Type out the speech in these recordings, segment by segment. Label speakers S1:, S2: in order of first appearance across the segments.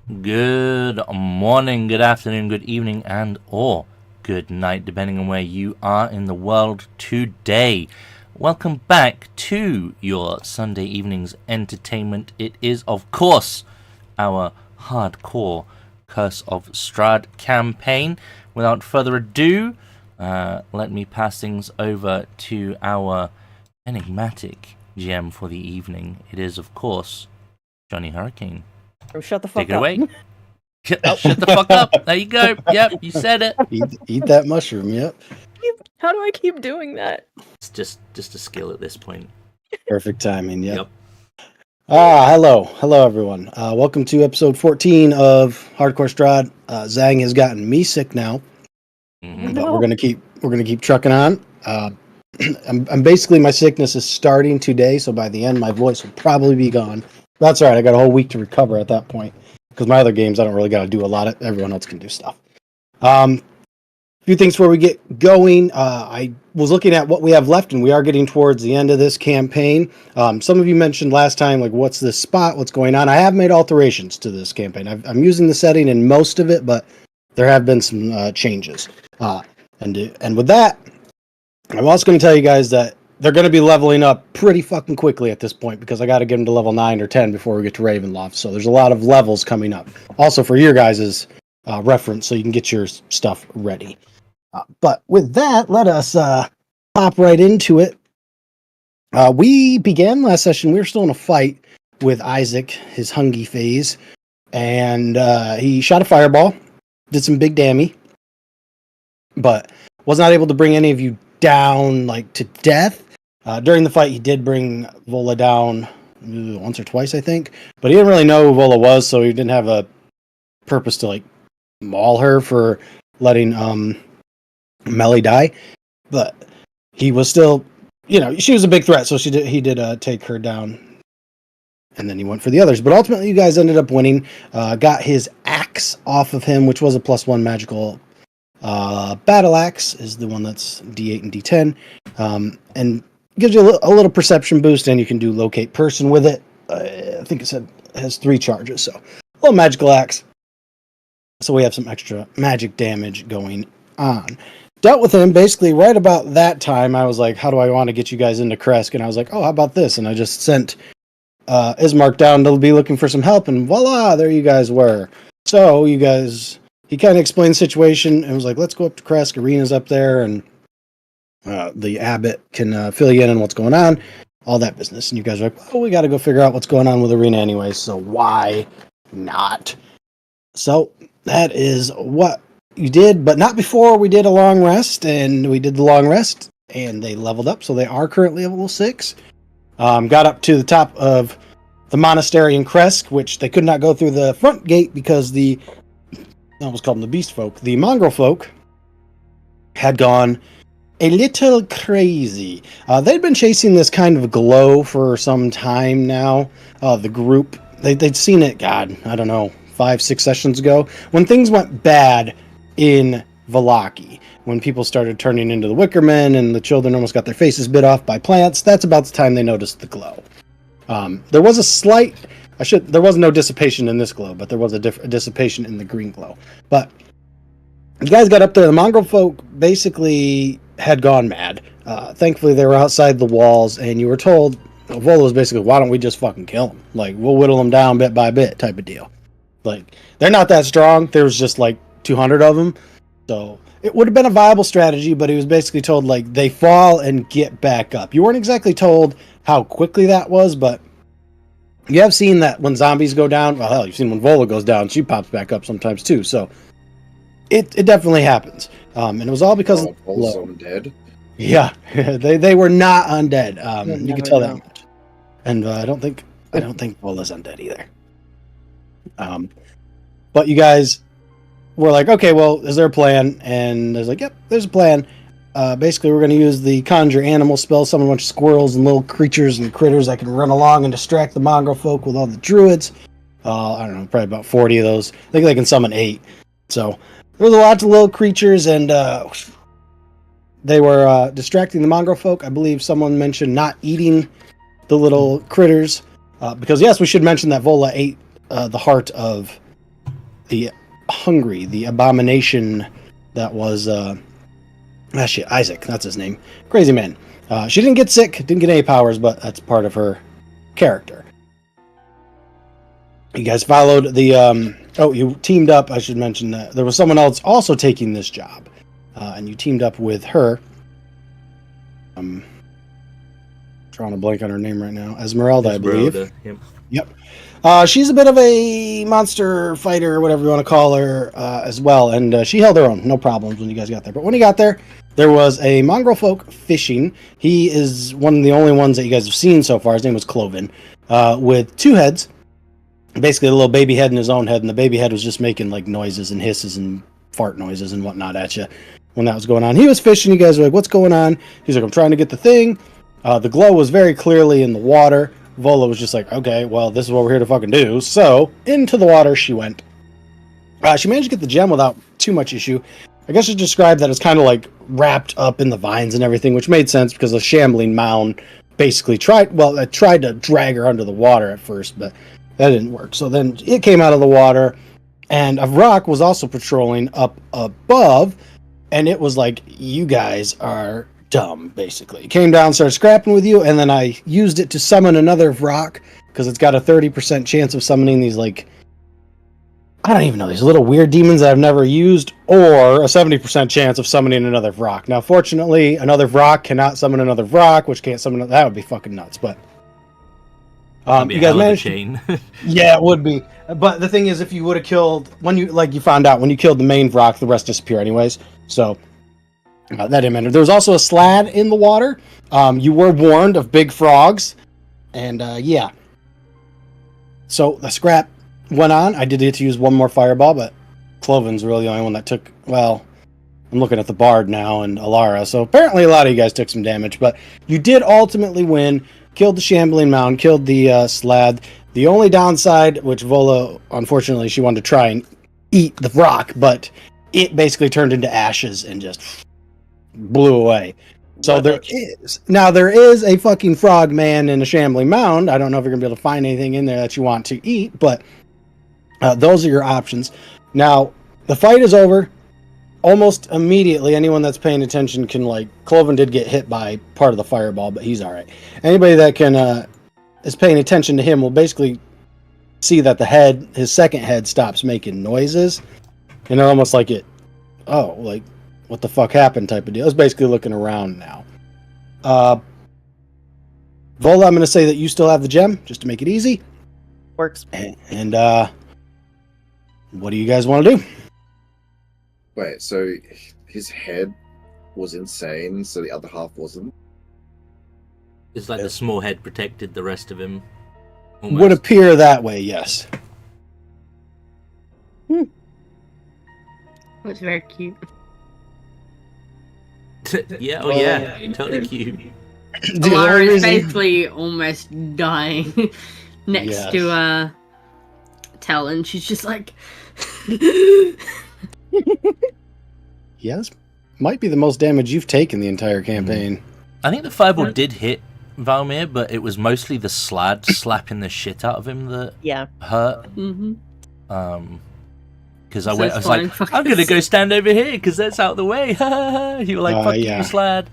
S1: Good morning, good afternoon, good evening, and or good night, depending on where you are in the world today. Welcome back to your Sunday evening's entertainment. It is, of course, our hardcore Curse of Strahd campaign. Without further ado, let me pass things over to our enigmatic GM for the evening. It is, of course, Johnny Hurricane.
S2: Oh, shut the fuck
S1: Take it
S2: up.
S1: away. Shut the fuck up. There you go. Yep, you said it.
S3: Eat that mushroom, yep.
S2: How do I keep doing that?
S1: It's just a skill at this point.
S3: Perfect timing, yep.
S1: Yep.
S3: Hello everyone. Welcome to episode 14 of Hardcore Strahd. Zang has gotten me sick now,
S1: Mhm.
S3: but we're gonna keep trucking on. I'm basically, my sickness is starting today, so by the end my voice will probably be gone. That's all right. I got a whole week to recover at that point because my other games I don't really got to do a lot of. Everyone else can do stuff. A few things before we get going. I was looking at what we have left, and we are getting towards the end of this campaign. Some of you mentioned last time, like, what's this spot? What's going on? I have made alterations to this campaign. I'm using the setting in most of it, but there have been some changes. And with that, I'm also going to tell you guys that they're going to be leveling up pretty fucking quickly at this point because I got to get them to level 9 or 10 before we get to Ravenloft. So there's a lot of levels coming up. Also for your guys' reference, so you can get your stuff ready. But with that, let us pop right into it. We began last session. We were still in a fight with Isek, his Hungy phase, and he shot a fireball, did some big damage, but was not able to bring any of you down like to death. During the fight, he did bring Vola down once or twice, I think, but he didn't really know who Vola was, so he didn't have a purpose to like maul her for letting Mellie die. But he was still, she was a big threat, so he did take her down, and then he went for the others. But ultimately, you guys ended up winning. Got his axe off of him, which was a +1 magical battle axe, is the one that's D8 and D10, and gives you a little perception boost, and you can do locate person with it. I think it said it has 3 charges, so a little magical axe. So we have some extra magic damage going on. Dealt with him basically right about that time. I was like, how do I want to get you guys into Krezk? And I was like, oh, how about this? And I just sent Ismark down to be looking for some help, and voila, there you guys were. So you guys, he kind of explained the situation and was like, let's go up to Krezk. Arena's up there, and the abbot can fill you in on what's going on, all that business. And you guys are like, well, we got to go figure out what's going on with Arena anyway, so why not? So that is what you did, but not before we did a long rest, and we did the long rest, and they leveled up, so they are currently level 6. Got up to the top of the monastery in Krezk, which they could not go through the front gate because I almost called them the beast folk. The mongrel folk had gone a little crazy. They'd been chasing this kind of glow for some time now. The group, they'd seen it, God, I don't know, 5-6 sessions ago, when things went bad in Vallaki, when people started turning into the Wickermen and the children almost got their faces bit off by plants. That's about the time they noticed the glow. There was a slight, there was no dissipation in this glow, but there was a dissipation in the green glow. But you guys got up there, the mongrel folk basically had gone mad. Thankfully they were outside the walls, and you were told, Vola was basically, why don't we just fucking kill them? Like, we'll whittle them down bit by bit type of deal. Like, they're not that strong. There's just like 200 of them. So it would have been a viable strategy, but he was basically told, like, they fall and get back up. You weren't exactly told how quickly that was, but you have seen that when zombies go down, well, hell, you've seen when Vola goes down, she pops back up sometimes too. So it definitely happens. And it was all because of
S4: Vola's undead.
S3: Yeah, they were not undead. You can tell that much. And I don't think Vola's undead either. But you guys were like, okay, well, is there a plan? And there's like, yep, there's a plan. Basically, we're going to use the conjure animal spell, summon a bunch of squirrels and little creatures and critters that can run along and distract the mongrel folk with all the druids. I don't know, probably about 40 of those. I think they can summon 8. So there was a lot of little creatures, and they were distracting the mongrel folk. I believe someone mentioned not eating the little critters. Because, yes, we should mention that Vola ate the heart of the hungry, the abomination that was Isaac. That's his name. Crazy man. She didn't get sick, didn't get any powers, but that's part of her character. You guys followed the. You teamed up. I should mention that there was someone else also taking this job, and you teamed up with her. Drawing a blank on her name right now. Esmeralda, I believe. Yep. She's a bit of a monster fighter, or whatever you want to call her, as well, and she held her own, no problems when you guys got there. But when you got there, there was a mongrelfolk fishing. He is one of the only ones that you guys have seen so far. His name was Cloven, with 2 heads. Basically, a little baby head and his own head, and the baby head was just making like noises and hisses and fart noises and whatnot at you when that was going on. He was fishing. You guys were like, "What's going on?" He's like, "I'm trying to get the thing." The glow was very clearly in the water. Vola was just like, "Okay, well, this is what we're here to fucking do." So into the water she went. She managed to get the gem without too much issue. I guess you described that as kind of like wrapped up in the vines and everything, which made sense because the shambling mound basically tried to drag her under the water at first, but that didn't work. So then it came out of the water, and a rock was also patrolling up above, and it was like, "You guys are dumb," basically. It came down, started scrapping with you, and then I used it to summon another rock, because it's got a 30% chance of summoning these, like, I don't even know, these little weird demons that I've never used, or a 70% chance of summoning another rock. Now, fortunately, another rock cannot summon another rock, which can't summon, that would be fucking nuts, but you guys managed
S1: chain.
S3: Yeah, it would be. But the thing is, if you would have killed, you found out, when you killed the main rock, the rest disappear anyways. So, that didn't matter. There was also a Strahd in the water. You were warned of big frogs. And, yeah. So, the scrap went on. I did get to use one more fireball, but Cloven's really the only one that took, well, I'm looking at the Bard now and Alara. So, apparently a lot of you guys took some damage. But you did ultimately win. Killed the shambling mound, killed the Strahd. The only downside, which Vola, unfortunately, she wanted to try and eat the rock, but it basically turned into ashes and just blew away. So there is a fucking frog man in a shambling mound. I don't know if you're going to be able to find anything in there that you want to eat, but those are your options. Now, the fight is over. Almost immediately, anyone that's paying attention can, like, Cloven did get hit by part of the fireball, but he's alright. Anybody that can is paying attention to him will basically see that his second head stops making noises, and they're almost like like, what the fuck happened type of deal. It's basically looking around now. Vola, I'm going to say that you still have the gem, just to make it easy.
S2: Works.
S3: And what do you guys want to do?
S4: Wait, so his head was insane, so the other half wasn't?
S1: It's like the small head protected the rest of him. Almost.
S3: Would appear that way, yes.
S5: It's very cute.
S1: Yeah, totally cute.
S5: Alara is basically almost dying next to Talon. She's just like...
S3: Yes, might be the most damage you've taken the entire campaign.
S1: I think the fireball did hit Valmir, but it was mostly the Strahd slapping the shit out of him that hurt.
S5: Mm-hmm.
S1: Because I was like, I'm gonna go stand over here because that's out of the way. You were like, fuck you, Strahd.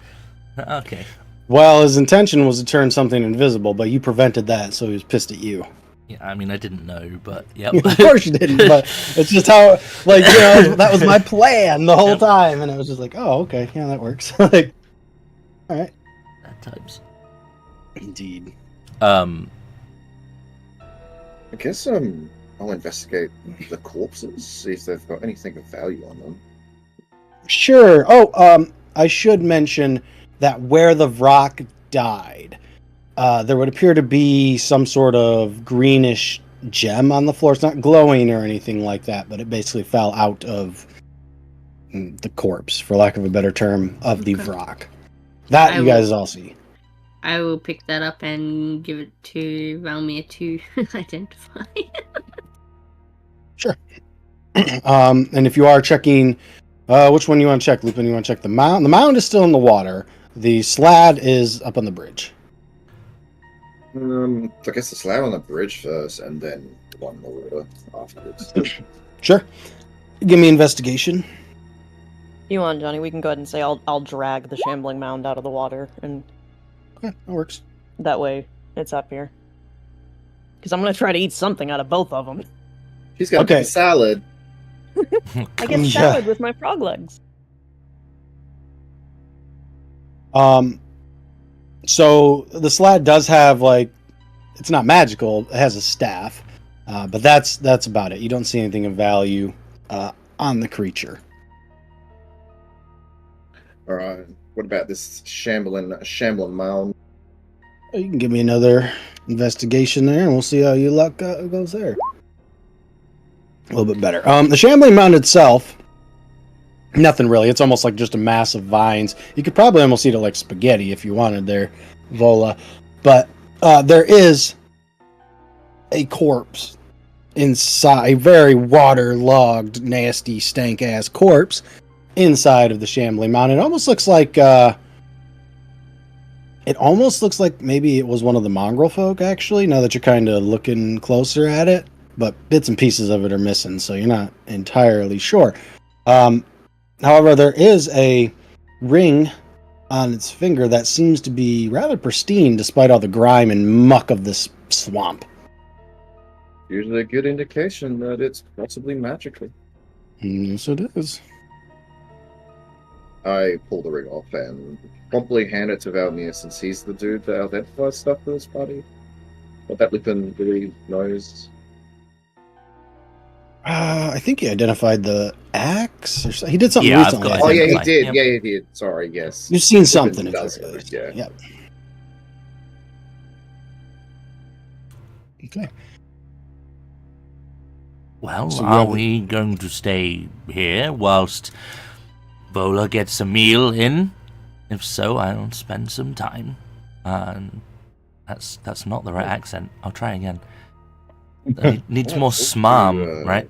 S1: Okay.
S3: Well, his intention was to turn something invisible, but you prevented that, so he was pissed at you.
S1: Yeah, I mean, I didn't know, but yeah.
S3: Of course you didn't, but it's just how, like, you know, that was my plan the whole time, and it was just like, oh, okay, yeah, that works. Like, all right.
S1: At times.
S3: Indeed.
S4: I guess I'll investigate the corpses, see if they've got anything of value on them.
S3: Sure. Oh, I should mention that where the rock died, there would appear to be some sort of greenish gem on the floor. It's not glowing or anything like that, but it basically fell out of the corpse, for lack of a better term, of the rock. That you guys all see.
S5: I will pick that up and give it to Valmir to identify.
S3: Sure. And if you are checking, which one you want to check, Lupin? You want to check the mound? The mound is still in the water. The Strahd is up on the bridge.
S4: So I guess the Strahd on the bridge first, and then the one in the water afterwards.
S3: Sure. Give me investigation.
S2: You on, Johnny? We can go ahead and say I'll drag the shambling mound out of the water, and
S3: Okay, that works.
S2: that way it's up here. Because I'm gonna try to eat something out of both of them.
S4: He's got
S3: Okay.
S4: a salad.
S2: I get
S3: Yeah.
S2: salad with my frog legs.
S3: So the slat does have like, it's not magical. It has a staff, but that's about it. You don't see anything of value on the creature.
S4: All right. What about this shambling mound?
S3: You can give me another investigation there, and we'll see how your luck goes there. A little bit better. The shambling mound itself, nothing really. It's almost like just a mass of vines. You could probably almost eat it like spaghetti if you wanted there, Vola. But there is a corpse inside, a very waterlogged, nasty, stank-ass corpse inside of the shambling mound. It almost looks like maybe it was one of the mongrelfolk, actually, now that you're kind of looking closer at it. But bits and pieces of it are missing, so you're not entirely sure. However, there is a ring on its finger that seems to be rather pristine despite all the grime and muck of this swamp.
S4: Usually a good indication that it's possibly magical.
S3: Yes, it is.
S4: I pull the ring off and promptly hand it to Valmir since he's the dude that identifies stuff for this body. What that Lupin really knows.
S3: I think he identified the axe. Or he did something
S1: Yeah, I've
S3: recently.
S1: got
S3: I
S4: Oh
S3: think.
S4: yeah, he
S1: Identified,
S4: did.
S1: yep.
S4: Yeah, he did. Sorry, yes.
S3: You've seen something.
S4: does
S3: At least.
S4: yeah.
S3: Yep. Okay.
S1: Well,
S3: So you
S1: are
S3: have-
S1: we going to stay here whilst Vola gets a meal in? If so, I'll spend some time. That's not the right accent. I'll try again. Needs
S4: Yeah,
S1: more
S4: let's
S1: smarm,
S4: do,
S1: right?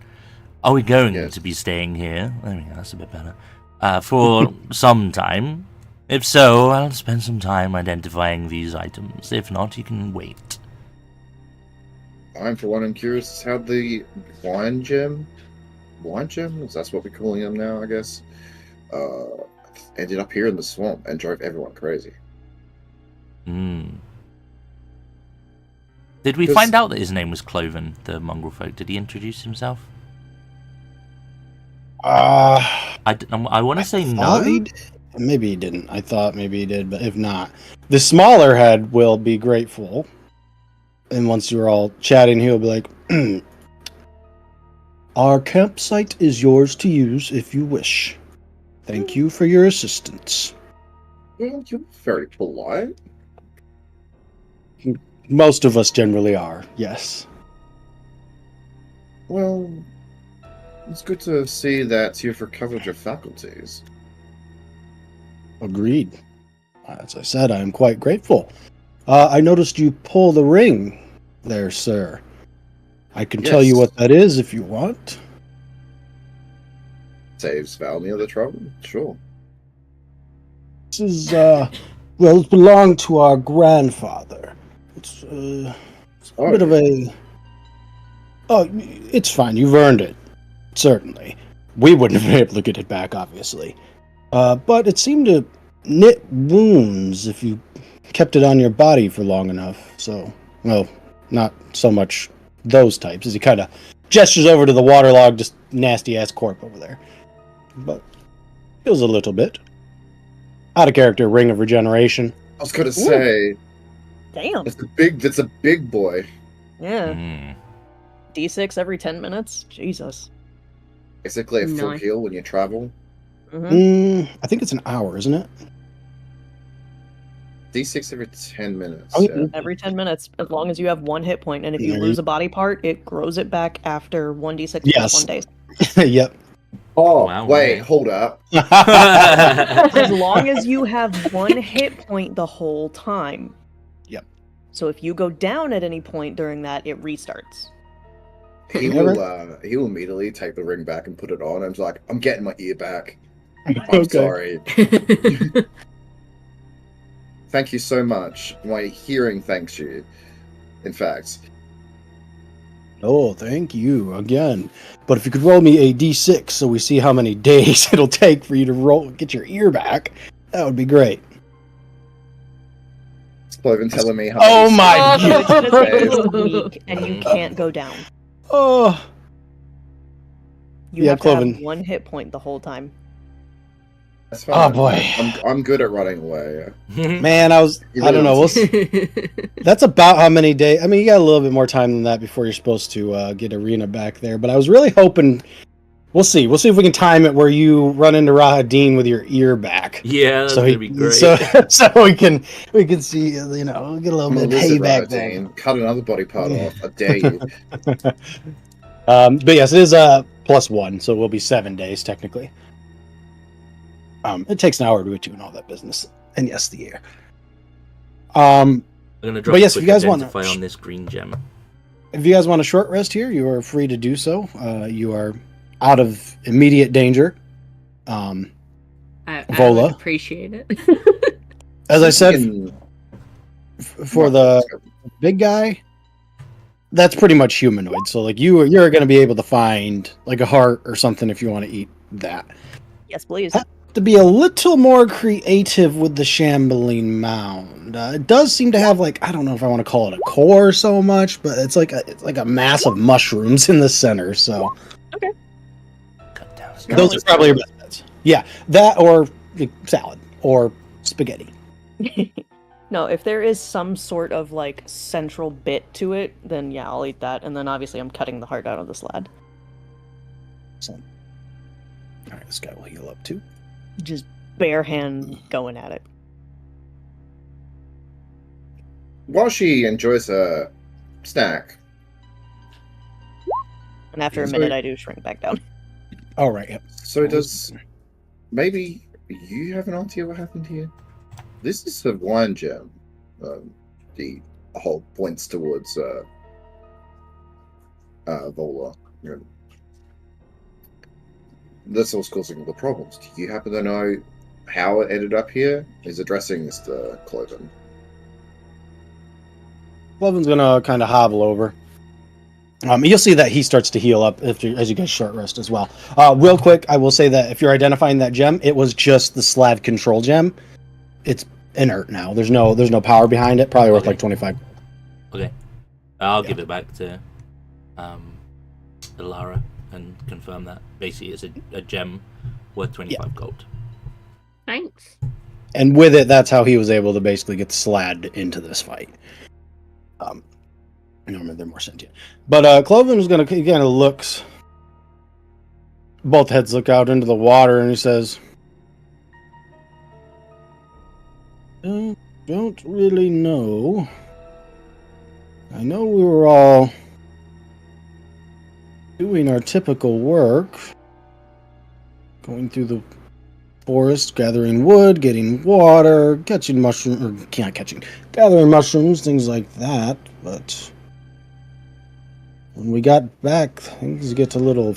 S1: Are we going
S4: yes.
S1: to be staying here? There we go, that's a bit better. For some time. If so, I'll spend some time identifying these items. If not, you can wait.
S4: I'm for one, I'm curious as how the blind gem, is that's what we're calling them now, I guess, ended up here in the swamp and drove everyone crazy.
S1: Hmm. Did we
S4: 'Cause-
S1: find out that his name was Cloven, the mongrel folk? Did he introduce himself? I want to say no.
S3: Maybe he didn't. I thought maybe he did, but if not, the smaller head will be grateful. And once you're all chatting, he'll be like, "Our campsite is yours to use if you wish. Thank you for your assistance."
S4: Well, you're very polite.
S3: Most of us generally are, yes.
S4: Well, it's good to see that you've recovered your faculties.
S3: Agreed. As I said, I am quite grateful. I noticed you pull the ring there, sir. I can tell you
S4: Yes.
S3: what that is if you want.
S4: Saves Valmir the trouble? Sure.
S3: This is, well, it belonged to our grandfather. It's a bit of a... Oh, it's fine. You've earned it. Certainly. We wouldn't have been able to get it back, obviously. But it seemed to knit wounds if you kept it on your body for long enough. So, well, not so much those types, as he kind of gestures over to the waterlogged, just nasty-ass corpse over there. But feels a little bit. Out of character, Ring of Regeneration.
S4: I was gonna say,
S2: Damn.
S4: that's a big boy.
S2: Yeah.
S1: Hmm.
S2: D6 every 10 minutes? Jesus.
S4: Basically a full
S5: Nice.
S4: heal when you travel.
S3: I think it's an hour, isn't it?
S4: D6 every 10 minutes.
S3: Oh,
S4: yeah.
S2: Every 10 minutes, as long as you have one hit point, and if you
S3: There
S2: lose
S3: you-
S2: a body part, it grows it back after 1d6
S3: Yes.
S2: plus 1 day.
S3: Yep.
S4: Oh,
S1: Wow,
S4: wait,
S1: okay.
S4: hold up.
S2: As long as you have one hit point the whole time.
S3: Yep.
S2: So if you go down at any point during that, it restarts.
S4: He will immediately take the ring back and put it on. I'm just like, I'm getting my ear back. I'm
S3: Okay.
S4: sorry. Thank you so much. My hearing thanks you. In fact.
S3: Oh, thank you again. But if you could roll me a d6 so we see how many days it'll take for you to get your ear back, that would be great.
S4: It's Cloven telling me how
S3: Oh
S4: many
S3: my
S2: No, it's gonna take you
S4: days.
S2: a week, and you can't go down.
S3: Oh,
S2: You
S3: Yeah,
S2: have to have
S3: Cloven.
S2: 1 hit point the whole time.
S4: That's
S3: Oh,
S4: fine.
S3: boy.
S4: I'm good at running away.
S3: man, I
S4: You
S3: don't
S4: really
S3: know.
S4: want
S3: That's about how many days. I mean, you got a little bit more time than that before you're supposed to get Arena back there. But I was really hoping. We'll see. We'll see if we can time it where you run into Rahadin with your ear back.
S1: Yeah, that's gonna be great.
S3: So we can see, get a little
S4: I'm a
S3: bit of
S4: lizard,
S3: payback there.
S4: Rahadin. Cut another body part off. I dare you.
S3: But yes, it is +1, so it will be 7 days technically. It takes an hour to attune all that business, and yes, the air.
S1: I'm gonna drop
S3: but yes,
S1: a
S3: if
S1: quick
S3: you guys want
S1: identify on this green gem.
S3: If you guys want a short rest here, you are free to do so. You are out of immediate danger.
S5: I
S3: Vola.
S5: would appreciate it.
S3: As I said,
S4: Fucking-
S3: for the big guy, that's pretty much humanoid. So like you're going to be able to find like a heart or something if you want to eat that.
S2: Yes, please.
S3: To be a little more creative with the shambling mound. It does seem to have like, I don't know if I want to call it a core so much, but it's like a mass of mushrooms in the center. So
S1: Cut down.
S3: those are probably your best bets. Yeah, that or salad or spaghetti.
S2: No, if there is some sort of like central bit to it, then yeah, I'll eat that. And then obviously I'm cutting the heart out of this lad.
S3: So, all right, this guy will heal up too.
S2: Just bare hand going at it.
S4: While she enjoys her snack,
S2: And after a
S4: So-
S2: minute, I do shrink back down.
S3: All right. Yep.
S4: so does maybe you have an idea what happened here? This is a wine gem. The whole points towards Vola. That's what's causing all the problems. Do you happen to know how it ended up here? He's addressing Mr. Cloven.
S3: Cloven's gonna kind of hobble over. You'll see that he starts to heal up as you guys short rest as well. Real quick, I will say that if you're identifying that gem, it was just the Slav control gem. It's inert now. There's no power behind it. Probably worth
S1: Okay.
S3: like 25.
S1: Okay, I'll
S3: Yeah.
S1: give it back to Ilara and confirm that. Basically, it's a gem worth 25 gold.
S5: Thanks.
S3: And with it, that's how he was able to basically get the Slad into this fight. Normally they're more sentient. But Cloven was he kind of looks. Both heads look out into the water, and he says, "Don't really know. I know we were all doing our typical work, going through the forest, gathering wood, getting gathering mushrooms, things like that, but when we got back, things get a little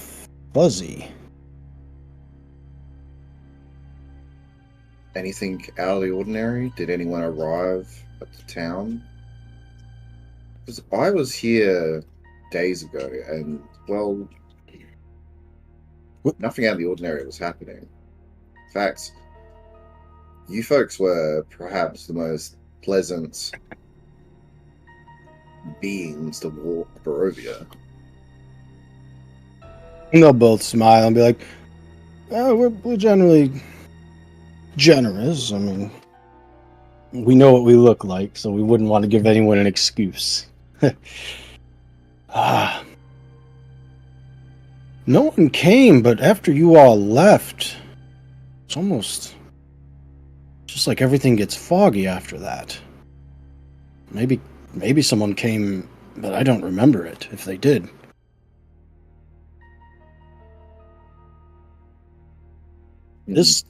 S3: fuzzy."
S4: Anything out of the ordinary? Did anyone arrive at the town? Because I was here days ago, and well, nothing out of the ordinary was happening. In fact, you folks were perhaps the most pleasant beings to walk Barovia.
S3: And they'll both smile and be like, "Oh, we're generally generous. I mean, we know what we look like, so we wouldn't want to give anyone an excuse." No one came, but after you all left, it's almost just like everything gets foggy after that. Maybe someone came, but I don't remember it, if they did. This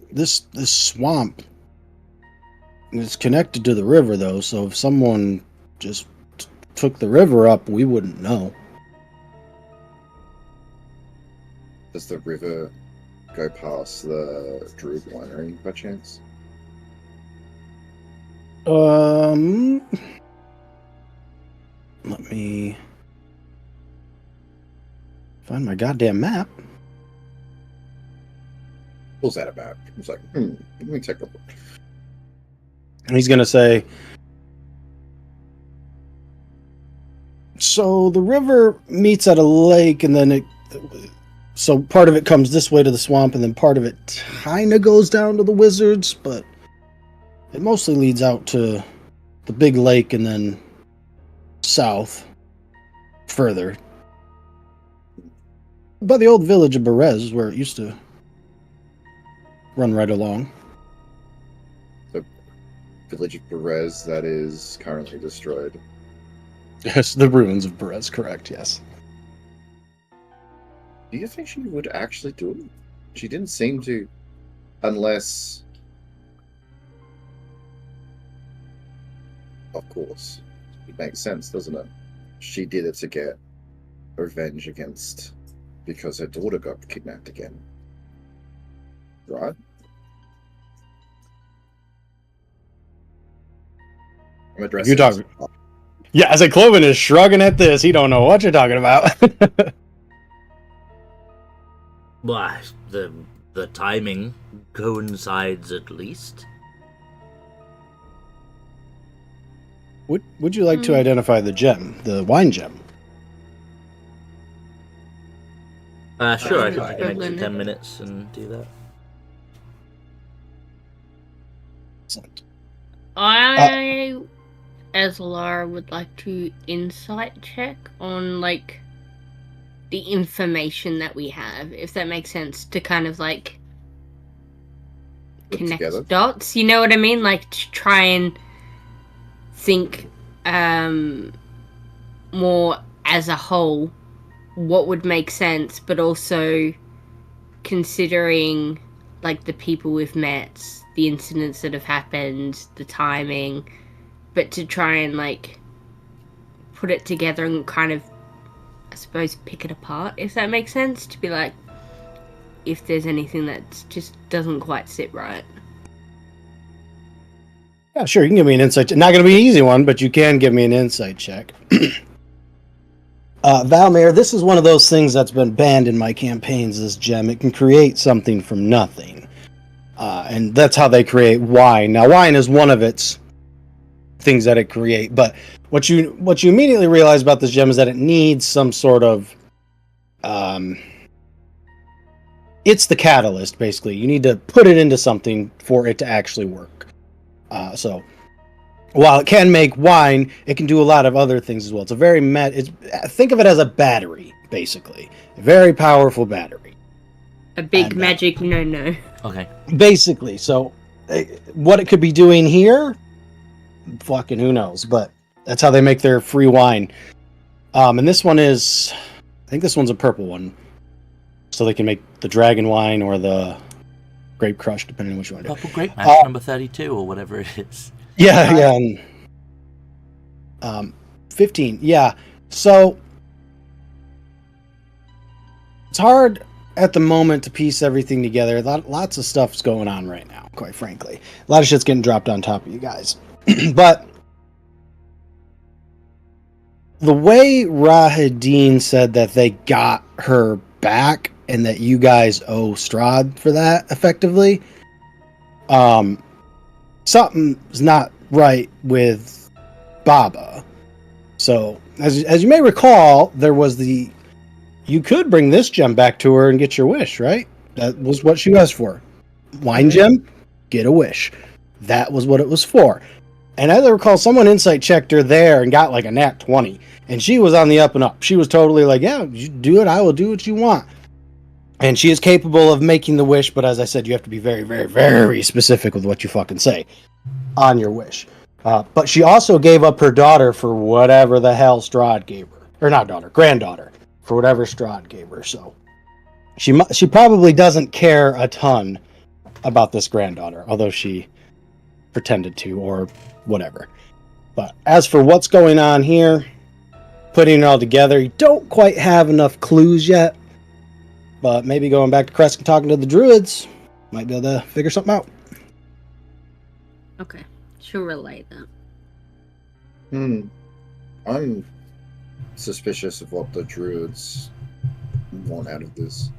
S3: swamp is connected to the river, though, so if someone just took the river up, we wouldn't know.
S4: Does the river go past the Druid Winery by chance?
S3: Let me Find my goddamn map.
S4: Pulls that about. He's like, let me take a look.
S3: And he's going to say, so the river meets at a lake, and then so part of it comes this way to the swamp, and then part of it kind of goes down to the wizards, but it mostly leads out to the big lake and then south further. By the old village of Berez is where it used to run right along.
S4: The village of Perez that is currently destroyed.
S3: Yes, the ruins of Berez, correct, yes.
S4: Do you think she would actually do it? She didn't seem to, unless... Of course. It makes sense, doesn't it? She did it to get revenge against... because her daughter got kidnapped again. Right? I'm addressing...
S3: You're talking... Yeah, as Cloven is shrugging at this, he don't know what you're talking about.
S1: Well, the timing coincides at least.
S3: Would you like to identify the gem, the wine gem?
S1: Sure, I can take an
S5: Struggling.
S1: extra 10 minutes and do that.
S3: Excellent.
S5: I, as Lara, would like to insight check on, like, the information that we have, if that makes sense, to kind of, like,
S4: Put
S5: connect
S4: together.
S5: dots, you know what I mean? Like, to try and think more as a whole what would make sense, but also considering, like, the people we've met, the incidents that have happened, the timing, but to try and, like, put it together and kind of, I suppose, pick it apart, if that makes sense, to be like, if there's anything that just doesn't quite sit right.
S3: Yeah, sure, you can give me an insight check. Not going to be an easy one, but you can give me an insight check. Valmir, this is one of those things that's been banned in my campaigns, this gem. It can create something from nothing. And that's how they create wine. Now, wine is one of its things that it create, but what you immediately realize about this gem is that it needs some sort of it's the catalyst, basically. You need to put it into something for it to actually work. So while it can make wine, it can do a lot of other things as well. It's a very think of it as a battery, basically. A very powerful battery.
S5: A big
S3: And,
S5: magic no.
S1: Okay.
S3: Basically, so what it could be doing here, fucking who knows, but that's how they make their free wine. And this one is, I think this one's a purple one, so they can make the dragon wine or the grape crush, depending on which one.
S1: Purple grape match number 32 or whatever it is.
S3: Yeah. And, 15, yeah. So it's hard at the moment to piece everything together. Lots of stuff's going on right now, quite frankly. A lot of shit's getting dropped on top of you guys. But the way Rahadin said that they got her back and that you guys owe Strahd for that, effectively, something's not right with Baba. So, as you may recall, there was you could bring this gem back to her and get your wish, right? That was what she asked for. Wine gem, get a wish. That was what it was for. And as I recall, someone insight checked her there and got like a nat 20. And she was on the up and up. She was totally like, yeah, you do it. I will do what you want. And she is capable of making the wish. But as I said, you have to be very, very, very specific with what you fucking say on your wish. But she also gave up her daughter for whatever the hell Strahd gave her. Or not daughter, granddaughter. For whatever Strahd gave her. So she probably doesn't care a ton about this granddaughter. Although she pretended to or whatever. But as for what's going on here, putting it all together, you don't quite have enough clues yet. But maybe going back to Krezk and talking to the druids might be able to figure something out.
S5: Okay, she'll relay that.
S4: I'm suspicious of what the druids want out of this?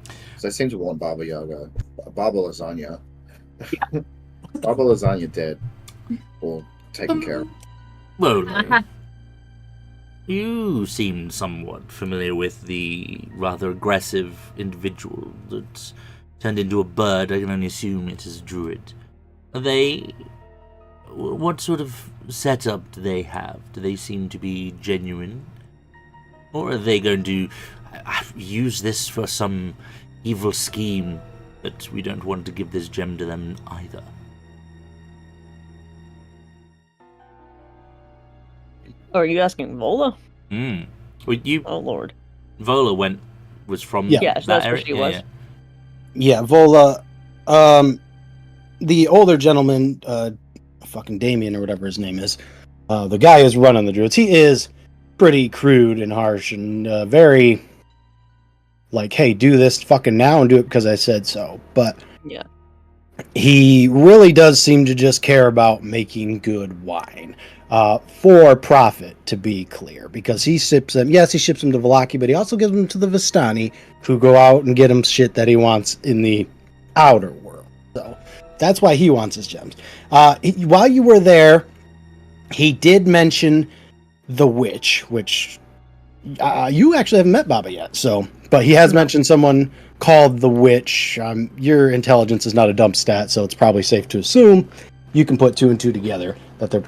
S4: Because they seem to want Baba Yaga, Baba Lasagna, Baba Lasagna dead or taken care of.
S1: Well, you seem somewhat familiar with the rather aggressive individual that turned into a bird. I can only assume it is a druid. What sort of setup do they have? Do they seem to be genuine? Or are they going to use this for some evil scheme that we don't want to give this gem to them either?
S2: Oh, are you asking Vola?
S1: Well,
S2: Oh lord.
S1: Vola was from
S3: Yeah.
S2: That's
S1: that
S2: where
S1: area?
S2: she was.
S3: Yeah, Vola. The older gentleman, fucking Damien or whatever his name is, the guy is running the druids. He is pretty crude and harsh and very like, hey, do this fucking now and do it because I said so. But
S2: Yeah.
S3: he really does seem to just care about making good wine for profit, to be clear, because he ships them. Yes, he ships them to Velaki, but he also gives them to the Vistani, who go out and get him shit that he wants in the outer world. So that's why he wants his gems. While you were there, he did mention the witch, which you actually haven't met Baba yet. So, but he has mentioned someone called the witch. Your intelligence is not a dump stat, so it's probably safe to assume you can put two and two together that they're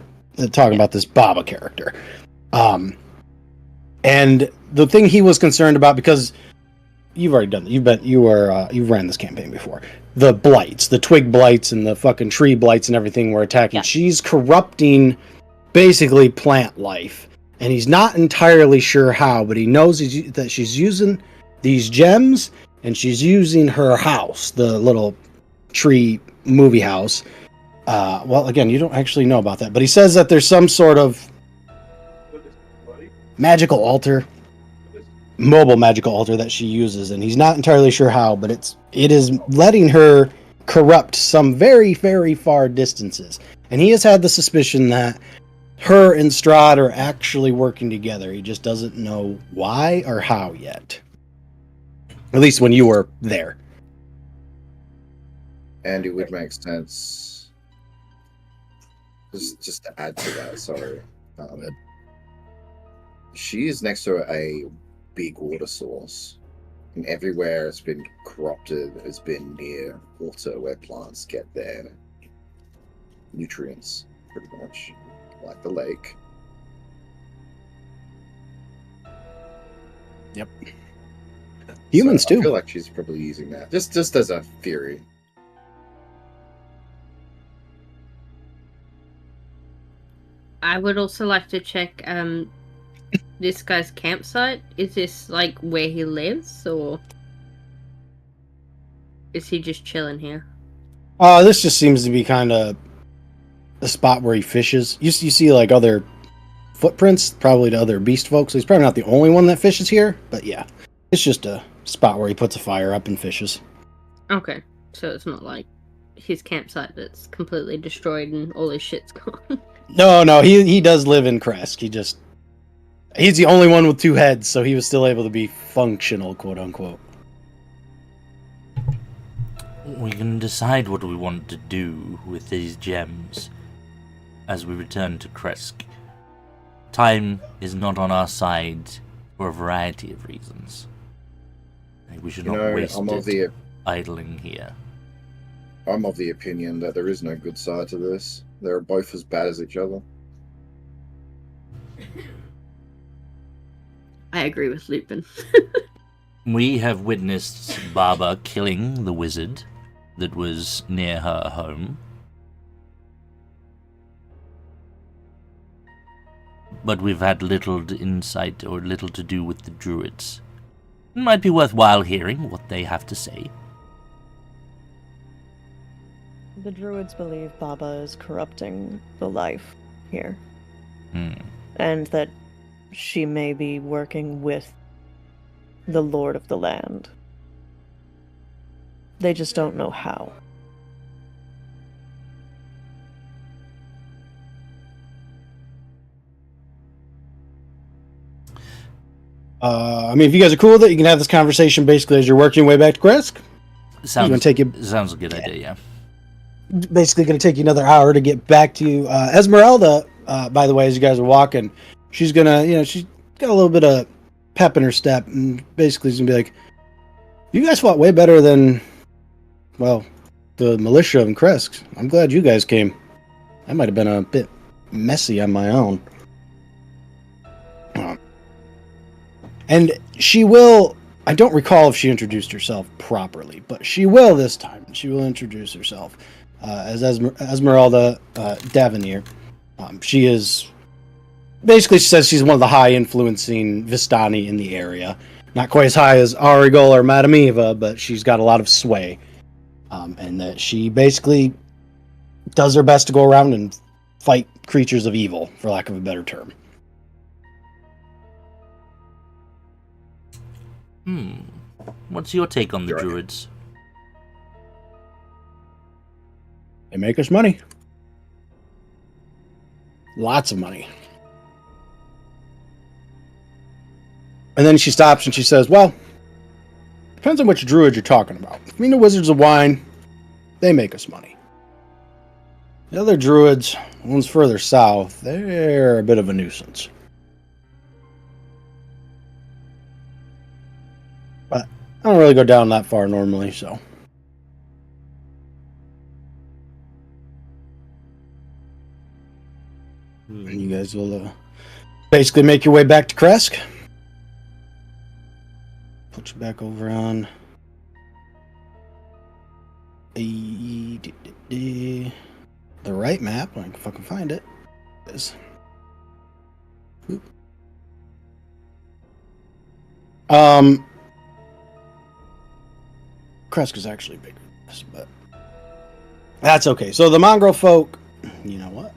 S3: talking about this Baba character. And the thing he was concerned about, because you've already done that, you've ran this campaign before. The blights, the twig blights, and the fucking tree blights, and everything were attacking.
S2: Yeah.
S3: She's corrupting basically plant life, and he's not entirely sure how, but he knows that she's using these gems, and she's using her house, the little tree movie house. Well, again, you don't actually know about that, but he says that there's some sort of magical altar, mobile magical altar that she uses, and he's not entirely sure how, but it is letting her corrupt some very, very far distances. And he has had the suspicion that her and Strahd are actually working together. He just doesn't know why or how yet. At least when you were there.
S4: And it would make sense. Just to add to that, sorry. She is next to a big water source. And everywhere it's been corrupted has been near water where plants get their nutrients, pretty much. Like the lake.
S3: Yep. Humans
S4: so
S3: too.
S4: I feel like she's probably using that. Just as a theory.
S5: I would also like to check this guy's campsite. Is this like where he lives, or is he just chilling here?
S3: This just seems to be kind of a spot where he fishes. You see like other footprints, probably to other beast folks. He's probably not the only one that fishes here, but yeah. It's just a spot where he puts a fire up and fishes.
S5: Okay, so it's not like his campsite that's completely destroyed and all his shit's gone.
S3: No, he does live in Krezk. He's the only one with two heads, so he was still able to be functional, quote unquote.
S1: We can decide what we want to do with these gems as we return to Krezk. Time is not on our side for a variety of reasons. I think we should not waste it idling here.
S4: I'm of the opinion that there is no good side to this. They're both as bad as each other.
S5: I agree with Lupin.
S1: We have witnessed Baba killing the wizard that was near her home. But we've had little insight or little to do with the druids. It might be worthwhile hearing what they have to say.
S2: The druids believe Baba is corrupting the life here. And that she may be working with the Lord of the land. They just don't know how.
S3: I mean, if you guys are cool with it, you can have this conversation basically as you're working your way back to Krezk.
S1: Sounds
S3: take you.
S1: Sounds a good idea. Yeah.
S3: Basically, going to take you another hour to get back to you. Esmeralda, by the way, as you guys are walking, she's gonna, she's got a little bit of pep in her step, and basically she's gonna be like, "You guys fought way better than, well, the militia in Krezk. I'm glad you guys came. I might have been a bit messy on my own." And she will, I don't recall if she introduced herself properly, but she will this time. She will introduce herself as Esmeralda Davenier. She is, basically she says she's one of the high influencing Vistani in the area. Not quite as high as Arigol or Madame Eva, but she's got a lot of sway. And that she basically does her best to go around and fight creatures of evil, for lack of a better term.
S1: What's your take on the druids?
S3: They make us money. Lots of money. And then she stops and she says, well, depends on which druid you're talking about. I mean, the Wizards of Wine, they make us money. The other druids, the ones further south, they're a bit of a nuisance. But I don't really go down that far normally, so. And you guys will basically make your way back to Krezk. Put you back over on the right map. I can fucking find it. Krezk is actually bigger than this, but that's okay. So the mongrelfolk, you know what?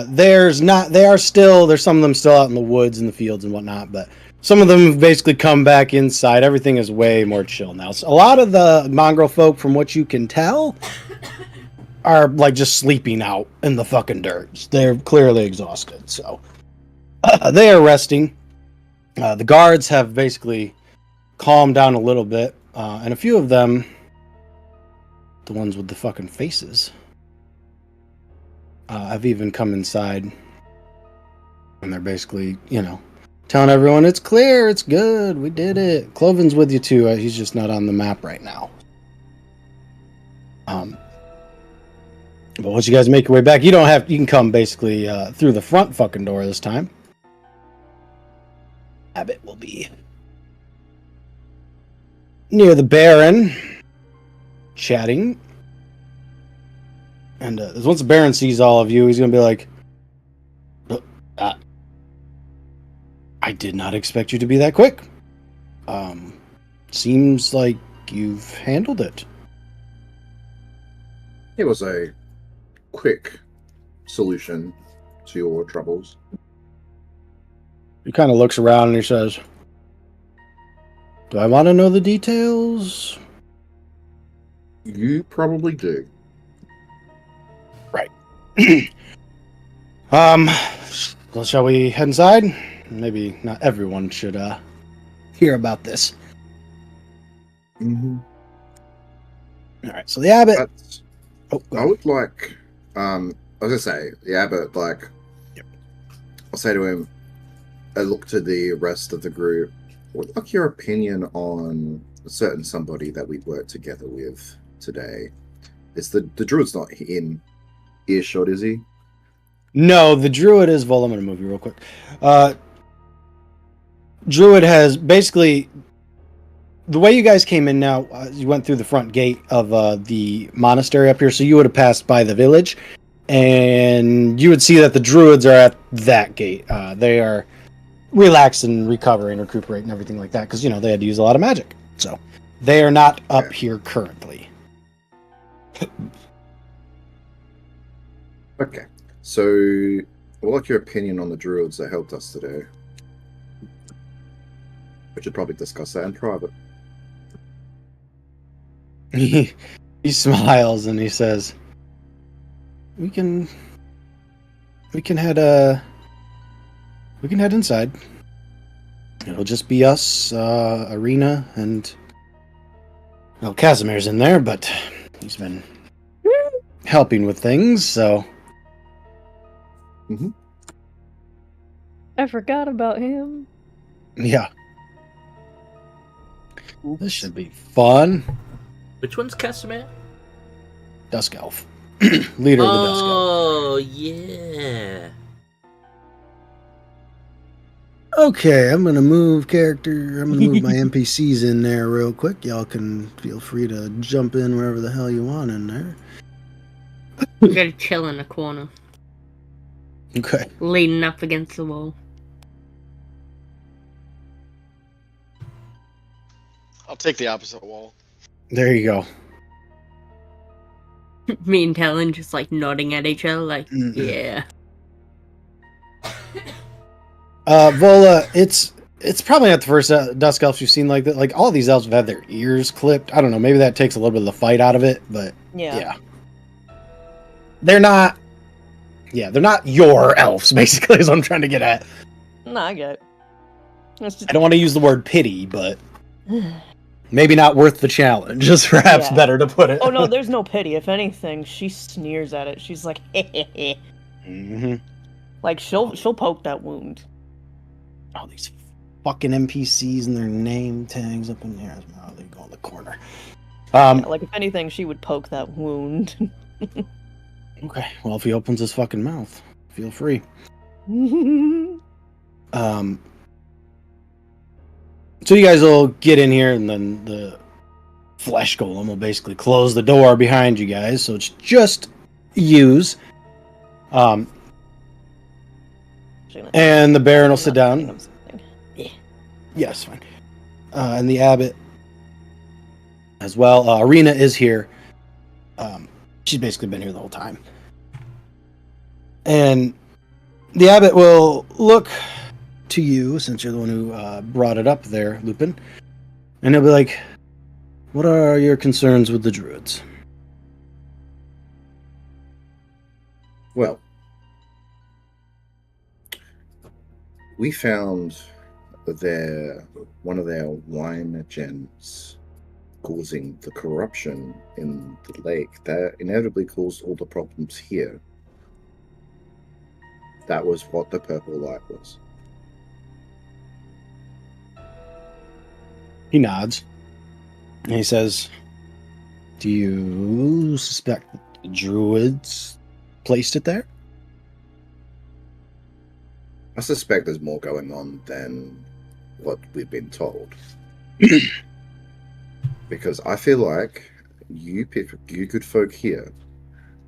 S3: There's some of them still out in the woods and the fields and whatnot, but some of them have basically come back inside. Everything is way more chill now. So a lot of the mongrelfolk, from what you can tell, are like just sleeping out in the fucking dirt. They're clearly exhausted, so they are resting. The guards have basically calmed down a little bit, and a few of them, the ones with the fucking faces, have even come inside, and they're basically, telling everyone it's clear, it's good, we did it. Cloven's with you too. He's just not on the map right now. But once you guys make your way back, you can come basically through the front fucking door this time. Abbott will be near the Baron, chatting. And once the Baron sees all of you, he's going to be like, I did not expect you to be that quick. Seems like you've handled it.
S4: It was a quick solution to your troubles.
S3: He kind of looks around and he says, do I want to know the details?
S4: You probably do.
S3: Right. Well, shall we head inside? Maybe not everyone should hear about this.
S4: Mm-hmm.
S3: All right, so the abbot.
S4: I would like. I was gonna say the abbot. Like,
S3: yep.
S4: I'll say to him. I look to the rest of the group. What like your opinion on a certain somebody that we worked together with today? It's the druid's not in earshot, is he?
S3: No, the druid is Vola. I'm gonna move you real quick. Druid has basically the way you guys came in now. You went through the front gate of the monastery up here, so you would have passed by the village, and you would see that the druids are at that gate. They are relaxed and recovering, recuperating, everything like that, because they had to use a lot of magic, so they are not up here currently.
S4: Okay, so what like your opinion on the druids that helped us today? We should probably discuss that in private.
S3: He smiles and he says, "We can we can head inside. It'll just be us, Arena, and... Well, Casimir's in there, but he's been helping with things, so...
S2: I forgot about him.
S3: Yeah. This should be fun.
S1: Which one's Casimir?
S3: Dusk Elf. Leader of the Dusk Elf.
S1: Oh, yeah.
S3: Okay, I'm gonna move my NPCs in there real quick. Y'all can feel free to jump in wherever the hell you want in there.
S5: I'm gonna chill in a corner,
S3: Okay.
S5: leaning up against the wall.
S6: I'll take the opposite wall.
S3: There you go.
S5: Me and Talon just like nodding at each other, like,
S3: Mm-mm.
S5: yeah.
S3: Vola, it's probably not the first Dusk Elves you've seen like that. Like, all these elves have had their ears clipped. I don't know, maybe that takes a little bit of the fight out of it, but yeah. They're not your elves, basically, is what I'm trying to get at.
S2: No, I get it.
S3: I don't want to use the word pity, but maybe not worth the challenge, is perhaps better to put it.
S2: Oh no, there's no pity. If anything, she sneers at it. She's like, heh.
S3: Mm-hmm.
S2: Like, she'll poke that wound.
S3: All these fucking NPCs and their name tags up in there. Oh, they go in the corner.
S2: Like, if anything, she would poke that wound.
S3: Okay, well, if he opens his fucking mouth, feel free. So you guys will get in here, and then the flesh golem will basically close the door behind you guys, so it's just yous. And the Baron will sit down. Yes, fine. And the Abbot as well. Arena is here. She's basically been here the whole time. And the Abbot will look to you, since you're the one who brought it up there, Lupin. And he'll be like, what are your concerns with the Druids?
S4: Well, we found one of their wine gems causing the corruption in the lake that inevitably caused all the problems here. That was what the purple light was.
S3: He nods. And he says, do you suspect the Druids placed it there?
S4: I suspect there's more going on than what we've been told. Because I feel like you good folk here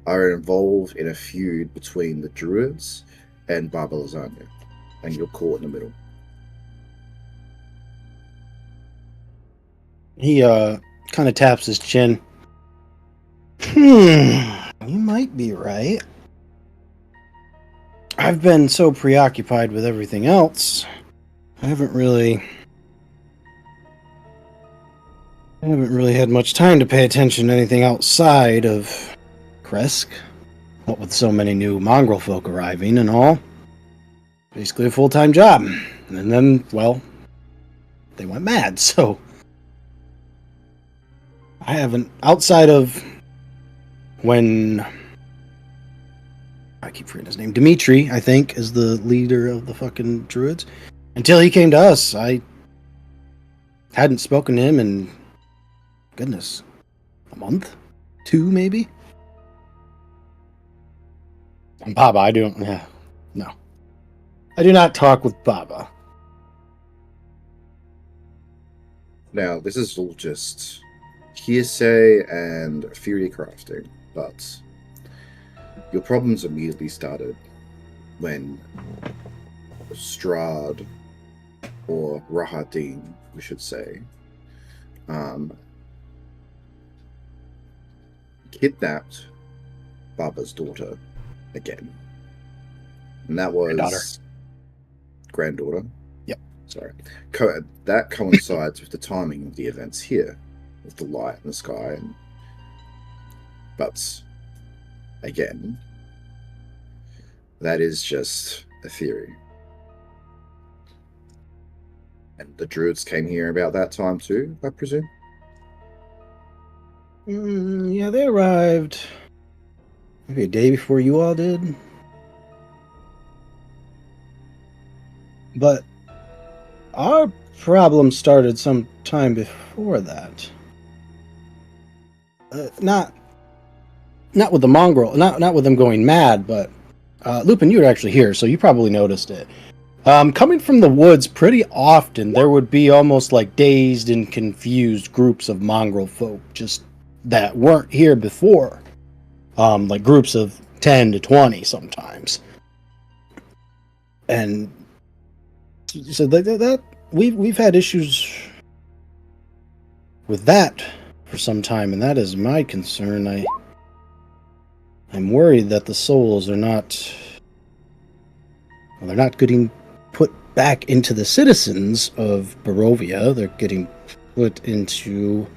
S4: are involved in a feud between the Druids and Baba Lasagna, and you're caught in the middle.
S3: He kind of taps his chin. You might be right. I've been so preoccupied with everything else, I haven't really had much time to pay attention to anything outside of Krezk. What with so many new mongrelfolk arriving and all. Basically a full-time job. And then, well, they went mad, so I haven't, outside of when, I keep forgetting his name, Dimitri, I think, is the leader of the fucking Druids. Until he came to us, I hadn't spoken to him in, goodness, a month? 2, maybe? And Baba, no. I do not talk with Baba.
S4: Now, this is all just hearsay and theory crafting, but your problems immediately started when Strahd, or Rahadin, we should say, kidnapped Baba's daughter again. And that was granddaughter.
S3: Yep.
S4: Sorry. That coincides with the timing of the events here, with the light in the sky. But again, that is just a theory. And the druids came here about that time too, I presume?
S3: Yeah, they arrived maybe a day before you all did. But our problem started some time before that. Not with the mongrel, not with them going mad, but Lupin, you were actually here, so you probably noticed it. Coming from the woods, pretty often there would be almost like dazed and confused groups of mongrel folk just that weren't here before. Like groups of 10 to 20 sometimes. And so that we've had issues with that for some time, and that is my concern. I'm worried that the souls are not, well, they're not getting put back into the citizens of Barovia. They're getting put into...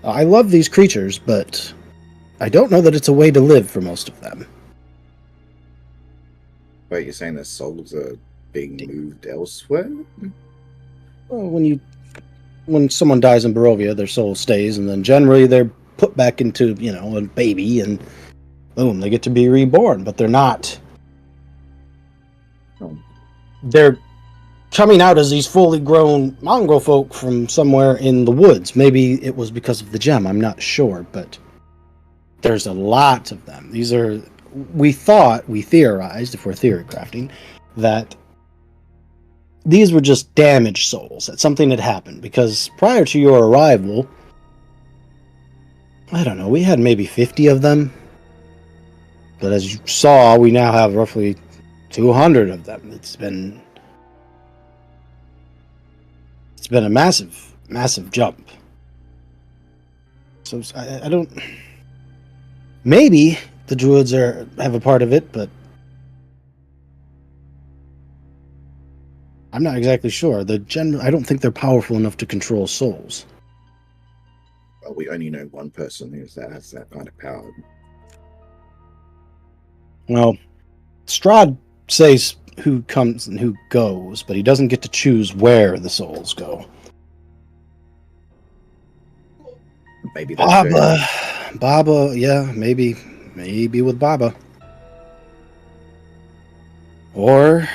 S3: I love these creatures, but I don't know that it's a way to live for most of them.
S4: Wait, you're saying their souls are being moved elsewhere?
S3: Well, when someone dies in Barovia, their soul stays, and then generally they're put back into, a baby, and boom, they get to be reborn. But they're not... They're coming out as these fully grown mongrel folk from somewhere in the woods. Maybe it was because of the gem, I'm not sure, but there's a lot of them. These are... We theorized, if we're theory crafting, that these were just damaged souls, that something had happened, because prior to your arrival, I don't know, we had maybe 50 of them, but as you saw, we now have roughly 200 of them. It's been a massive jump. So I don't... Maybe the druids have a part of it, but I'm not exactly sure. I don't think they're powerful enough to control souls.
S4: Well, we only know one person who has that kind of power.
S3: Well, Strahd says who comes and who goes, but he doesn't get to choose where the souls go.
S4: Maybe that's
S3: Baba, yeah, maybe with Baba. Or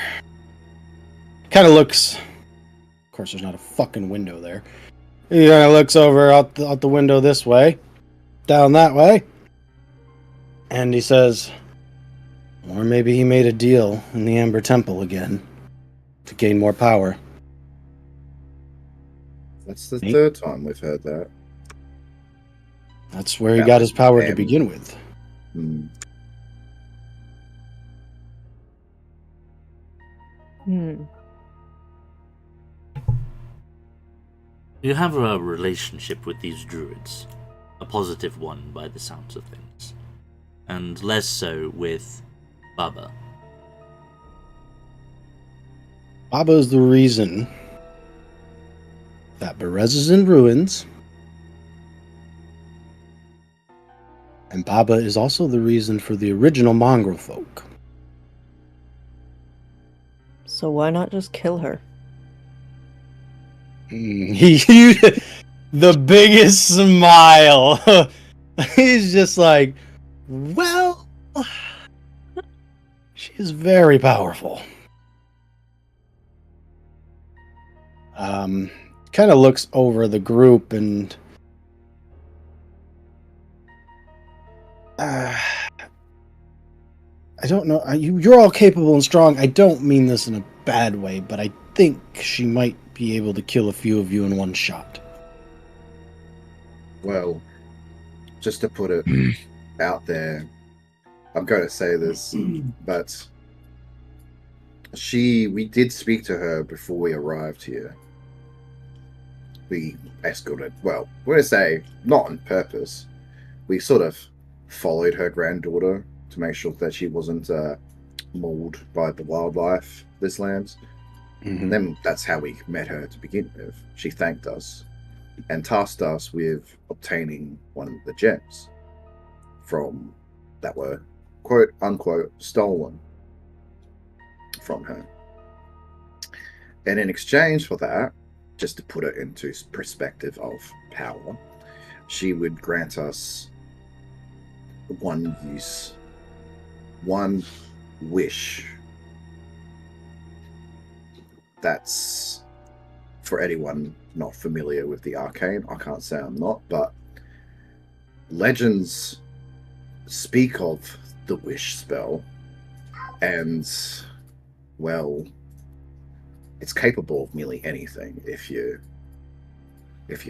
S3: kind of looks... Of course, there's not a fucking window there. He kind of looks over out the window this way, down that way, and he says, or maybe he made a deal in the Amber Temple again to gain more power.
S4: That's the third time we've heard that.
S3: That's where he got his power to begin with.
S1: You have a relationship with these druids, a positive one by the sounds of things, and less so with Baba.
S3: Baba is the reason that Berez is in ruins, and Baba is also the reason for the original mongrel folk.
S2: So why not just kill her?
S3: The biggest smile. He's just like, well, she is very powerful. Kind of looks over the group and I don't know. You're all capable and strong. I don't mean this in a bad way, but I think she might be able to kill a few of you in one shot.
S4: Well, just to put it out there, I'm going to say this, but we did speak to her before we arrived here. We escorted, well, we're going to say, not on purpose. We sort of followed her granddaughter to make sure that she wasn't mauled by the wildlife this land. Mm-hmm. Then that's how we met her to begin with. She thanked us and tasked us with obtaining one of the gems that were quote unquote stolen from her. And in exchange for that, just to put it into perspective of power, she would grant us one wish. That's for anyone not familiar with the arcane. I can't say I'm not, but legends speak of the wish spell, and well, it's capable of nearly anything if you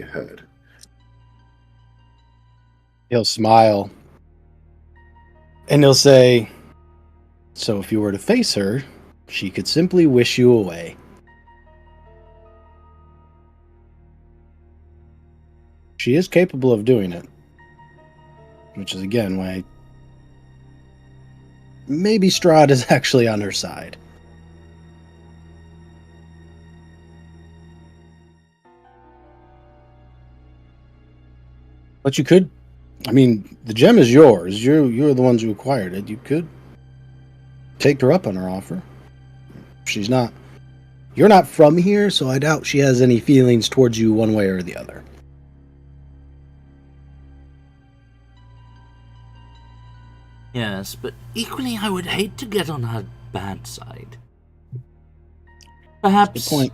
S4: heard.
S3: He'll smile. And he'll say, so if you were to face her, she could simply wish you away. She is capable of doing it. Which is, again, why maybe Strahd is actually on her side. But you could, I mean, the gem is yours. You're the ones who acquired it. You could take her up on her offer. She's not, you're not from here, so I doubt she has any feelings towards you one way or the other.
S1: Yes, but equally I would hate to get on her bad side. Perhaps
S3: Good point.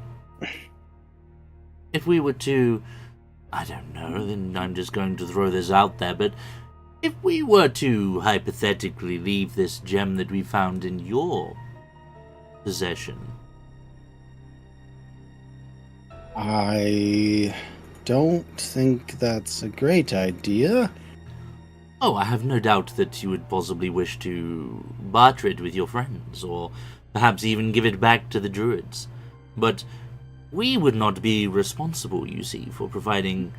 S1: if we were to, I don't know, then I'm just going to throw this out there, but if we were to hypothetically leave this gem that we found in your possession.
S3: I don't think that's a great idea.
S1: Oh, I have no doubt that you would possibly wish to barter it with your friends, or perhaps even give it back to the druids. But we would not be responsible, you see, for providing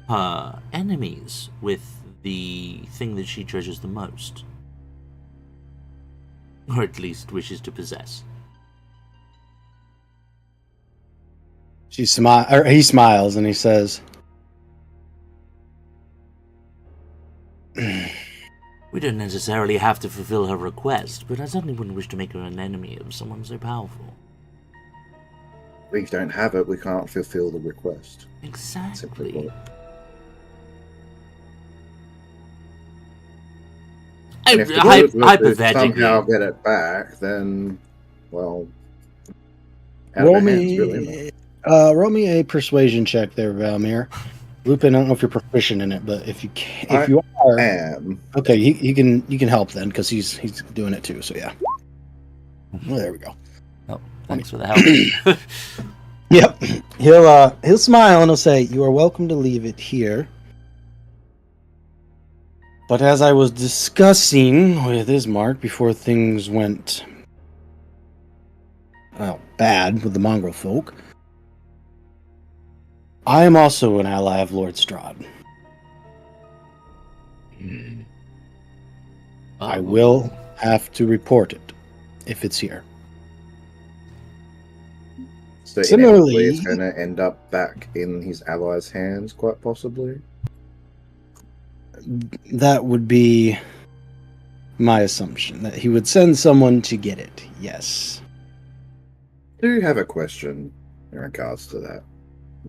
S1: her enemies with the thing that she treasures the most. Or at least wishes to possess.
S3: He smiles and he says,
S1: we don't necessarily have to fulfill her request, but I certainly wouldn't wish to make her an enemy of someone so powerful.
S4: We don't have it, we can't fulfill the request.
S1: Exactly.
S4: And if the druids were to
S1: Hypothetically,
S4: somehow get it back, then, well, out of
S3: roll
S4: our hands,
S3: me,
S4: really.
S3: roll me a persuasion check there, Valmir. Lupin, I don't know if you're proficient in it, but if you are,
S4: am.
S3: okay, you can help then because he's doing it too. So yeah. Well, there we go.
S1: Oh, thanks for the help.
S3: Yep. He'll smile and he'll say, "You are welcome to leave it here. But as I was discussing with Ismark before things went, well, bad with the mongrelfolk, I am also an ally of Lord Strahd. I will have to report it if it's here."
S4: So
S3: Similarly,
S4: it's going to end up back in his allies' hands, quite possibly.
S3: that would be my assumption, that he would send someone to get it. Yes.
S4: I do have a question in regards to that,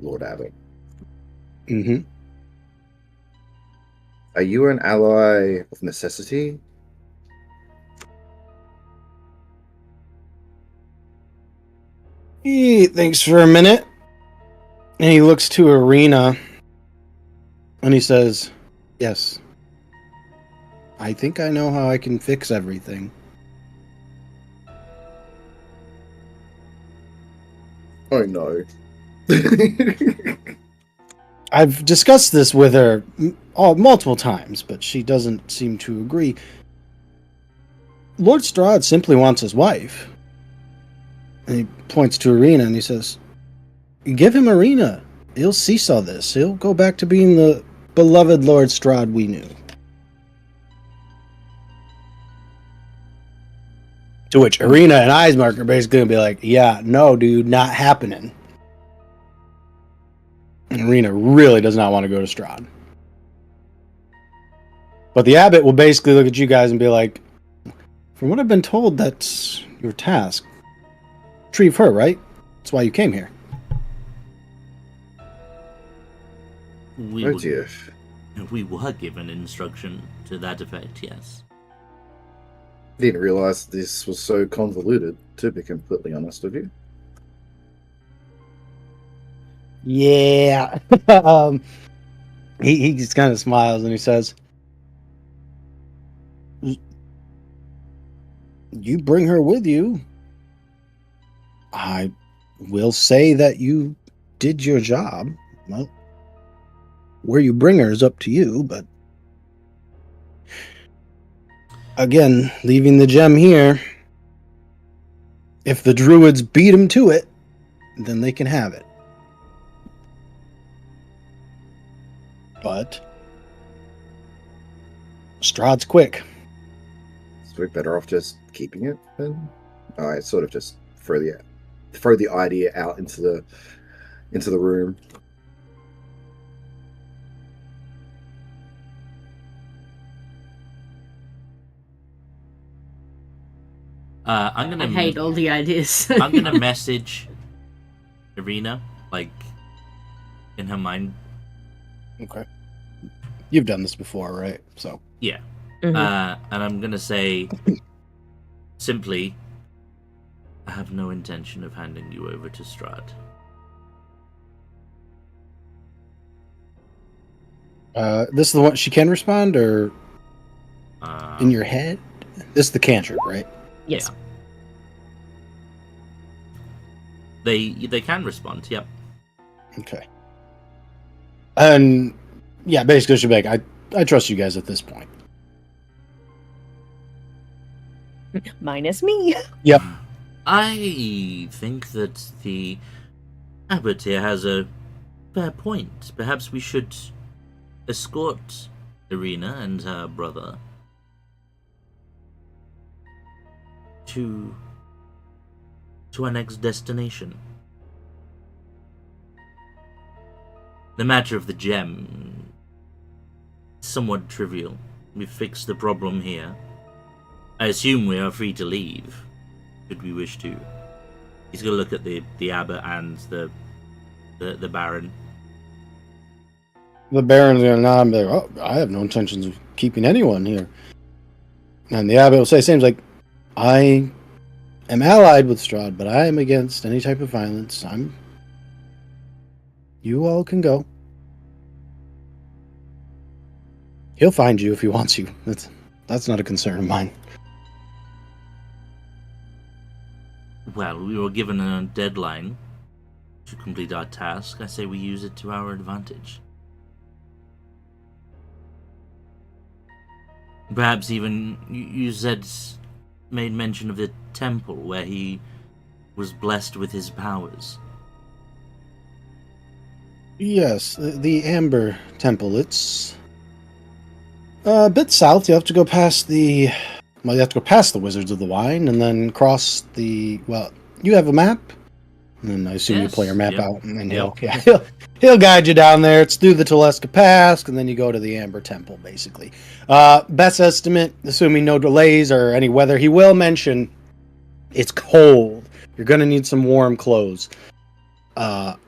S4: Lord Abbot.
S3: Mm-hmm.
S4: Are you an ally of necessity?
S3: He thinks for a minute, and he looks to Arena, and he says, "Yes. I think I know how I can fix everything."
S4: Oh no.
S3: I've discussed this with her multiple times, but she doesn't seem to agree. Lord Strahd simply wants his wife. And he points to Arena and he says, "Give him Arena. He'll seesaw this. He'll go back to being the beloved Lord Strahd we knew." To which Arena and Ismark are basically going to be like, "Yeah, no, dude, not happening." And Arena really does not want to go to Strahd. But the Abbot will basically look at you guys and be like, "From what I've been told, that's your task. Retrieve her, right?" That's why you came here.
S1: We
S4: Oh
S1: were,
S4: dear.
S1: we were given instruction to that effect, yes.
S4: Didn't realize this was so convoluted, to be completely honest with you.
S3: Yeah. He just kind of smiles and he says, "You bring her with you. I will say that you did your job. Well, where you bring her is up to you, but again, leaving the gem here, if the druids beat him to it, then they can have it. But Strahd's quick.
S4: So we're better off just keeping it then? I sort of just throw the idea out into the room.
S1: I'm
S5: I
S1: gonna
S5: hate all the ideas.
S1: I'm gonna message Irina, like, in her mind.
S3: Okay. You've done this before, right? So
S1: Yeah.
S2: Mhm.
S1: And I'm gonna say simply, I have no intention of handing you over to Strahd.
S3: this is the one she can respond, or in
S1: Um,
S3: your head? This is the cantrip, right?
S2: Yes.
S1: Yeah. They can respond, yep.
S3: Okay. And yeah, basically she'll be like, I trust you guys at this point.
S2: Minus me.
S3: Yep.
S1: I think that the abbot here has a fair point. Perhaps we should escort Irina and her brother to our next destination. The matter of the gem is somewhat trivial. We've fixed the problem here. I assume we are free to leave, should we wish to. He's gonna look at the abbot and the baron.
S3: The Baron's gonna nod and be like, "Oh, I have no intentions of keeping anyone here." And the abbot will say, "Seems like I am allied with Strahd, but I am against any type of violence. You all can go. He'll find you if he wants you. That's not a concern of mine."
S1: Well, we were given a deadline to complete our task. I say we use it to our advantage. Perhaps even you said, made mention of the temple where he was blessed with his powers.
S3: Yes, the Amber Temple. It's a bit south. You have to go past the Wizards of the Wine, and then cross the. Well, you have a map, and then I assume you
S1: Yes,
S3: play your map
S1: yep.
S3: out, and then
S1: Yep.
S3: he'll guide you down there. It's through the Teleska Pass, and then you go to the Amber Temple, basically. Best estimate, assuming no delays or any weather, he will mention it's cold. You're gonna need some warm clothes.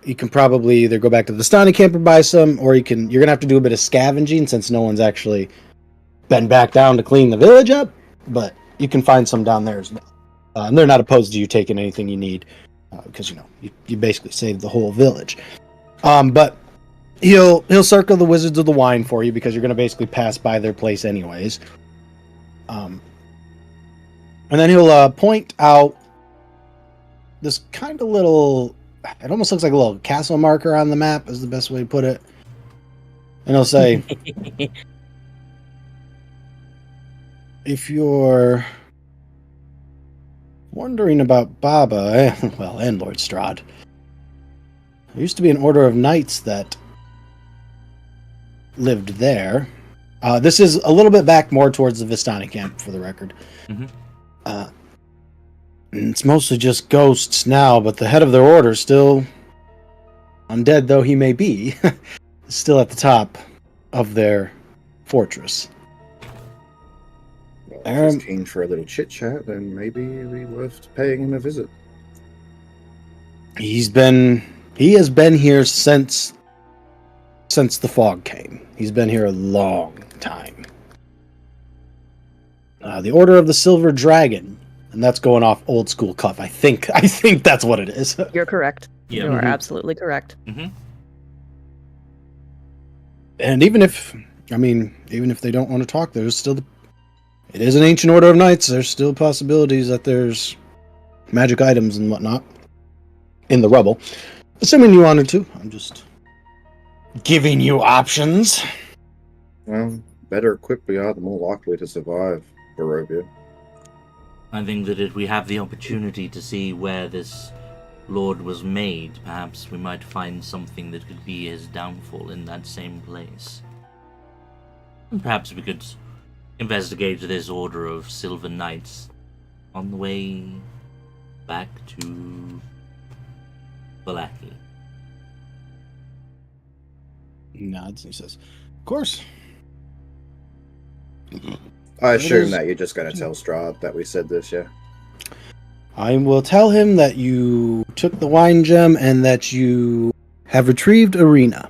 S3: You can probably either go back to the Stani camp or buy some, or you're gonna have to do a bit of scavenging since no one's actually been back down to clean the village up. But you can find some down there as well, and they're not opposed to you taking anything you need because you basically saved the whole village. But he'll circle the Wizards of the Wine for you because you're gonna basically pass by their place anyways. And then he'll point out this kind of little. It almost looks like a little castle marker on the map is the best way to put it. And he'll say, if you're wondering about Baba, and Lord Strahd, there used to be an order of knights that lived there. This is a little bit back more towards the Vistani camp, for the record.
S1: Mhm.
S3: And it's mostly just ghosts now, but the head of their order still, undead though he may be, is still at the top of their fortress.
S4: Well, if he's keen for a little chit chat, then maybe it'd be worth paying him a visit.
S3: He has been here since the fog came. He's been here a long time. The Order of the Silver Dragon, and that's going off old school cuff. I think that's what it is.
S2: You're correct.
S1: Yeah.
S2: You are absolutely correct.
S1: Mm-hmm.
S3: And even if they don't want to talk, there's still it is an ancient order of knights. There's still possibilities that there's magic items and whatnot in the rubble. Assuming you wanted to. I'm just giving you options.
S4: Well, better equipped we are, the more likely to survive Barovia.
S1: I think that if we have the opportunity to see where this lord was made, perhaps we might find something that could be his downfall in that same place. And perhaps we could investigate this order of Silver Knights on the way back to Valaki.
S3: He nods and he says, "Of course."
S4: I assume that you're just going to tell Strahd that we said this, yeah?
S3: I will tell him that you took the wine gem and that you have retrieved Arena.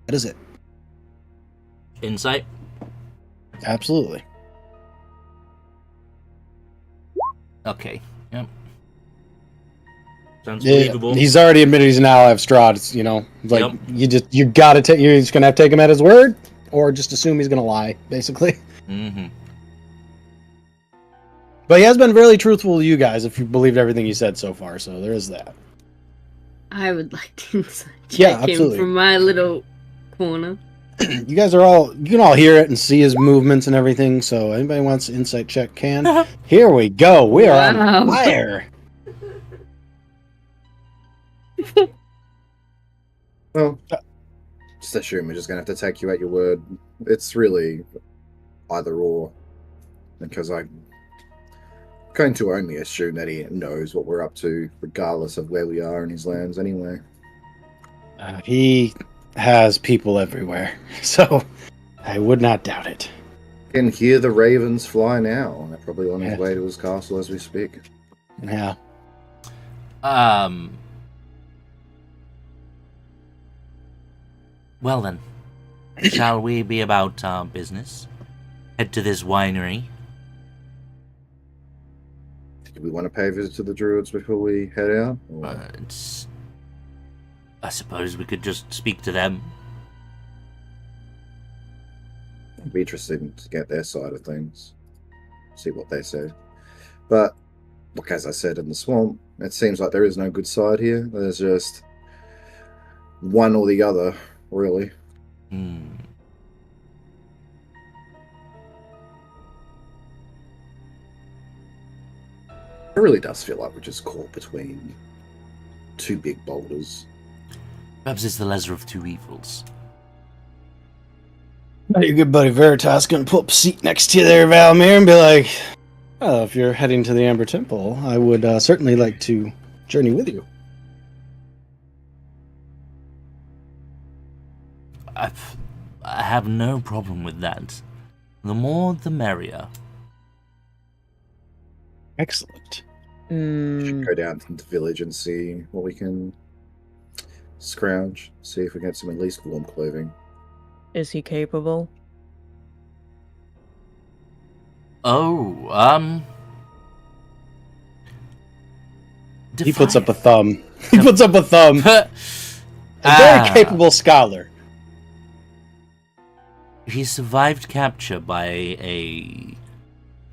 S3: That is it.
S1: Insight?
S3: Absolutely.
S1: Okay, yep. Sounds believable.
S3: He's already admitted he's an ally of Strahd. It's, like,
S1: Yep.
S3: you gotta take. You're just gonna have to take him at his word, or just assume he's gonna lie, basically.
S1: Mm-hmm.
S3: But he has been very truthful to you guys, if you believed everything he said so far. So there is that.
S5: I would like to insight
S3: Yeah,
S5: check him
S3: absolutely.
S5: from my little corner.
S3: You guys you can all hear it and see his movements and everything. So anybody wants to insight check can. Here we go. We are on
S5: Wow.
S3: fire.
S4: Well, just assume we're just going to have to take you at your word. It's really either or. Because I'm going to only assume that he knows what we're up to, regardless of where we are in his lands anyway.
S3: He has people everywhere, so I would not doubt it.
S4: Can hear the ravens fly now, and they're probably on his way to his castle as we speak.
S3: Yeah.
S1: Well then, shall we be about our business? Head to this winery.
S4: Do we want to pay a visit to the druids before we head out? Or...
S1: I suppose we could just speak to them.
S4: It'd be interesting to get their side of things, see what they say. But, look, as I said in the swamp, it seems like there is no good side here. There's just one or the other, really. It really does feel like we're just caught between two big boulders.
S1: Perhaps it's the lesser of two evils.
S3: Your good buddy Veritas gonna pull up a seat next to you there, Valmir, and be like, "Oh, if you're heading to the Amber Temple, I would certainly like to journey with you."
S1: I have no problem with that. The more, the merrier.
S3: Excellent.
S4: We should go down to the village and see what we can scrounge, see if we get some at least warm clothing.
S2: Is he capable?
S3: He puts up a thumb. He puts up a thumb. A very capable scholar.
S1: He survived capture by a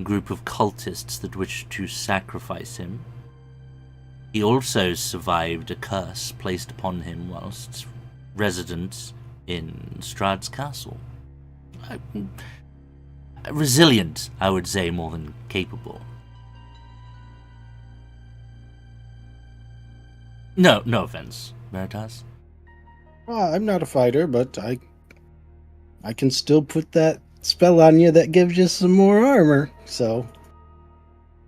S1: group of cultists that wished to sacrifice him. He also survived a curse placed upon him whilst resident in Strahd's castle. Resilient, I would say, more than capable. No offense, Veritas.
S3: I'm not a fighter, but I can still put that spell on you that gives you some more armor, so...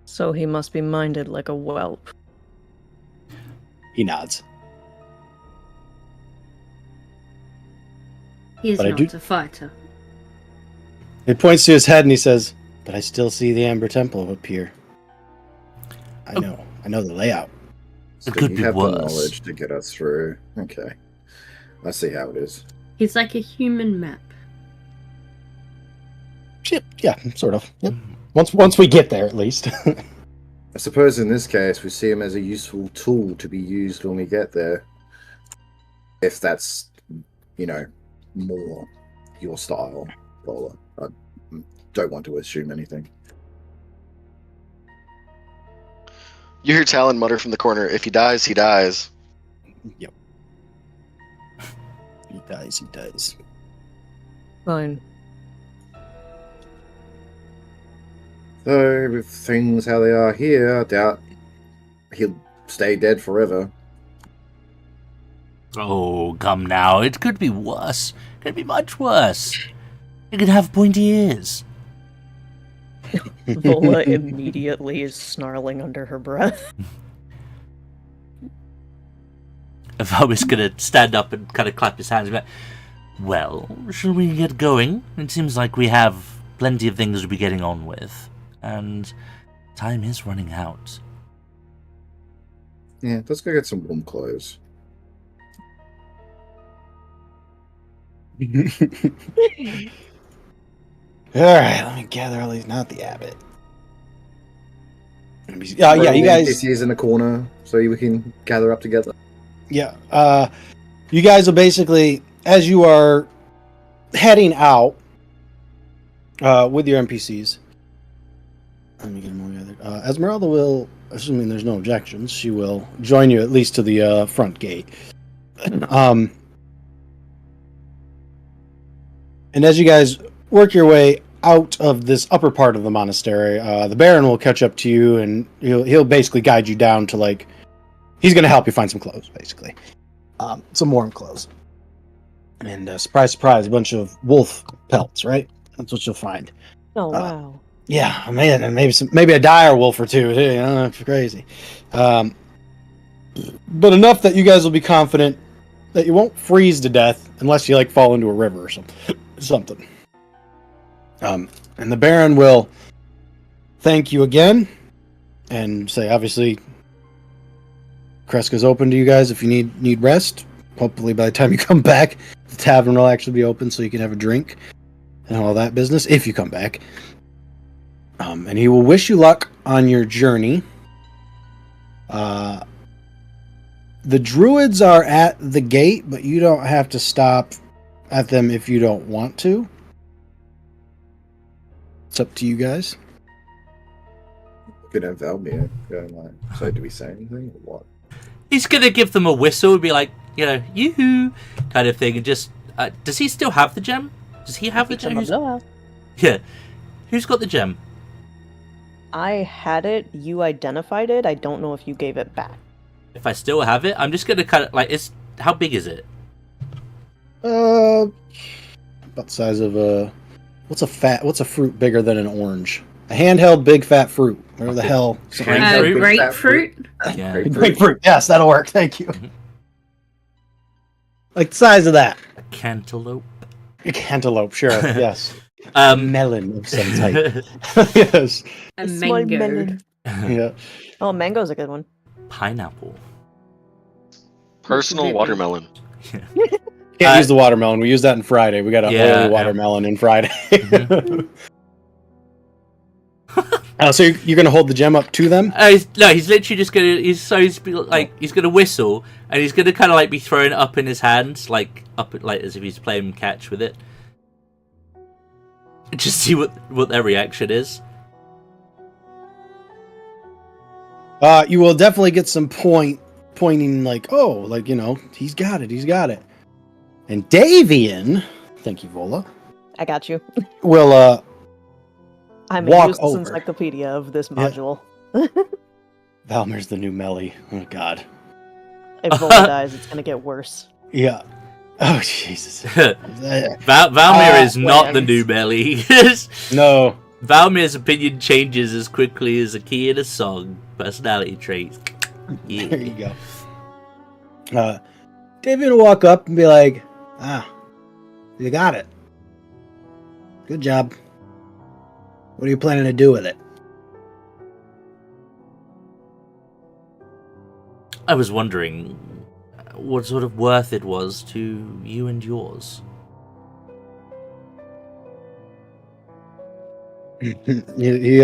S2: So he must be minded like a whelp.
S3: He nods.
S5: He's
S3: But I
S5: not
S3: do-
S5: a fighter.
S3: He points to his head and he says, "But I still see the Amber Temple up here. I know the layout."
S1: It could
S4: you
S1: be
S4: have the
S1: worse.
S4: knowledge to get us through. Okay. I see how it is.
S5: He's like a human map.
S3: Yeah, sort of. Yep. Once we get there, at least.
S4: I suppose in this case, we see him as a useful tool to be used when we get there. If that's, more your style, Vola. I don't want to assume anything.
S6: You hear Talon mutter from the corner, "If he dies, he dies."
S3: Yep. He dies.
S2: Fine.
S4: So, with things how they are here, I doubt he'll stay dead forever.
S1: Oh, come now. It could be worse. It could be much worse. It could have pointy ears.
S2: Vola immediately is snarling under her breath.
S1: If I was going to stand up and kind of clap his hands, but well, shall we get going? It seems like we have plenty of things to be getting on with, and time is running out.
S4: Yeah, let's go get some warm clothes.
S3: Alright, let me gather all these. Not the abbot. Yeah, you guys.
S4: NPCs in the corner so we can gather up together.
S3: Yeah, you guys will basically, as you are heading out with your NPCs. Let me get them all together. Esmeralda will, assuming there's no objections, she will join you at least to the front gate. And as you guys work your way out of this upper part of the monastery, the Baron will catch up to you, and he'll basically guide you down to, like, he's going to help you find some clothes, basically. Some warm clothes. And surprise, surprise, a bunch of wolf pelts, right? That's what you'll find.
S2: Oh, wow.
S3: Yeah, man, and maybe a dire wolf or two, too, it's crazy. But enough that you guys will be confident that you won't freeze to death unless you, like, fall into a river or something. And the Baron will thank you again and say, obviously, Krezk is open to you guys if you need rest. Hopefully by the time you come back, the tavern will actually be open so you can have a drink and all that business, if you come back. And he will wish you luck on your journey. The druids are at the gate, but you don't have to stop at them if you don't want to. It's up to you guys.
S4: Good at Valmir going like, so do we say anything or what?
S1: He's going to give them a whistle and be like, yoo-hoo, kind of thing. And just, does he still have the gem? Does he have the gem? Yeah. Who's got the gem?
S2: I had it. You identified it. I don't know if you gave it back.
S1: If I still have it, I'm just going to kind of, like, how big is it?
S3: About the size of a... What's a fruit bigger than an orange? A handheld big fat fruit. Where the hell?
S5: Grapefruit?
S1: Yeah.
S3: Grapefruit. Yes, that'll work. Thank you. Like the size of that.
S1: A cantaloupe.
S3: A cantaloupe, sure. Yes. Melon of some type. Yes.
S5: A
S2: It's my
S5: mango.
S2: melon.
S3: Yeah.
S2: Oh, mango's a good one.
S1: Pineapple.
S6: Personal watermelon.
S3: Can't use the watermelon. We use that in Friday. We got a
S1: Yeah,
S3: holy watermelon in Friday.
S1: Mhm.
S3: So you're going to hold the gem up to them?
S1: He's literally just gonna. He's gonna whistle, and he's gonna kind of like be throwing it up in his hands, like as if he's playing catch with it. Just see what their reaction is.
S3: You will definitely get some pointing, like, oh, like, he's got it. And Davian, thank you, Vola,
S2: I got you.
S3: will
S2: I'm
S3: walk
S2: a useless
S3: over.
S2: encyclopedia of this module.
S3: Valmir's the new Mellie. Oh, God.
S2: If Vola dies, it's gonna get worse.
S3: Yeah. Oh, Jesus.
S1: Valmir is not the new Mellie.
S3: No.
S1: Valmir's opinion changes as quickly as a key in a song. Personality traits. Yeah.
S3: There you go. Davian will walk up and be like, you got it. Good job. What are you planning to do with it?
S1: I was wondering what sort of worth it was to you and yours.
S3: He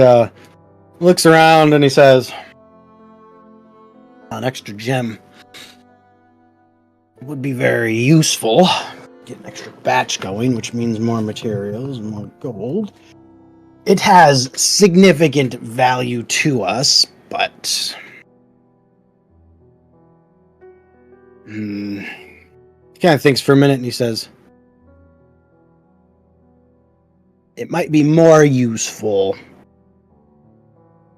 S3: looks around and he says, an extra gem would be very useful. Get an extra batch going, which means more materials and more gold. It has significant value to us, but he kind of thinks for a minute and he says, it might be more useful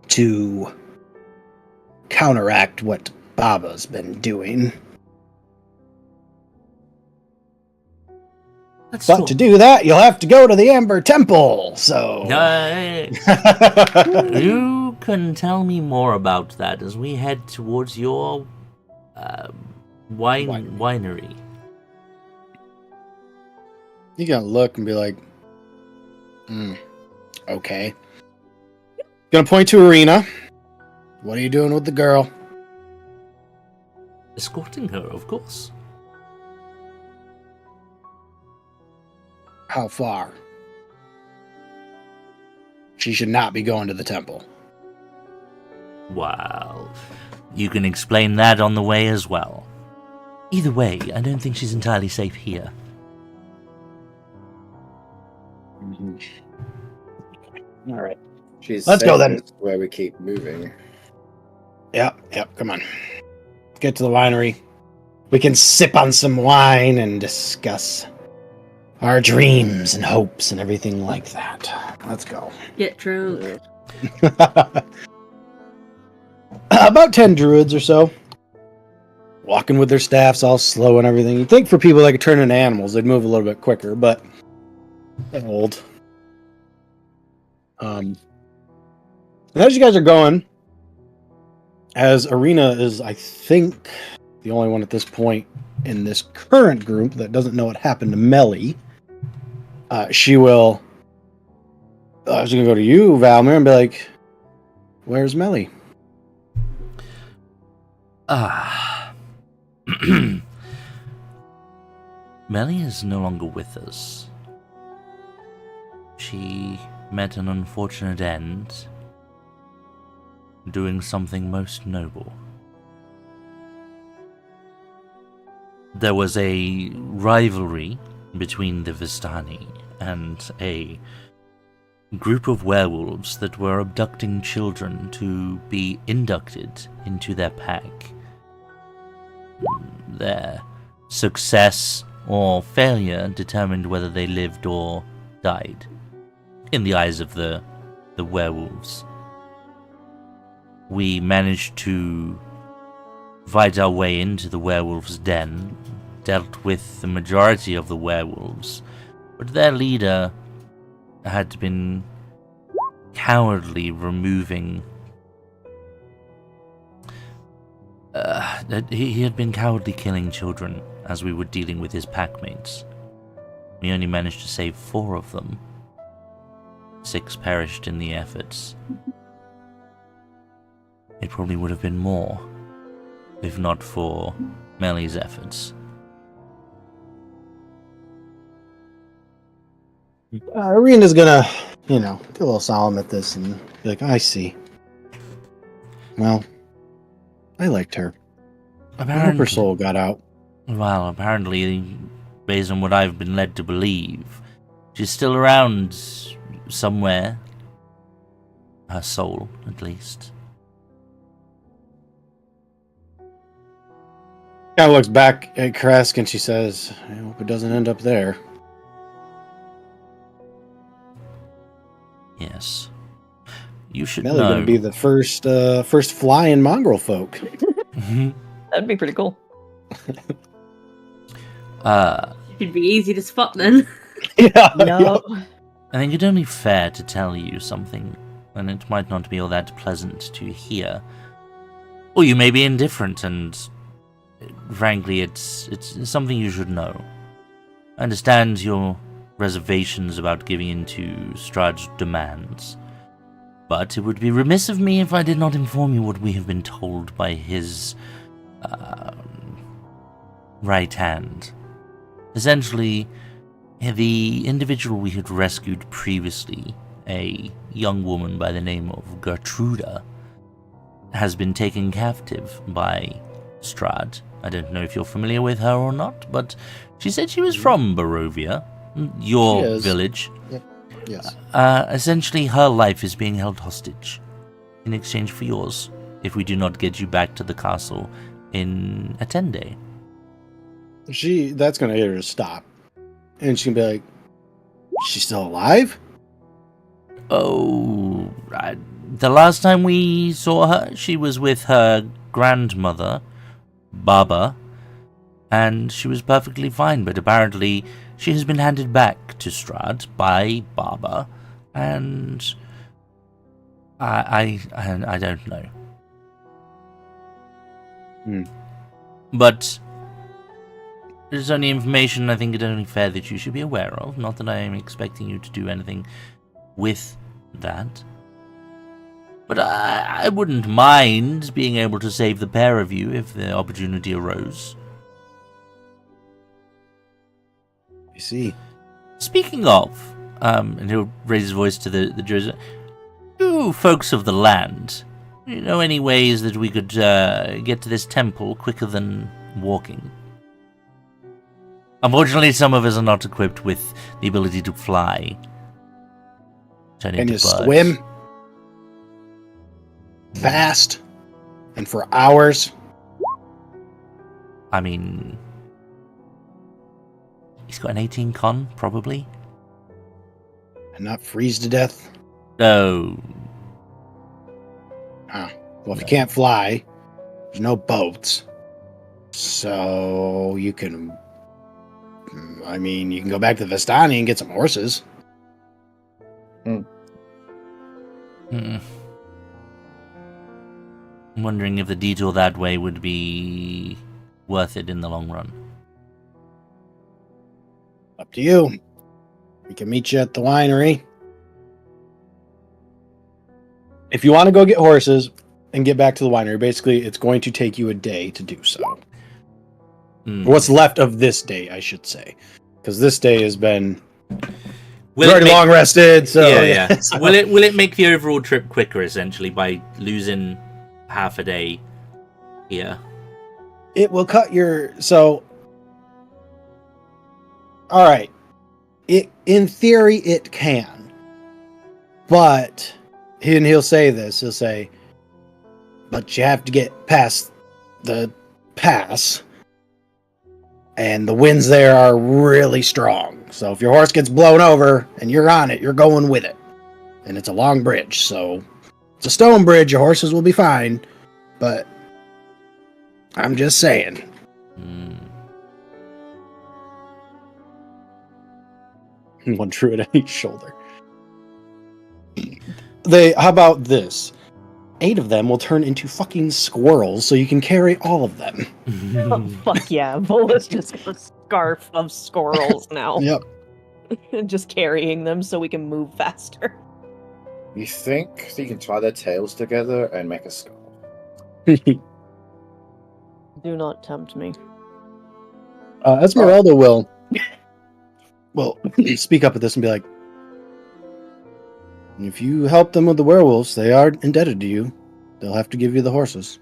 S3: to counteract what Baba's been doing. But to do that, you'll have to go to the Amber Temple, so...
S1: You can tell me more about that as we head towards your winery.
S3: You gotta look and be like, okay. Gonna point to Arena. What are you doing with the girl?
S1: Escorting her, of course.
S3: How far? She should not be going to the temple.
S1: Well, you can explain that on the way as well. Either way, I don't think she's entirely safe here.
S3: All right.
S4: Let's
S3: go then.
S4: Where we keep moving.
S3: Yep, come on. Get to the winery. We can sip on some wine and discuss our dreams and hopes and everything like that. Let's go.
S5: Get drunk.
S3: About 10 druids or so. Walking with their staffs all slow and everything. You'd think for people that could turn into animals, they'd move a little bit quicker, but they're old. And as you guys are going, as Arena is, I think, the only one at this point in this current group that doesn't know what happened to Mellie, she will... I was going to go to you, Valmir, and be like, where's Mellie?
S1: Mellie is no longer with us. She met an unfortunate end, doing something most noble. There was a rivalry between the Vistani and a group of werewolves that were abducting children to be inducted into their pack. Their success or failure determined whether they lived or died, in the eyes of the werewolves. We managed to fight our way into the werewolves' den, dealt with the majority of the werewolves, but their leader had been cowardly removing... he had been cowardly killing children as we were dealing with his packmates. We only managed to save 4 of them. 6 perished in the efforts. It probably would have been more, if not for Mellie's efforts.
S3: Arena's gonna, get a little solemn at this and be like, I see. Well, I liked her. I hope her soul got out.
S1: Well, apparently, based on what I've been led to believe, she's still around somewhere. Her soul, at least.
S3: Kind of looks back at Krezk and she says, I hope it doesn't end up there.
S1: Yes. You should
S3: Mellie
S1: know.
S3: Gonna be the first flying mongrelfolk.
S2: That'd be pretty cool.
S5: Should be easy to spot then.
S3: Yeah.
S2: No.
S1: I think it's only fair to tell you something, and it might not be all that pleasant to hear. Or you may be indifferent, and frankly, it's something you should know. I understand your reservations about giving in to Strahd's demands, but it would be remiss of me if I did not inform you what we have been told by his right hand. Essentially, the individual we had rescued previously, a young woman by the name of Gertruda, has been taken captive by Strahd. I don't know if you're familiar with her or not, but she said she was from Barovia, your
S3: She is.
S1: village.
S3: Yep. Yes.
S1: Essentially, her life is being held hostage in exchange for yours if we do not get you back to the castle in a 10-day.
S3: That's gonna get her to stop. And she can be like, she's still alive?
S1: Oh, the last time we saw her, she was with her grandmother, Baba, and she was perfectly fine, but apparently she has been handed back to Strahd by Baba, and I don't know. But there's only information I think it's only fair that you should be aware of, not that I am expecting you to do anything with that. But I wouldn't mind being able to save the pair of you if the opportunity arose.
S3: You see.
S1: Speaking of, and he'll raise his voice to the Druids, you folks of the land, you know any ways that we could get to this temple quicker than walking? Unfortunately, some of us are not equipped with the ability to fly. Turn
S3: Can
S1: into
S3: you
S1: birds.
S3: swim? Fast? And for hours?
S1: I mean, he's got an 18 con, probably.
S3: And not freeze to death?
S1: No.
S3: Well, if you can't fly, there's no boats. So you can... I mean, you can go back to Vistani and get some horses.
S1: I'm wondering if the detour that way would be worth it in the long run.
S3: Up to you. We can meet you at the winery. If you want to go get horses and get back to the winery, basically it's going to take you a day to do so. What's left of this day, I should say. Because this day has been very long rested, so...
S1: Yeah.
S3: So-
S1: Will it make the overall trip quicker, essentially, by losing half a day here?
S3: It will cut your... So... Alright. In theory, it can. But... And he'll say this. He'll say... But you have to get past the pass. And the winds there are really strong. So if your horse gets blown over and you're on it, you're going with it. And it's a long bridge, so... It's a stone bridge, your horses will be fine. But... I'm just saying. One druid on each shoulder. How about this? 8 of them will turn into fucking squirrels, so you can carry all of them.
S2: Oh, fuck yeah. Vola's just got a scarf of squirrels now.
S3: Yep.
S2: Just carrying them so we can move faster.
S4: You think you can tie their tails together and make a skull?
S2: Do not tempt me.
S3: Esmeralda will speak up at this and be like, if you help them with the werewolves, they are indebted to you. They'll have to give you the horses.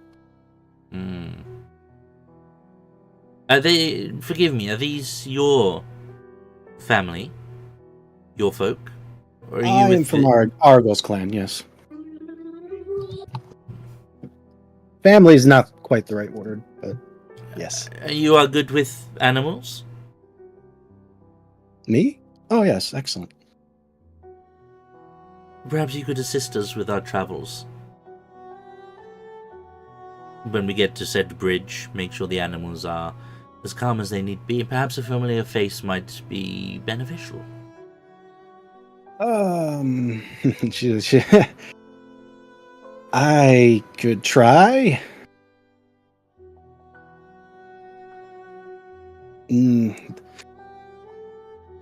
S1: Are they... Forgive me, are these your family? Your folk? Or are you
S3: I am
S1: with
S3: from
S1: the-
S3: Argos clan, yes. Family is not quite the right word, but yes.
S1: You are good with animals?
S3: Me? Oh, yes, excellent.
S1: Perhaps you could assist us with our travels. When we get to said bridge, make sure the animals are as calm as they need be. Perhaps a familiar face might be beneficial.
S3: I could try.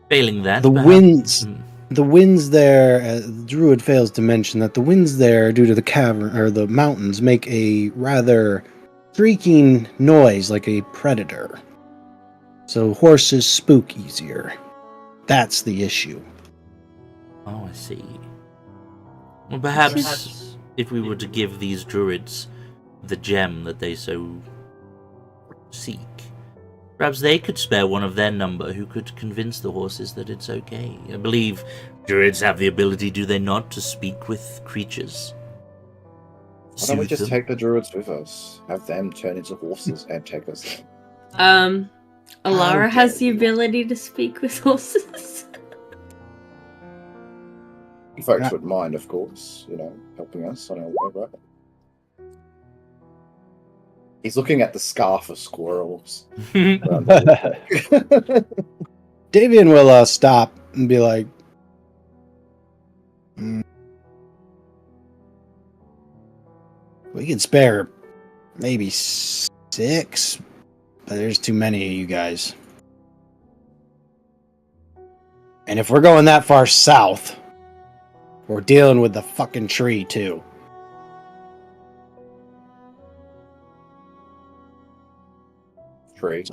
S1: Failing that,
S3: The
S1: perhaps-
S3: winds. The winds there, the druid fails to mention that the winds there, due to the cavern or the mountains, make a rather shrieking noise like a predator. So horses spook easier. That's the issue.
S1: Oh, I see. Well, perhaps if we were to give these druids the gem that they so seek, perhaps they could spare one of their number who could convince the horses that it's okay. I believe druids have the ability, do they not, to speak with creatures?
S4: Why don't we
S1: Soothe
S4: just
S1: them?
S4: take the druids with us? Have them turn into horses and take us there.
S5: Alara has the
S3: dare you.
S5: ability to speak with horses.
S4: You folks would mind, of course, helping us on our way, right? He's looking at the scarf of squirrels. around the-
S3: Davian will stop and be like, we can spare maybe 6, but there's too many of you guys. And if we're going that far south, we're dealing with the fucking tree too.
S4: Tree.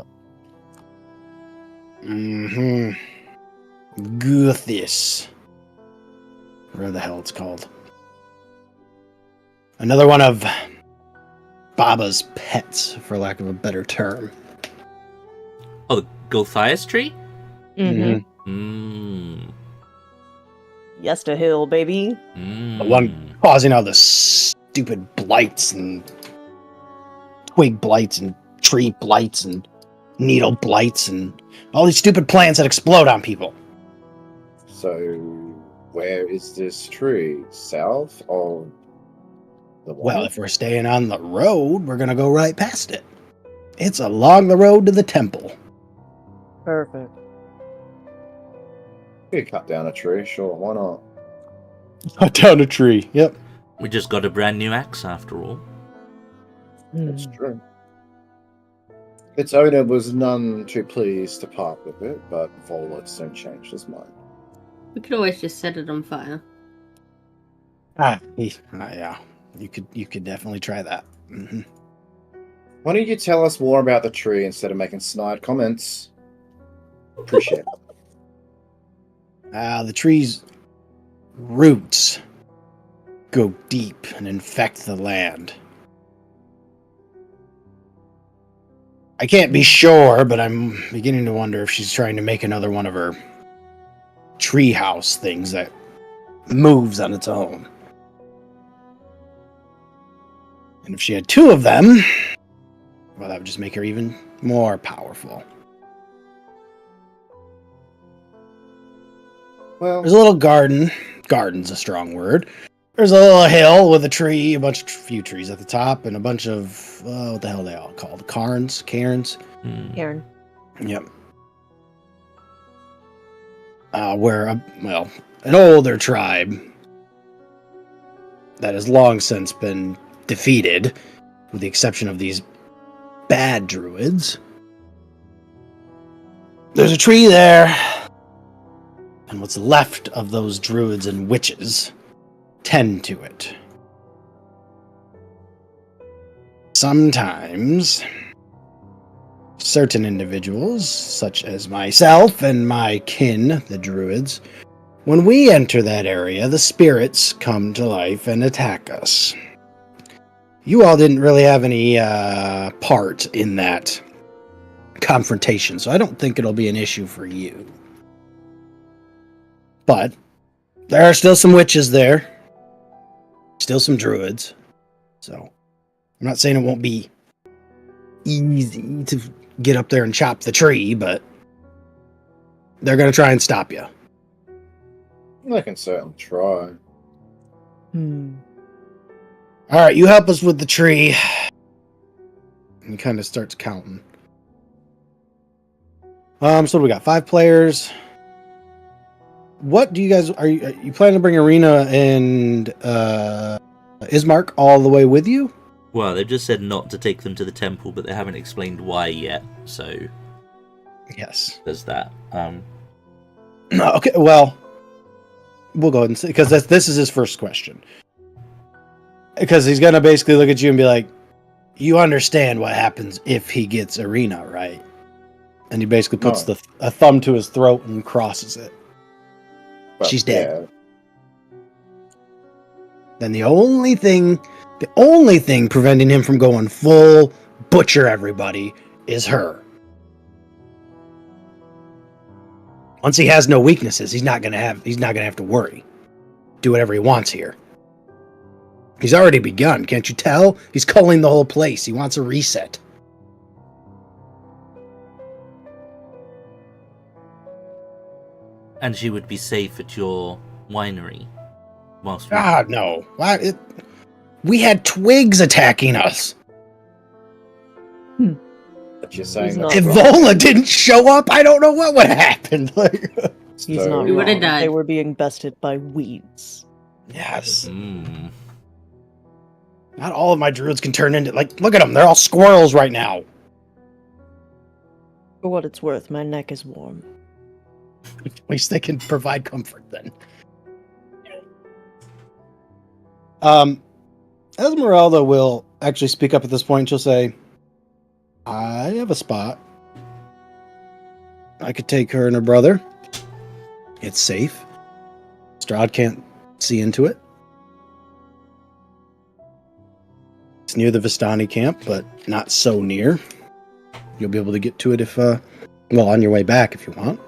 S3: Guthis. Whatever the hell it's called. Another one of Baba's pets, for lack of a better term.
S1: Oh, the Gulthias tree?
S2: Mm-hmm.
S1: Mmm.
S2: Yester Hill, baby.
S3: The one causing all the stupid blights and twig blights and tree blights and needle blights and all these stupid plants that explode on people.
S4: So, where is this tree? South of the
S3: Well,
S4: one?
S3: if we're staying on the road, we're going to go right past it. It's along the road to the temple.
S2: Perfect.
S4: We could cut down a tree, sure, why not?
S3: Cut down a tree, yep.
S1: We just got a brand new axe after all.
S4: That's true. Its owner was none too pleased to part with it, but Vola soon changed his mind.
S5: We could always just set it on fire.
S3: Yeah. You could definitely try that. Mm-hmm.
S4: Why don't you tell us more about the tree instead of making snide comments? Appreciate it.
S3: The tree's roots go deep and infect the land. I can't be sure, but I'm beginning to wonder if she's trying to make another one of her treehouse things that moves on its own. And if she had 2 of them, well, that would just make her even more powerful.
S4: Well,
S3: There's a little garden. Garden's a strong word. There's a little hill with a tree, few trees at the top, and a bunch of, what the hell are they all called? Cairns?
S2: Karen.
S3: Yep. Where, an older tribe that has long since been defeated, with the exception of these bad druids. There's a tree there, and what's left of those druids and witches tend to it. Sometimes, certain individuals, such as myself and my kin, the druids, when we enter that area, the spirits come to life and attack us. You all didn't really have any part in that confrontation, so I don't think it'll be an issue for you. But there are still some witches there. Still some druids. So I'm not saying it won't be easy to get up there and chop the tree, but they're going to try and stop you.
S4: I can certainly try.
S3: All right, you help us with the tree. And he kind of starts counting. So we got 5 players. What do you guys are you planning to bring Arena and Ismark all the way with you?
S1: Well, they've just said not to take them to the temple, but they haven't explained why yet. So
S3: Yes.
S1: there's that.
S3: Okay. Well, we'll go ahead and see, because this is his first question. Because he's gonna basically look at you and be like, you understand what happens if he gets Arena, right? And he basically puts
S4: No.
S3: a thumb to his throat and crosses it.
S4: Well,
S3: She's dead.
S4: yeah.
S3: Then the only thing preventing him from going full butcher everybody is her. Once he has no weaknesses, he's not gonna have to worry. Do whatever he wants here. He's already begun, can't you tell? He's culling the whole place. He wants a reset.
S1: And she would be safe at your winery. Whilst we...
S3: God, no. We had twigs attacking us.
S4: But you're saying
S2: He's
S4: that
S2: not
S3: If
S2: wrong.
S3: Vola didn't show up, I don't know what would have happened.
S2: He's not
S5: We would've
S2: wrong.
S5: died.
S2: They were being bested by weeds.
S3: Yes.
S1: Mm.
S3: Not all of my druids can turn into, look at them. They're all squirrels right now.
S2: For what it's worth, my neck is warm.
S3: At least they can provide comfort then. Esmeralda will actually speak up at this point. She'll say, I have a spot. I could take her and her brother. It's safe. Strahd can't see into it. It's near the Vistani camp, but not so near. You'll be able to get to it if, on your way back if you want.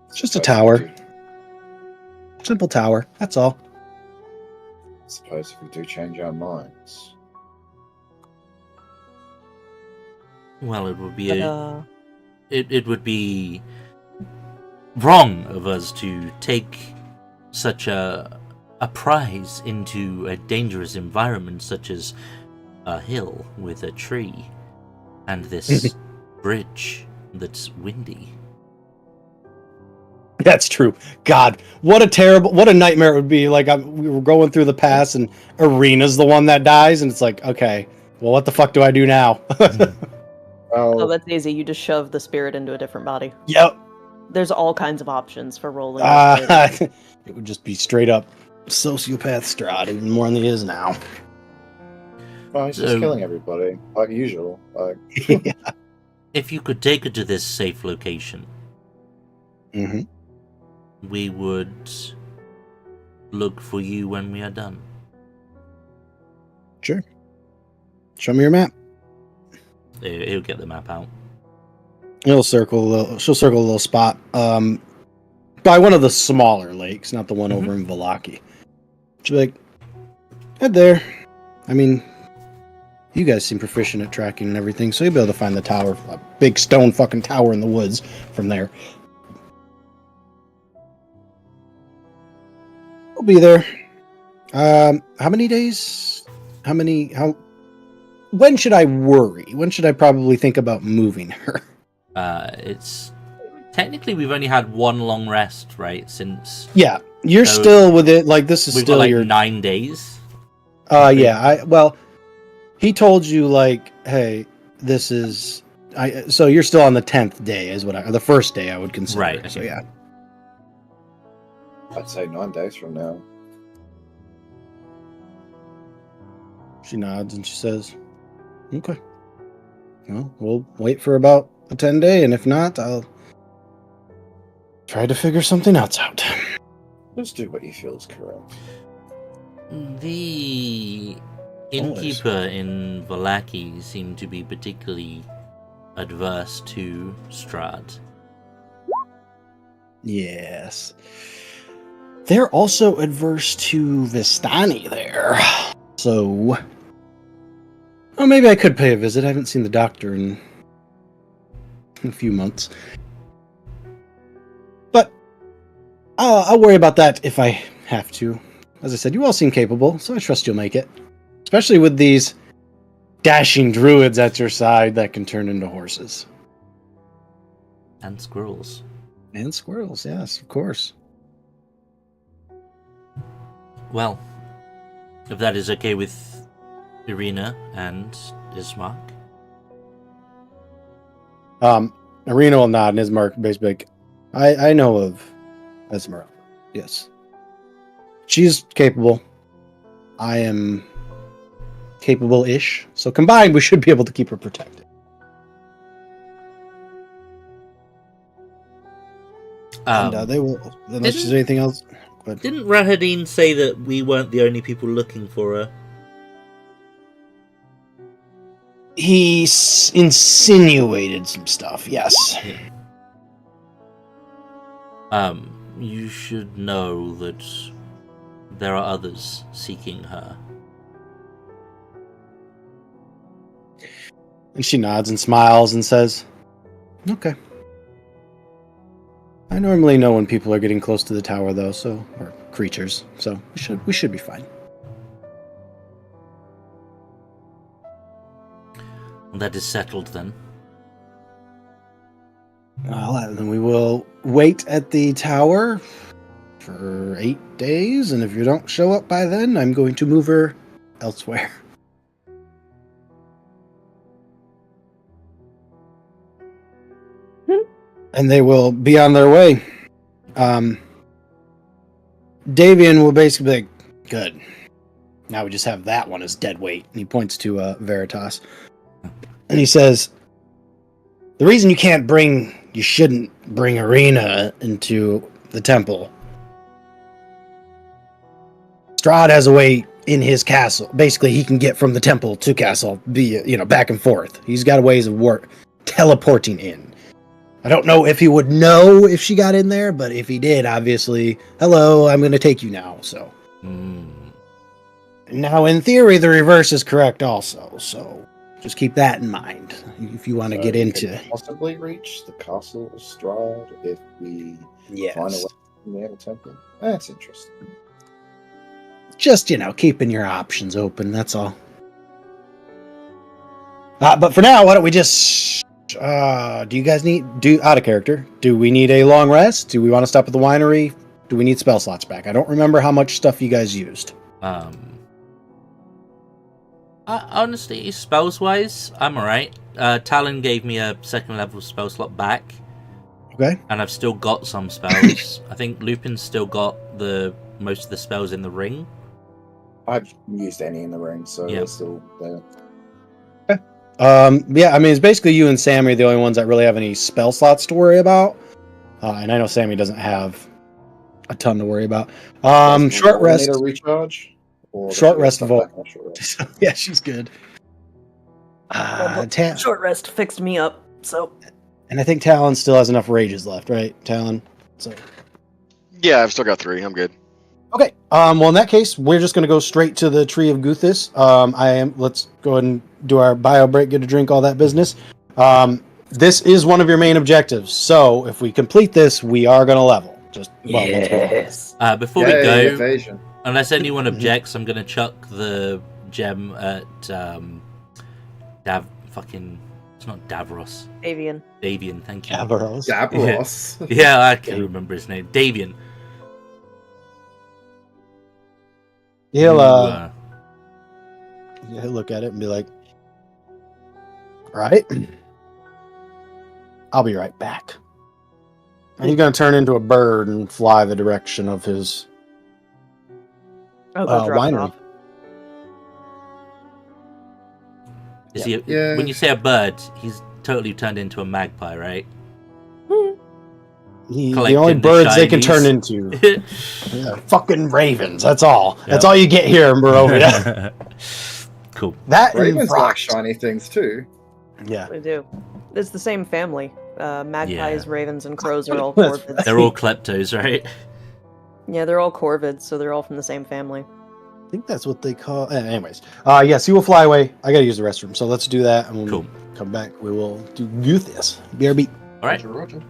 S3: It's just a tower. Simple tower. That's all.
S4: I suppose if we do change our minds.
S1: Well, it would be
S2: But,
S1: it would be wrong of us to take such a prize into a dangerous environment such as a hill with a tree and this bridge that's windy.
S3: That's true. God, what a nightmare it would be. We were going through the pass and Arena's the one that dies, and it's like, okay, well, what the fuck do I do now?
S2: oh, that's easy. You just shove the spirit into a different body.
S3: Yep.
S2: There's all kinds of options for rolling.
S3: It would just be straight up sociopath Strahd, even more than he is now.
S4: Well, he's just killing everybody, like usual.
S3: Yeah.
S1: If you could take her to this safe location,
S3: Mm-hmm.
S1: we would look for you when we are done.
S3: Sure. Show me your map.
S1: He'll get the map out.
S3: She'll circle a little spot by one of the smaller lakes, not the one over in Valaki. She'll be like, head there. I mean, you guys seem proficient at tracking and everything, so you'll be able to find the tower, a big stone fucking tower in the woods from there. We'll be there. How many days? When should I worry? When should I probably think about moving her?
S1: It's technically we've only had one long rest, right? Since
S3: Yeah, you're
S1: So
S3: still with it. Like this is
S1: we've
S3: still
S1: got
S3: your
S1: 9 days.
S3: Yeah. He told you hey, this is so you're still on the 10th day is what the first day I would consider.
S1: Right,
S3: So
S1: okay.
S3: yeah.
S4: I'd say 9 days from now.
S3: She nods and she says, "Okay. Well, we'll wait for about a 10-day, and if not, I'll try to figure something else out."
S4: Just do what you feel is correct.
S1: The innkeeper in Valaki seemed to be particularly adverse to Strahd.
S3: Yes. They're also adverse to Vistani there. So, maybe I could pay a visit. I haven't seen the doctor in a few months. But I'll worry about that if I have to. As I said, you all seem capable, so I trust you'll make it. Especially with these dashing druids at your side that can turn into horses.
S1: And squirrels.
S3: And squirrels, yes, of course.
S1: Well, if that is okay with Irina and Ismark.
S3: Arena will nod and Ismark basically like, I know of Esmeralda. Yes. She's capable. I am capable-ish. So combined, we should be able to keep her protected. And they will, unless there's anything else. But
S1: Didn't Rahadin say that we weren't the only people looking for her?
S3: he insinuated some stuff, yes.
S1: You should know that there are others seeking her.
S3: And she nods and smiles and says, okay. I normally know when people are getting close to the tower, though, or creatures, so we should be fine.
S1: That is settled then.
S3: Well, then we will wait at the tower for 8 days, and if you don't show up by then, I'm going to move her elsewhere. And they will be on their way. Davian will basically be like, good. Now we just have that one as dead weight. And he points to Veritas. And he says, the reason you shouldn't bring Arena into the temple. Strahd has a way in his castle. Basically, he can get from the temple to castle via, back and forth. He's got ways of teleporting in. I don't know if he would know if she got in there, but if he did, obviously, hello, I'm going to take you now, so. Now, in theory, the reverse is correct also, so just keep that in mind if you want to get into.
S4: Possibly reach the castle of Strahd if we find a way near the temple. That's interesting.
S3: Just, keeping your options open, that's all. But for now, why don't we just... do you guys out of character, do we need a long rest? Do we want to stop at the winery? Do we need spell slots back? I don't remember how much stuff you guys used.
S1: Honestly, spells-wise, I'm alright. Talon gave me a second level spell slot back.
S3: Okay.
S1: And I've still got some spells. I think Lupin's still got most of the spells in the ring.
S4: I've used any in the ring, so they're still there.
S3: Yeah, I mean, it's basically you and Sammy are the only ones that really have any spell slots to worry about. And I know Sammy doesn't have a ton to worry about. Short rest.
S4: Need a recharge?
S3: Short rest of all. Yeah, she's good.
S2: Short rest fixed me up, so.
S3: And I think Talon still has enough rages left, right, Talon? So.
S6: Yeah, I've still got 3. I'm good.
S3: Okay. Well, in that case, we're just going to go straight to the Tree of Guthis. Let's go ahead and do our bio break, get a drink, all that business. This is one of your main objectives. So if we complete this, we are going to level.
S2: Yes.
S1: Before we go,
S4: evasion.
S1: Unless anyone objects, I'm going to chuck the gem at it's not Davros. Davian, thank you.
S3: Davros.
S1: Yeah, I can't remember his name. Davian.
S3: He'll look at it and be like, all right, I'll be right back. And he's going to turn into a bird and fly the direction of his winery.
S1: Is he? When you say a bird, he's totally turned into a magpie, right?
S3: The only birds they can turn into. Fucking ravens. That's all. Yep. That's all you get here in Barovia.
S1: Cool.
S3: That
S4: ravens like shiny things too.
S3: Yeah,
S2: they do. It's the same family. Magpies, ravens, and crows are all corvids.
S1: They're all kleptos, right?
S2: Yeah, they're all corvids, so they're all from the same family.
S3: I think that's what they call. Anyways, yes, he will fly away. I gotta use the restroom, so let's do that, and when we come back, we will do Guthis. BRB.
S1: All right.
S4: Roger.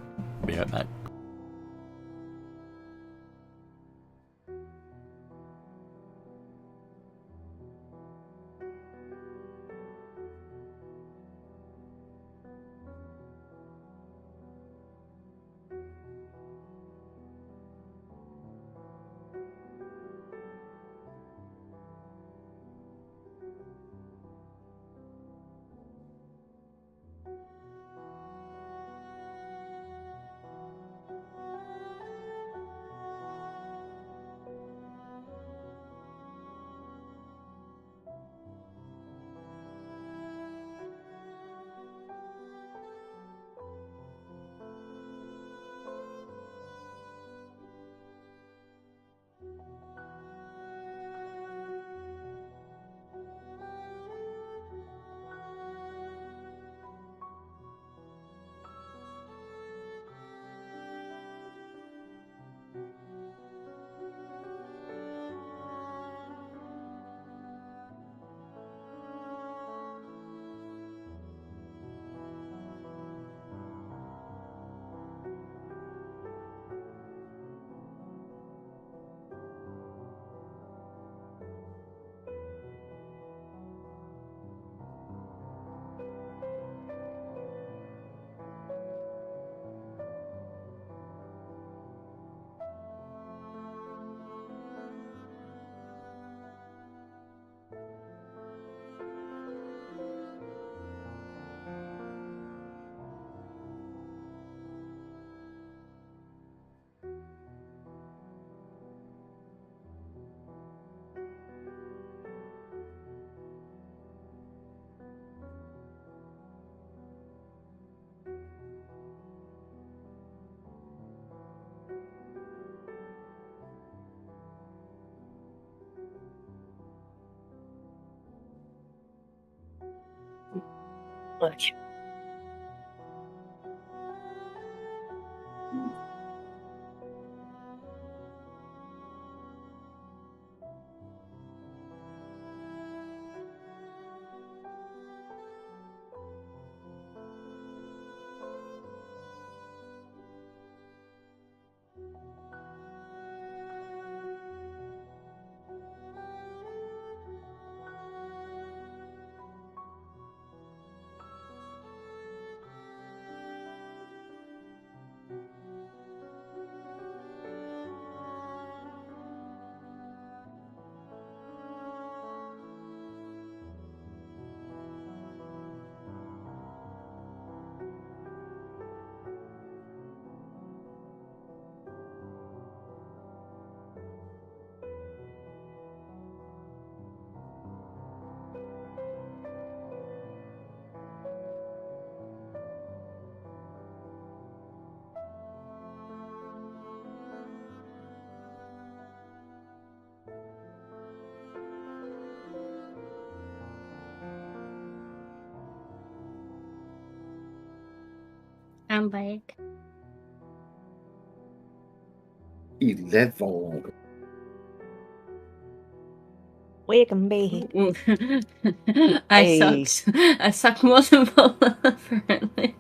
S1: Be right back.
S2: much.
S5: I'm back.
S4: 11.
S2: Welcome back.
S5: I
S2: Hey.
S5: sucked. I suck more than Vola, apparently.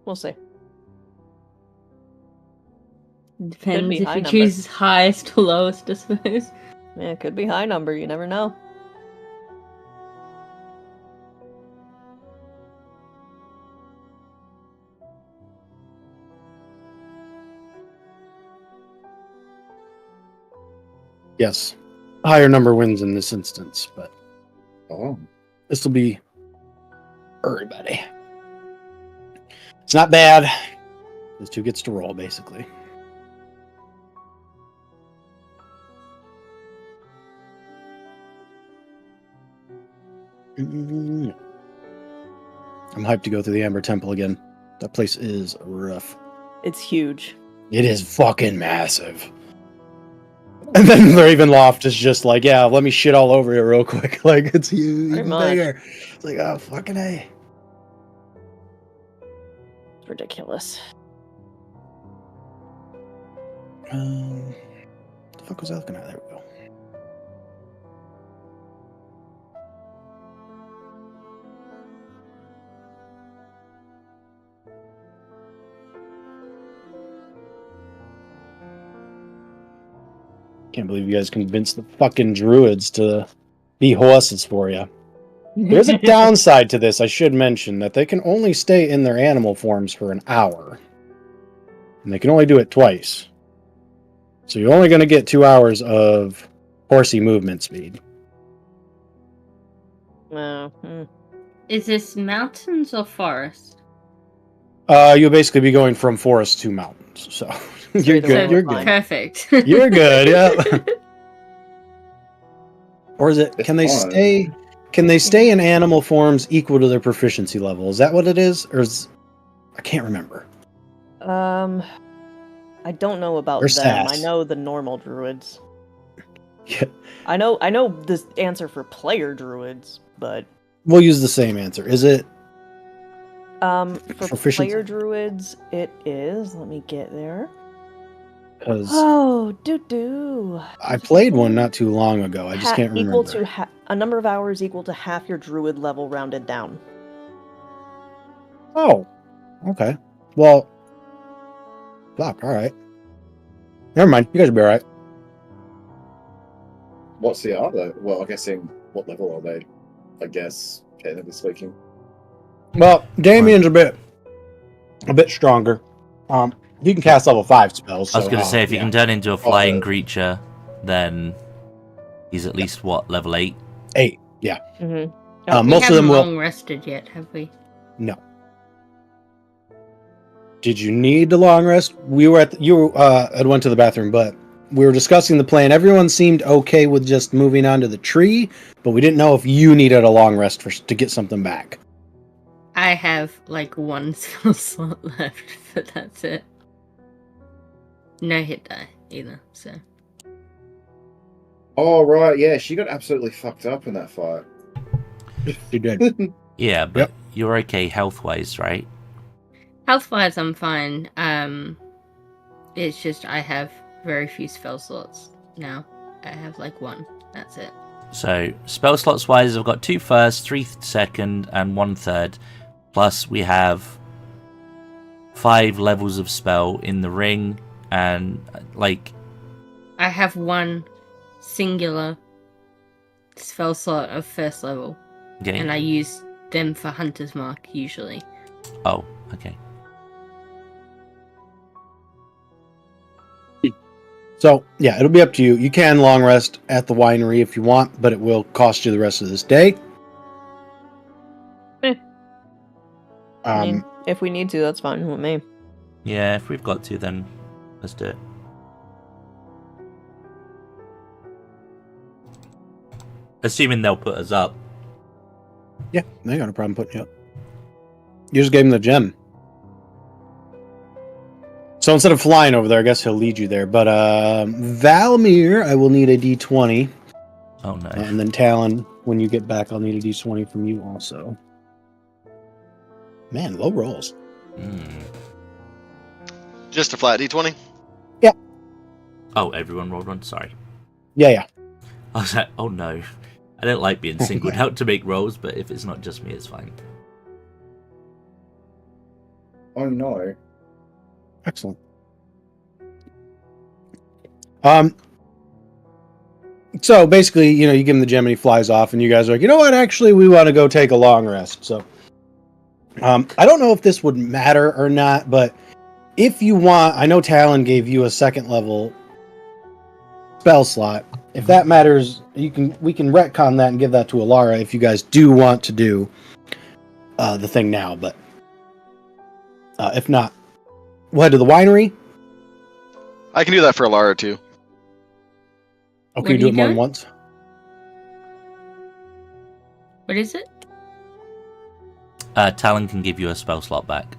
S2: We'll see.
S5: Depends
S2: be
S5: if
S2: high
S5: you
S2: number.
S5: choose highest or lowest, I suppose.
S2: Yeah, it could be high number. You never know.
S3: Yes. Higher number wins in this instance, but
S4: Oh.
S3: this will be everybody. It's not bad. This two gets to roll, basically. I'm hyped to go through the Amber Temple again. That place is rough.
S2: It's huge.
S3: It is fucking massive. And then Ravenloft is just like, yeah, let me shit all over it real quick. Like, it's huge,
S2: Pretty
S3: even
S2: much.
S3: bigger. It's like, oh, fucking A.
S2: It's ridiculous.
S3: The fuck was I looking at? There we go. Can't believe you guys convinced the fucking druids to be horses for you. There's a downside to this. I should mention that they can only stay in their animal forms for an hour. And they can only do it twice. So you're only going to get 2 hours of horsey movement speed.
S5: Is this mountains or forest?
S3: You'll basically be going from forest to mountains. So you're
S2: either
S3: good.
S2: way,
S3: You're
S2: we're fine.
S3: good.
S5: Perfect.
S3: You're good. Yeah. Or is it?
S4: It's
S3: Can they
S4: fine.
S3: stay? Can they stay in animal forms equal to their proficiency level? Is that what it is, or is I can't remember.
S2: I don't know about
S3: Or
S2: them. I
S3: sass.
S2: know the normal druids.
S3: Yeah.
S2: I know this answer for player druids, but
S3: We'll use the same answer. Is it?
S2: for
S3: Proficiency.
S2: player druids, it is. Let me get there.
S3: Because
S2: Oh, doo.
S3: I played one not too long ago. I just can't remember.
S2: Equal to a number of hours equal to half your druid level rounded down.
S3: Oh, okay. Well, fuck. All right. Never mind. You guys will be all right.
S4: What's the other? Well, I'm guessing what level are they? I guess, technically speaking.
S3: Well, Damien's a bit stronger. He can cast level 5 spells.
S1: I was
S3: so,
S1: going to say, if you
S3: yeah.
S1: can turn into a flying
S4: Also-
S1: creature, then he's at least, what, level 8?
S3: 8. Yeah.
S2: Mm-hmm.
S5: We
S3: Most of
S5: haven't
S3: them will.
S5: long rested yet, have we?
S3: No. Did you need the long rest? We were at you had went to the bathroom, but we were discussing the plan. Everyone seemed okay with just moving on to the tree, but we didn't know if you needed a long rest to get something back.
S5: I have like one spell slot left, but that's it. No hit die either, so.
S4: Oh, right, yeah, she got absolutely fucked up in that fight.
S3: She did.
S1: Yeah, but you're okay health-wise, right?
S5: Health-wise, I'm fine. It's just I have very few spell slots now. I have like one. That's it.
S1: So, spell slots wise, I've got 2 first, 3 second, and 1 third. Plus, we have 5 levels of spell in the ring, and like.
S5: I have one singular spell slot of first level,
S1: Okay.
S5: and I use them for Hunter's Mark usually.
S1: Oh, okay.
S3: So, yeah, it'll be up to you. You can long rest at the winery if you want, but it will cost you the rest of this day.
S2: I mean, if we need to, that's fine with me.
S1: Yeah, if we've got to, then let's do it. Assuming they'll put us up.
S3: Yeah, they got no problem putting you up. You just gave him the gem. So instead of flying over there, I guess he'll lead you there. But Valmir, I will need a d20.
S1: Oh no.
S3: And then Talon, when you get back, I'll need a d20 from you also. Man, low rolls.
S6: Just a flat D20?
S1: Oh, everyone rolled one? Sorry.
S3: Yeah.
S1: I was like, oh no. I don't like being singled out to make rolls, but if it's not just me, it's fine.
S4: Oh no.
S3: Excellent. So basically, you give him the gem and he flies off, and you guys are like, you know what? Actually, we want to go take a long rest. So, I don't know if this would matter or not, but if you want, I know Talon gave you a 2nd level spell slot. If that matters, we can retcon that and give that to Alara if you guys do want to do the thing now. But if not, we'll head to the winery.
S6: I can do that for Alara too.
S3: Okay, you do it more than once.
S5: What is it?
S1: Talon can give you a spell slot back.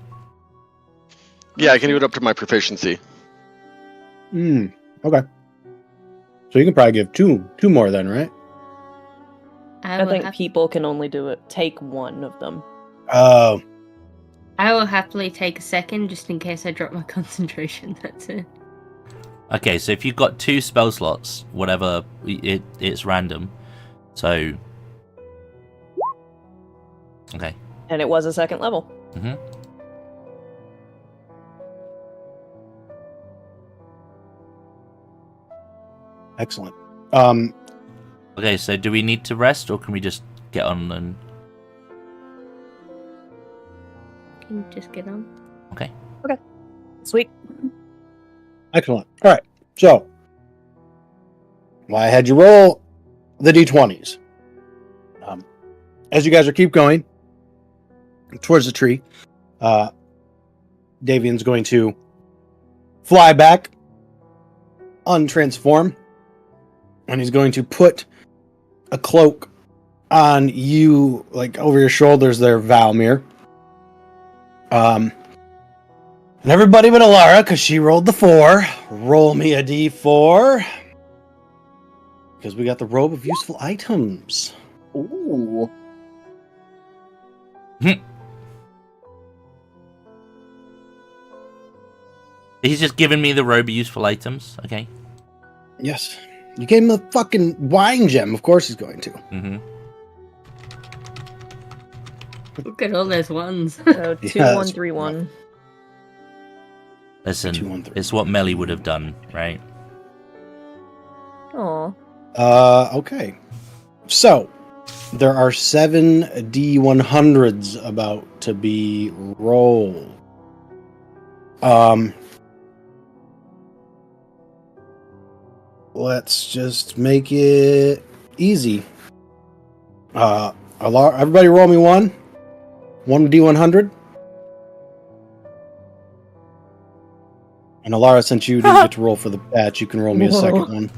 S6: Yeah, I can do it up to my proficiency.
S3: Okay. So you can probably give two more then, right?
S2: I think people can only take one of them.
S3: Oh.
S5: I will happily take a second just in case I drop my concentration. That's it.
S1: Okay, so if you've got 2 spell slots, whatever, it's random. So. Okay.
S2: And it was a 2nd level.
S1: Mm-hmm.
S3: Excellent.
S1: Okay, so do we need to rest, or can we just get on and...
S5: Can you just get on?
S1: Okay.
S2: Sweet.
S3: Excellent. All right. So, I had you roll the d20s. As you guys are keep going towards the tree, Davian's going to fly back, untransform, and he's going to put a cloak on you, like over your shoulders there, Valmir. And everybody but Alara, because she rolled the 4. Roll me a d4. Because we got the robe of useful items.
S4: Ooh.
S1: He's just giving me the robe of useful items. Okay.
S3: Yes. You gave him the fucking wine gem. Of course he's going to.
S1: Mm-hmm.
S5: Look at all those ones.
S2: So 2,
S3: Yeah,
S2: 1,
S3: that's
S2: 3, 1.
S1: Listen,
S3: 2, 1, 3.
S1: it's what Mellie would have done, right?
S2: Aw.
S3: Okay. So, there are 7 D100s about to be rolled. Let's just make it easy. Everybody roll me 1. 1 D100. And Alara, since you didn't get to roll for the patch, you can roll me a
S2: Whoa.
S3: 2nd one.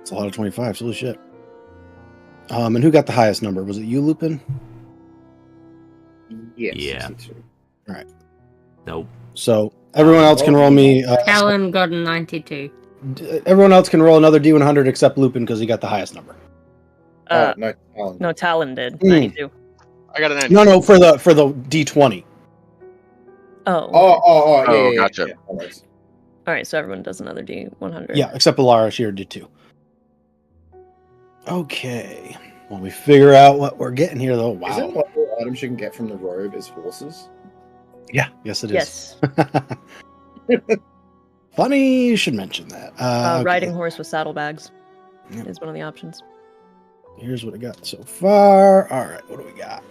S3: It's a lot of 25s. Holy shit. And who got the highest number? Was it you, Lupin?
S4: Yes.
S1: Yeah.
S3: Alright.
S1: Nope.
S3: So, everyone else can roll me...
S5: Talon got a 92.
S3: everyone else can roll another D100 except Lupin because he got the highest number.
S4: No, Talon.
S2: No, Talon did.
S3: Mm.
S2: 92.
S6: I got a 90.
S3: No, for the D20.
S2: Oh.
S6: Oh,
S4: Yeah.
S6: gotcha.
S4: Yeah, almost.
S2: All right, so everyone does another D100.
S3: Yeah, except Alara, she already did 2. Okay. Well, we figure out what we're getting here, though. Wow.
S4: Isn't one of the items you can get from the robe is horses?
S3: Yeah, yes, it is.
S2: Yes.
S3: Funny you should mention that. Okay.
S2: Riding horse with saddlebags
S3: Yep.
S2: is one of the options.
S3: Here's what I got so far. All right, what do we got?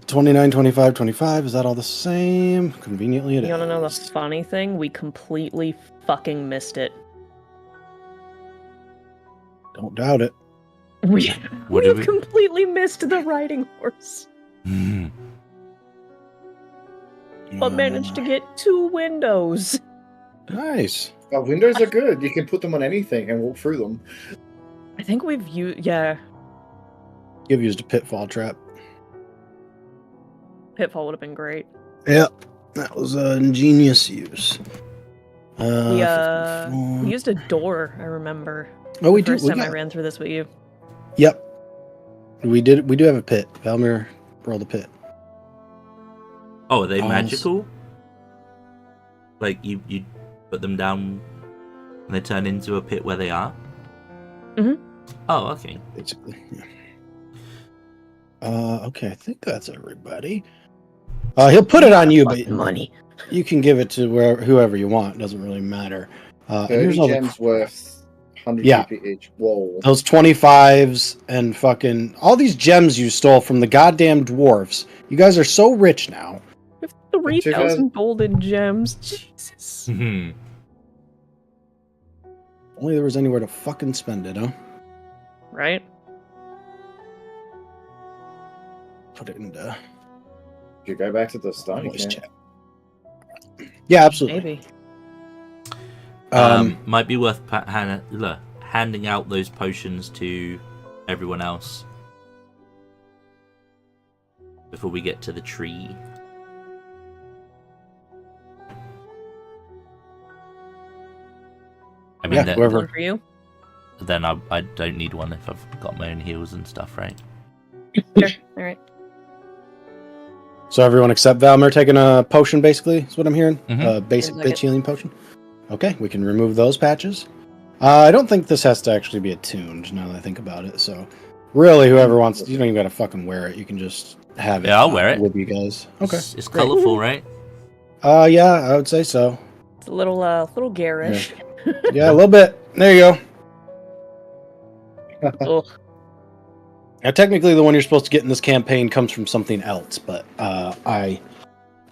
S3: 29, 25, 25. Is that all the same? Conveniently, it is.
S2: You want to know the funny thing? We completely fucking missed it.
S3: Don't doubt it.
S2: We
S1: What did we-
S2: completely missed the riding horse, but managed to get 2 windows.
S3: Nice.
S4: Windows are good. You can put them on anything and walk through them.
S2: I think we've used, yeah,
S3: You've used a pitfall trap.
S2: Pitfall would have been great.
S3: Yep, that was an ingenious use.
S2: We
S3: 54.
S2: used a door, I remember.
S3: Oh, we
S2: the
S3: do.
S2: First
S3: We
S2: time I
S3: got,
S2: ran through this with you.
S3: yep. We did. We do have a pit. Valmir rolled a pit.
S1: Oh, are they
S3: Oh,
S1: magical? Like you put them down and they turn into a pit where they are?
S2: Mhm.
S1: Oh, okay.
S3: Basically. Yeah. Okay, I think that's everybody. He'll put it on you, but
S2: Money.
S3: you can give it to whoever you want. It doesn't really matter. And
S4: 30
S3: here's all the
S4: gems worth 100
S3: Yeah.
S4: GP each. Whoa.
S3: those 25s and fucking all these gems you stole from the goddamn dwarves. You guys are so rich now.
S2: 3,000 golden gems. Jesus.
S1: Mhm.
S3: Only there was anywhere to fucking spend it, huh?
S2: Right?
S3: Put it into
S4: If you go back to the start, you
S3: voice
S4: can.
S3: chat. Yeah, absolutely.
S2: Maybe.
S1: Might be worth handing out those potions to everyone else before we get to the tree. I mean,
S3: Yeah, whoever.
S2: One for you?
S1: then I don't need one if I've got my own heals and stuff, right?
S2: Sure. All right.
S3: So everyone except Valmir taking a potion, basically, is what I'm hearing.
S1: Mhm.
S3: Basic
S2: Seems like
S3: bitch
S2: it.
S3: healing potion. Okay, we can remove those patches. I don't think this has to actually be attuned, now that I think about it. So, really, whoever wants, you don't even gotta fucking wear it. You can just have it.
S1: Yeah, I'll wear it.
S3: with you guys. Okay.
S1: It's
S3: great.
S1: colorful, right?
S3: Yeah, I would say so.
S2: It's a little garish.
S3: Yeah, a little bit. There you go.
S2: Ugh.
S3: Now, technically, the one you're supposed to get in this campaign comes from something else, but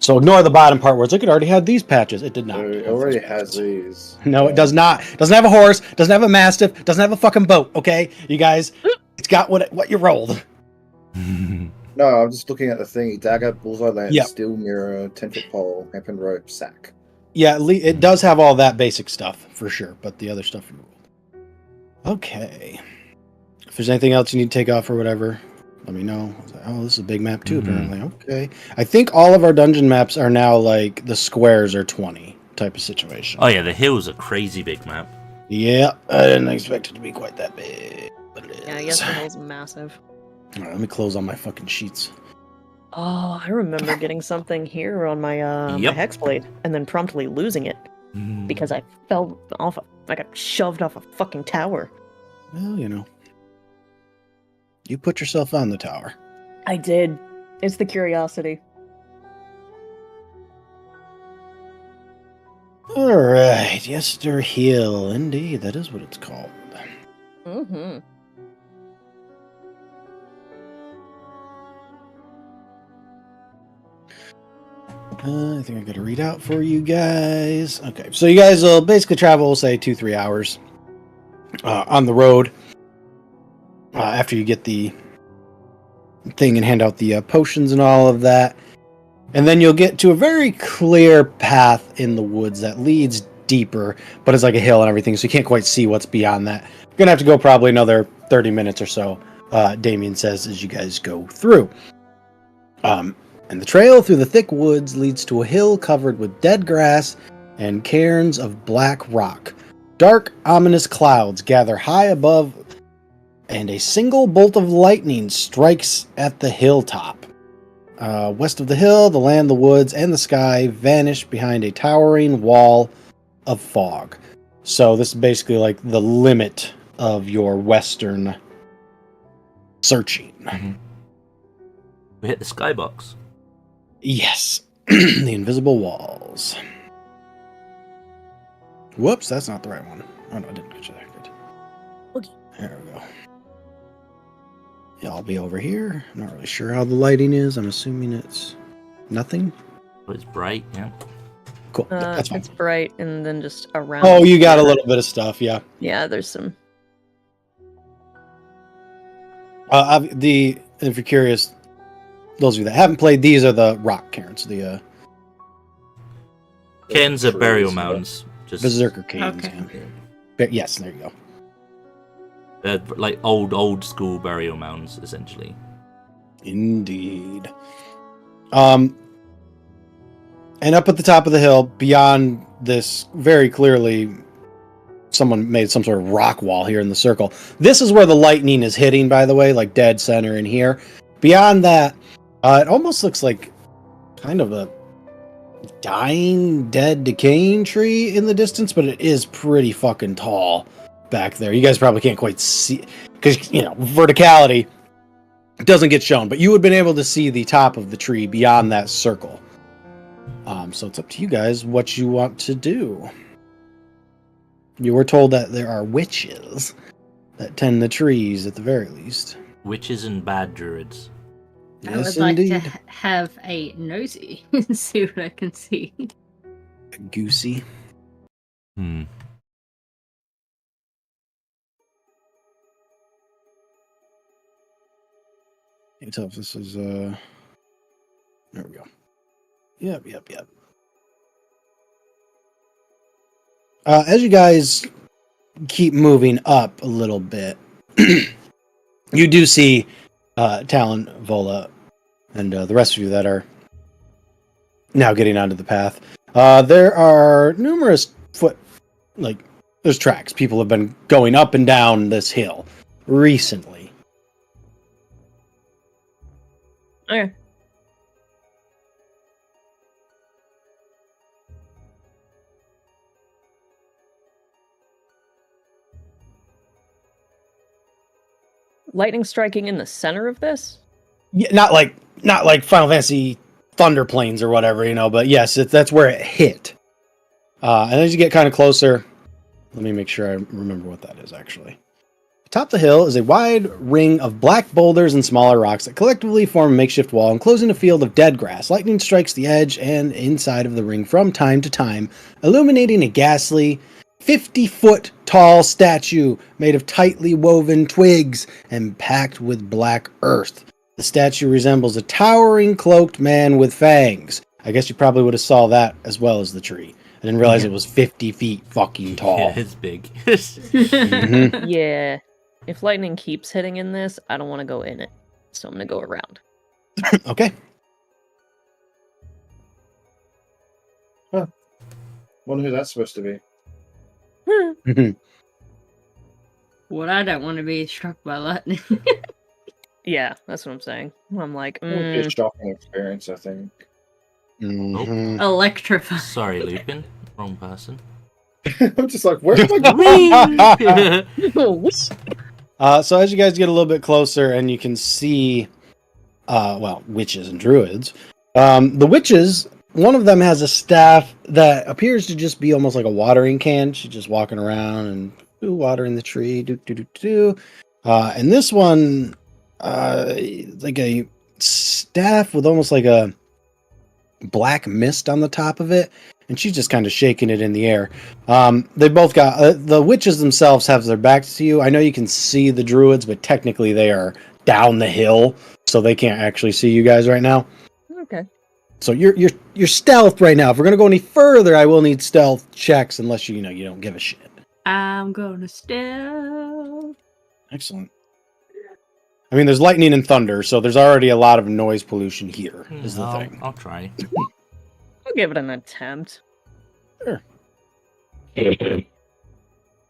S3: so ignore the bottom part where it's like it already had these patches. It did not.
S4: It already has these.
S3: No, it does not. Doesn't have a horse. Doesn't have a mastiff. Doesn't have a fucking boat. Okay, you guys, it's got what you rolled.
S4: No, I'm just looking at the thing. Dagger, bullseye lance,
S3: Yep.
S4: steel mirror, 10-foot pole, hempen rope, sack.
S3: Yeah, it does have all that basic stuff for sure, but the other stuff you rolled. Okay. If there's anything else you need to take off or whatever, let me know. Oh, this is a big map too,
S1: Mhm.
S3: apparently. Okay. I think all of our dungeon maps are now like the squares are 20 type of situation.
S1: Oh yeah, the hill's a crazy big map.
S3: Yeah, I didn't expect it to be quite that big, but it is.
S2: Yeah, I guess the hill's massive.
S3: All right, let me close all my fucking sheets.
S2: Oh, I remember getting something here on my my
S1: Yep.
S2: hexblade and then promptly losing it because I fell off. I got shoved off a fucking tower.
S3: Well, you put yourself on the tower.
S2: I did. It's the curiosity.
S3: All right, Yester Hill. Indeed, that is what it's called.
S2: Mm-hmm.
S3: I think I got to read out for you guys. Okay, so you guys will basically travel, say, 2-3 hours on the road after you get the thing and hand out the potions and all of that. And then you'll get to a very clear path in the woods that leads deeper, but it's like a hill and everything, so you can't quite see what's beyond that. You're going to have to go probably another 30 minutes or so, Damien says, as you guys go through. And the trail through the thick woods leads to a hill covered with dead grass and cairns of black rock. Dark, ominous clouds gather high above, and a single bolt of lightning strikes at the hilltop. West of the hill, the land, the woods, and the sky vanish behind a towering wall of fog. So this is basically like the limit of your western searching.
S1: Mm-hmm. We hit the skybox.
S3: Yes. The invisible walls. Whoops, that's not the right one. Oh, no, I didn't get you there. Good.
S2: Okay.
S3: There we go. Yeah, I'll be over here. I'm not really sure how the lighting is. I'm assuming it's nothing.
S1: But it's bright, yeah.
S3: Cool. Yeah, that's fine.
S2: It's bright, and then just around.
S3: Oh, you got a little bit of stuff, yeah.
S2: Yeah, there's some.
S3: If you're curious, those of you that haven't played, these are the rock cairns, the
S1: Cairns are burial mounds. Just
S3: berserker cairns.
S5: Okay.
S3: Yeah. Yes, there you go.
S1: like old school burial mounds, essentially.
S3: Indeed. And up at the top of the hill, beyond this, very clearly, someone made some sort of rock wall here in the circle. This is where the lightning is hitting, by the way, like dead center in here. Beyond that, it almost looks like kind of a dying, dead, decaying tree in the distance, but it is pretty fucking tall back there. You guys probably can't quite see, because, verticality doesn't get shown, but you would have been able to see the top of the tree beyond that circle. So it's up to you guys what you want to do. You were told that there are witches that tend the trees at the very least.
S1: Witches and bad druids.
S5: I
S3: Yes,
S5: would like
S3: indeed.
S5: to have a nosy and see what I can see.
S3: Goosey.
S1: Hmm.
S3: Can't tell if this is there we go. Yep. As you guys keep moving up a little bit, you do see Talon, Vola, and the rest of you that are now getting onto the path. There are numerous there's tracks. People have been going up and down this hill recently.
S2: Okay. Lightning striking in the center of this?
S3: Yeah, not like Final Fantasy Thunder Plains or whatever, but yes, that's where it hit. And as you get kind of closer, let me make sure I remember what that is actually. Atop the hill is a wide ring of black boulders and smaller rocks that collectively form a makeshift wall enclosing a field of dead grass. Lightning strikes the edge and inside of the ring from time to time, illuminating a ghastly 50-foot tall statue made of tightly woven twigs and packed with black earth. The statue resembles a towering cloaked man with fangs. I guess you probably would have saw that as well as the tree. I didn't realize it was 50 feet fucking tall.
S1: Yeah, it's big.
S3: Mhm.
S2: Yeah. If lightning keeps hitting in this, I don't want to go in it. So I'm going to go around.
S3: Okay.
S4: Wonder who that's supposed to be.
S5: What I don't want to be is struck by lightning.
S2: Yeah, that's what I'm saying. I'm like,
S4: It would be a shocking experience, I think.
S3: Mhm.
S5: Electrified.
S1: Sorry, Lupin. Wrong person.
S4: I'm just like, where am I going?
S3: So as you guys get a little bit closer and you can see, witches and druids. The witches, one of them has a staff that appears to just be almost like a watering can. She's just walking around and watering the tree. And this one, like a staff with almost like a black mist on the top of it. And she's just kind of shaking it in the air. They both got the witches themselves have their backs to you. I know you can see the druids, but technically they are down the hill, so they can't actually see you guys right now.
S2: Okay.
S3: So you're stealth right now. If we're gonna go any further, I will need stealth checks, unless you don't give a shit.
S5: I'm gonna stealth.
S3: Excellent. I mean, there's lightning and thunder, so there's already a lot of noise pollution here. Is the thing.
S1: I'll try.
S2: I'll give it an attempt.
S3: Sure.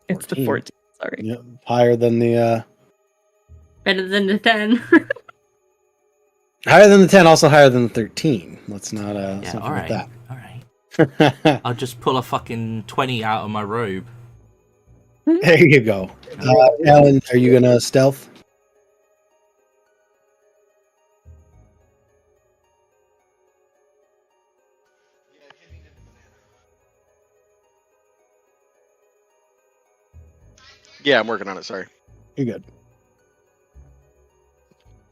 S2: It's the
S3: 14.
S2: 14. Sorry.
S3: Yep, higher than the
S5: Better than the 10.
S3: higher than the 10, also higher than the 13. Let's not
S1: Yeah,
S3: forget
S1: alright.
S3: that.
S1: Alright. I'll just pull a fucking 20 out of my robe.
S3: There you go. Alan, are you gonna stealth?
S6: Yeah, I'm working on it. Sorry.
S3: You're good.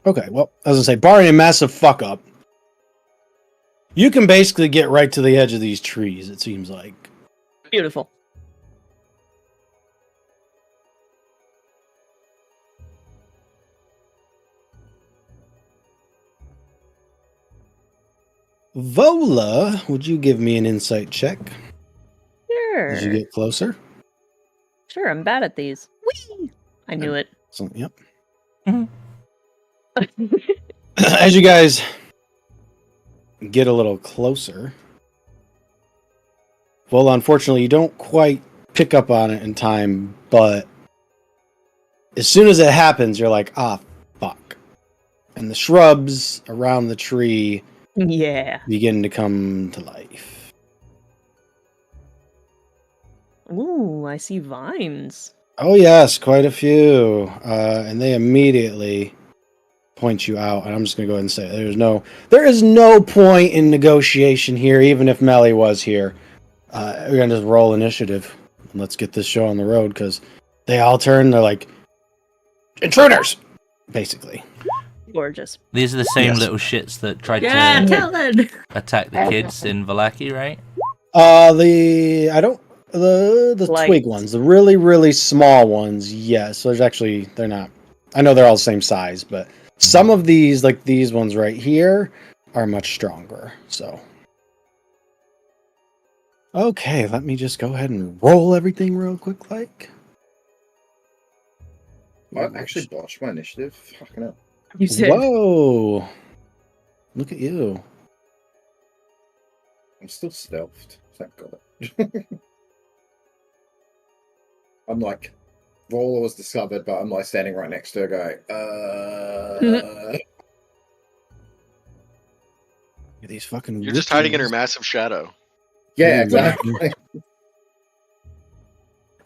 S3: Okay, well, as I say, barring a massive fuck up, you can basically get right to the edge of these trees, it seems like.
S2: Beautiful.
S3: Vola, would you give me an insight check
S2: Sure.
S3: as you get closer?
S2: Sure, I'm bad at these. Whee! I knew it.
S3: So, yep. As you guys get a little closer, well, unfortunately, you don't quite pick up on it in time, but as soon as it happens, you're like, ah, fuck. And the shrubs around the tree
S2: Yeah.
S3: begin to come to life.
S2: Ooh, I see vines.
S3: Oh, yes, quite a few. And they immediately point you out. And I'm just going to go ahead and say there is no point in negotiation here, even if Mellie was here. We're going to just roll initiative. And let's get this show on the road, because they all turn. They're like, intruders, basically.
S2: Gorgeous.
S1: These are the same
S3: Yes.
S1: little shits that tried
S5: Yeah,
S1: to
S5: Talon!
S1: attack the kids in Vallaki, right?
S3: The
S2: Light.
S3: twig ones, the really, really small ones, yes. So they're not. I know they're all the same size, but some of these, like these ones right here, are much stronger. So, okay, let me just go ahead and roll everything real quick, like.
S4: I actually botched my initiative. Fucking hell.
S2: You said
S3: Whoa! Look at you.
S4: I'm still stealthed. Thank God. I'm like, Vola was discovered, but I'm like standing right next to her going,
S3: These fucking.
S6: You're just hiding in her
S3: witches.
S6: massive shadow.
S4: Yeah, exactly.
S2: you're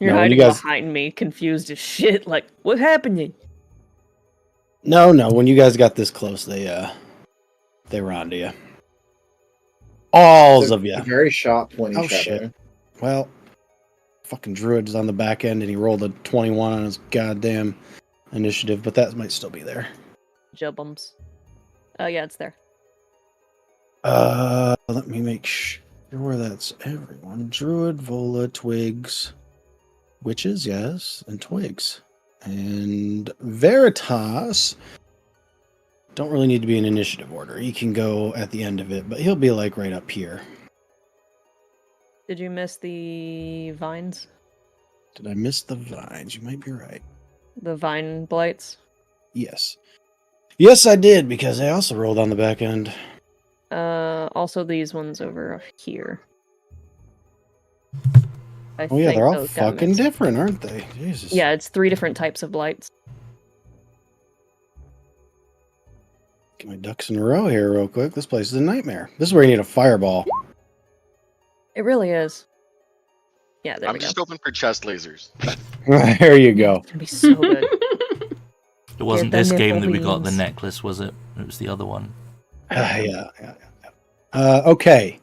S3: No, when
S2: hiding
S3: you guys-
S2: behind me, confused as shit. Like, what happened?
S3: No. When you guys got this close, they were onto you. Alls
S4: So,
S3: of you.
S4: a very sharp, pointy
S3: Oh,
S4: shadow.
S3: shit. Well, fucking druid's on the back end, and he rolled a 21 on his goddamn initiative, but that might still be there.
S2: Jubbums. Oh, yeah, it's there.
S3: Let me make sure that's everyone. Druid, Vola, twigs, witches, yes, and twigs. And Veritas don't really need to be in initiative order. He can go at the end of it, but he'll be like right up here.
S2: Did you miss the vines?
S3: Did I miss the vines? You might be right.
S2: The vine blights?
S3: Yes. Yes, I did, because I also rolled on the back end.
S2: Also these ones over here.
S3: Oh yeah, they're all
S2: those got
S3: fucking
S2: missed.
S3: different, aren't they? Jesus.
S2: Yeah, it's 3 different types of blights.
S3: Get my ducks in a row here real quick. This place is a nightmare. This is where you need a fireball.
S2: It really is. Yeah, there
S6: I'm
S2: we
S6: just
S2: go.
S6: open for chest lasers.
S3: There you go.
S2: It's gonna be so good.
S1: It wasn't
S2: the
S1: this game
S2: nipple
S1: that we got the
S2: beams.
S1: necklace, was it? It was the other one.
S3: Yeah. Okay.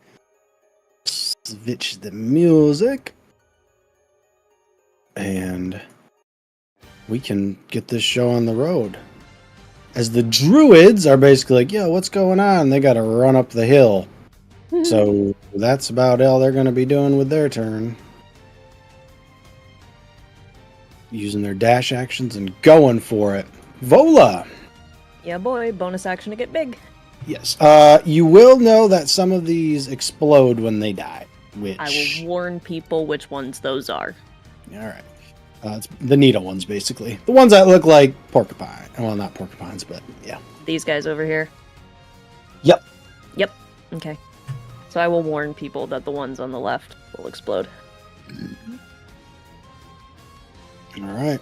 S3: Switch the music. And we can get this show on the road. As the druids are basically like, yo, what's going on? They got to run up the hill. So that's about all they're going to be doing with their turn. Using their dash actions and going for it. Vola!
S2: Yeah, boy, bonus action to get big.
S3: Yes. You will know that some of these explode when they die. Which...
S2: I will warn people which ones those are.
S3: Alright. It's the needle ones, basically. The ones that look like porcupine. Well, not porcupines, but yeah.
S2: These guys over here.
S3: Yep.
S2: Okay. So I will warn people that the ones on the left will explode.
S3: All right.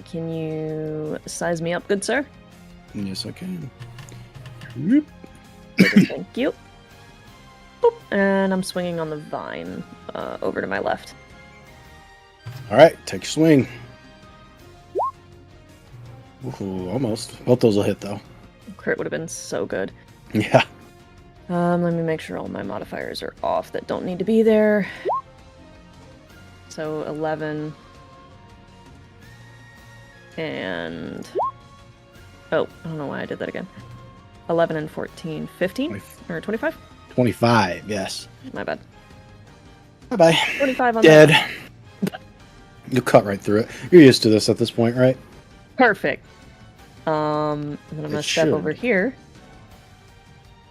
S2: Can you size me up, good sir?
S3: Yes, I can.
S2: Thank you. Boop. And I'm swinging on the vine over to my left.
S3: All right, take your swing. Ooh, almost. Both those will hit, though.
S2: Crit would have been so good.
S3: Yeah.
S2: Let me make sure all my modifiers are off that don't need to be there. So 11. And... Oh, I don't know why I did that again. 11 and 14. 15? Or 25?
S3: 25, yes.
S2: My bad.
S3: Bye-bye.
S2: 25 on
S3: Dead.
S2: that.
S3: You cut right through it. You're used to this at this point, right?
S2: Perfect. And then I'm going to step over here.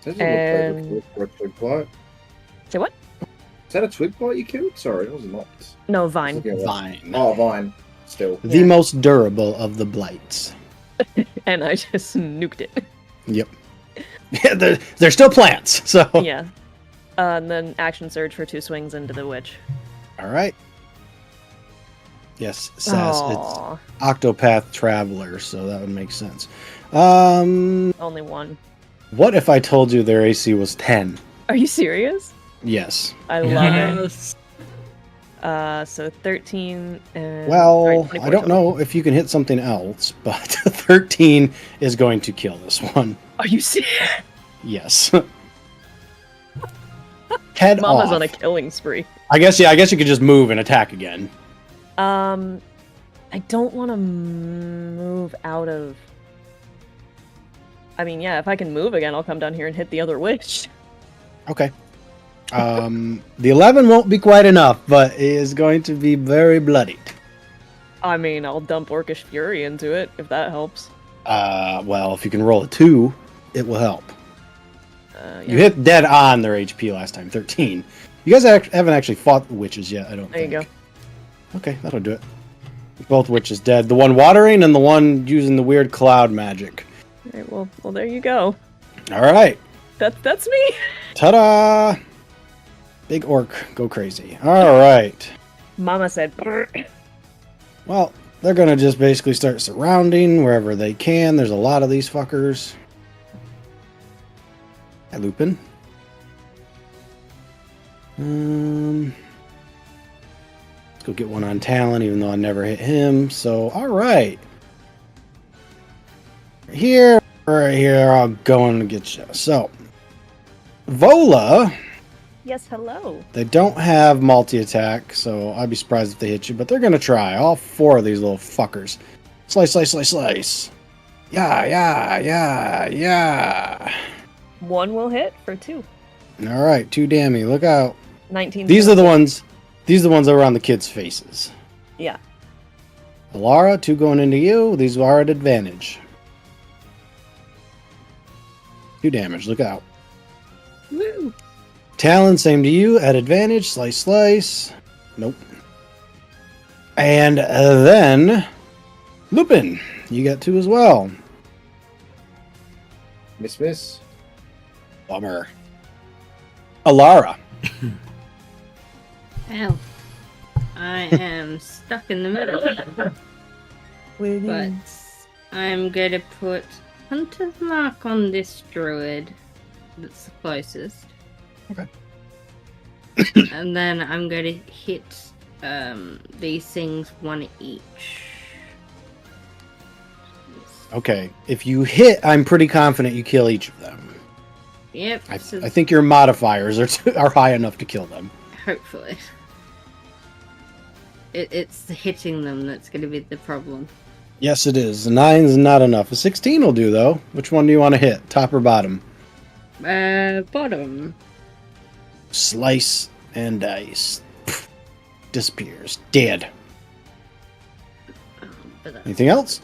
S4: Does it look like a twig blight?
S2: Say what?
S4: Is that a twig blight you killed? Sorry, it was not.
S2: No, vine.
S3: Vine.
S4: Oh, vine. Still.
S3: The
S2: Yeah.
S3: most durable of the blights.
S2: And I just nuked it.
S3: Yep. Yeah, they're still plants, so...
S2: Yeah. And then action surge for 2 swings into the witch.
S3: All right. Yes, Sass.
S2: Aw,
S3: It's Octopath Traveler, so that would make sense. Only
S2: one.
S3: What if I told you their AC was 10?
S2: Are you serious?
S3: Yes.
S2: I love it.
S1: Yes.
S2: So 13 and...
S3: Well,
S2: sorry,
S3: I
S2: 24
S3: don't
S2: total.
S3: know if you can hit something else, but 13 is going to kill this one.
S2: Are you serious?
S3: Yes. Head
S2: Mama's
S3: off.
S2: on a killing spree.
S3: I guess you could just move and attack again.
S2: I don't want to move out of... I mean, yeah, if I can move again, I'll come down here and hit the other witch.
S3: Okay. The 11 won't be quite enough, but it is going to be very bloodied.
S2: I mean, I'll dump Orcish Fury into it, if that helps.
S3: Well, if you can roll a 2, it will help.
S2: Yeah.
S3: You hit dead on their HP last time, 13. You guys haven't actually fought witches yet, I don't
S2: There
S3: think.
S2: you go.
S3: Okay, that'll do it. Both witches dead. The one watering and the one using the weird cloud magic.
S2: Alright, well, there you go.
S3: All right.
S2: That's me!
S3: Ta-da! Big orc, go crazy. All right.
S2: Mama said... "Brr."
S3: Well, they're going to just basically start surrounding wherever they can. There's a lot of these fuckers. Hi, Lupin. Let's go get one on Talon, even though I never hit him. So, all right. Right here, I'll go and get you. So, Vola,
S2: Yes, hello.
S3: they don't have multi-attack, so I'd be surprised if they hit you, but they're going to try. All 4 of these little fuckers. Slice, slice, slice, slice. Yeah.
S2: 1 will hit for 2.
S3: All right, 2 damage. Look out.
S2: 19.
S3: These are the ones that are on the kids' faces.
S2: Yeah.
S3: Alara, 2 going into you. These are at advantage. 2 damage. Look out.
S2: Woo!
S3: Talon, same to you. At advantage. Slice, slice. Nope. And then Lupin, you got 2 as well.
S4: Miss.
S3: Bummer. Alara.
S5: Ow. I am stuck in the middle. But I'm going to put Hunter's Mark on this druid that's the closest.
S3: Okay.
S5: And then I'm going to hit these things 1 each.
S3: Okay. If you hit, I'm pretty confident you kill each of them.
S5: Yep.
S3: I
S5: so
S3: think your modifiers are high enough to kill them.
S5: hopefully. It's the hitting them that's going to be the problem.
S3: Yes, it is. A 9's not enough. A 16 will do, though. Which one do you want to hit? Top or bottom?
S5: Bottom.
S3: Slice and dice. Pfft. Disappears. Dead.
S5: But
S3: Anything else?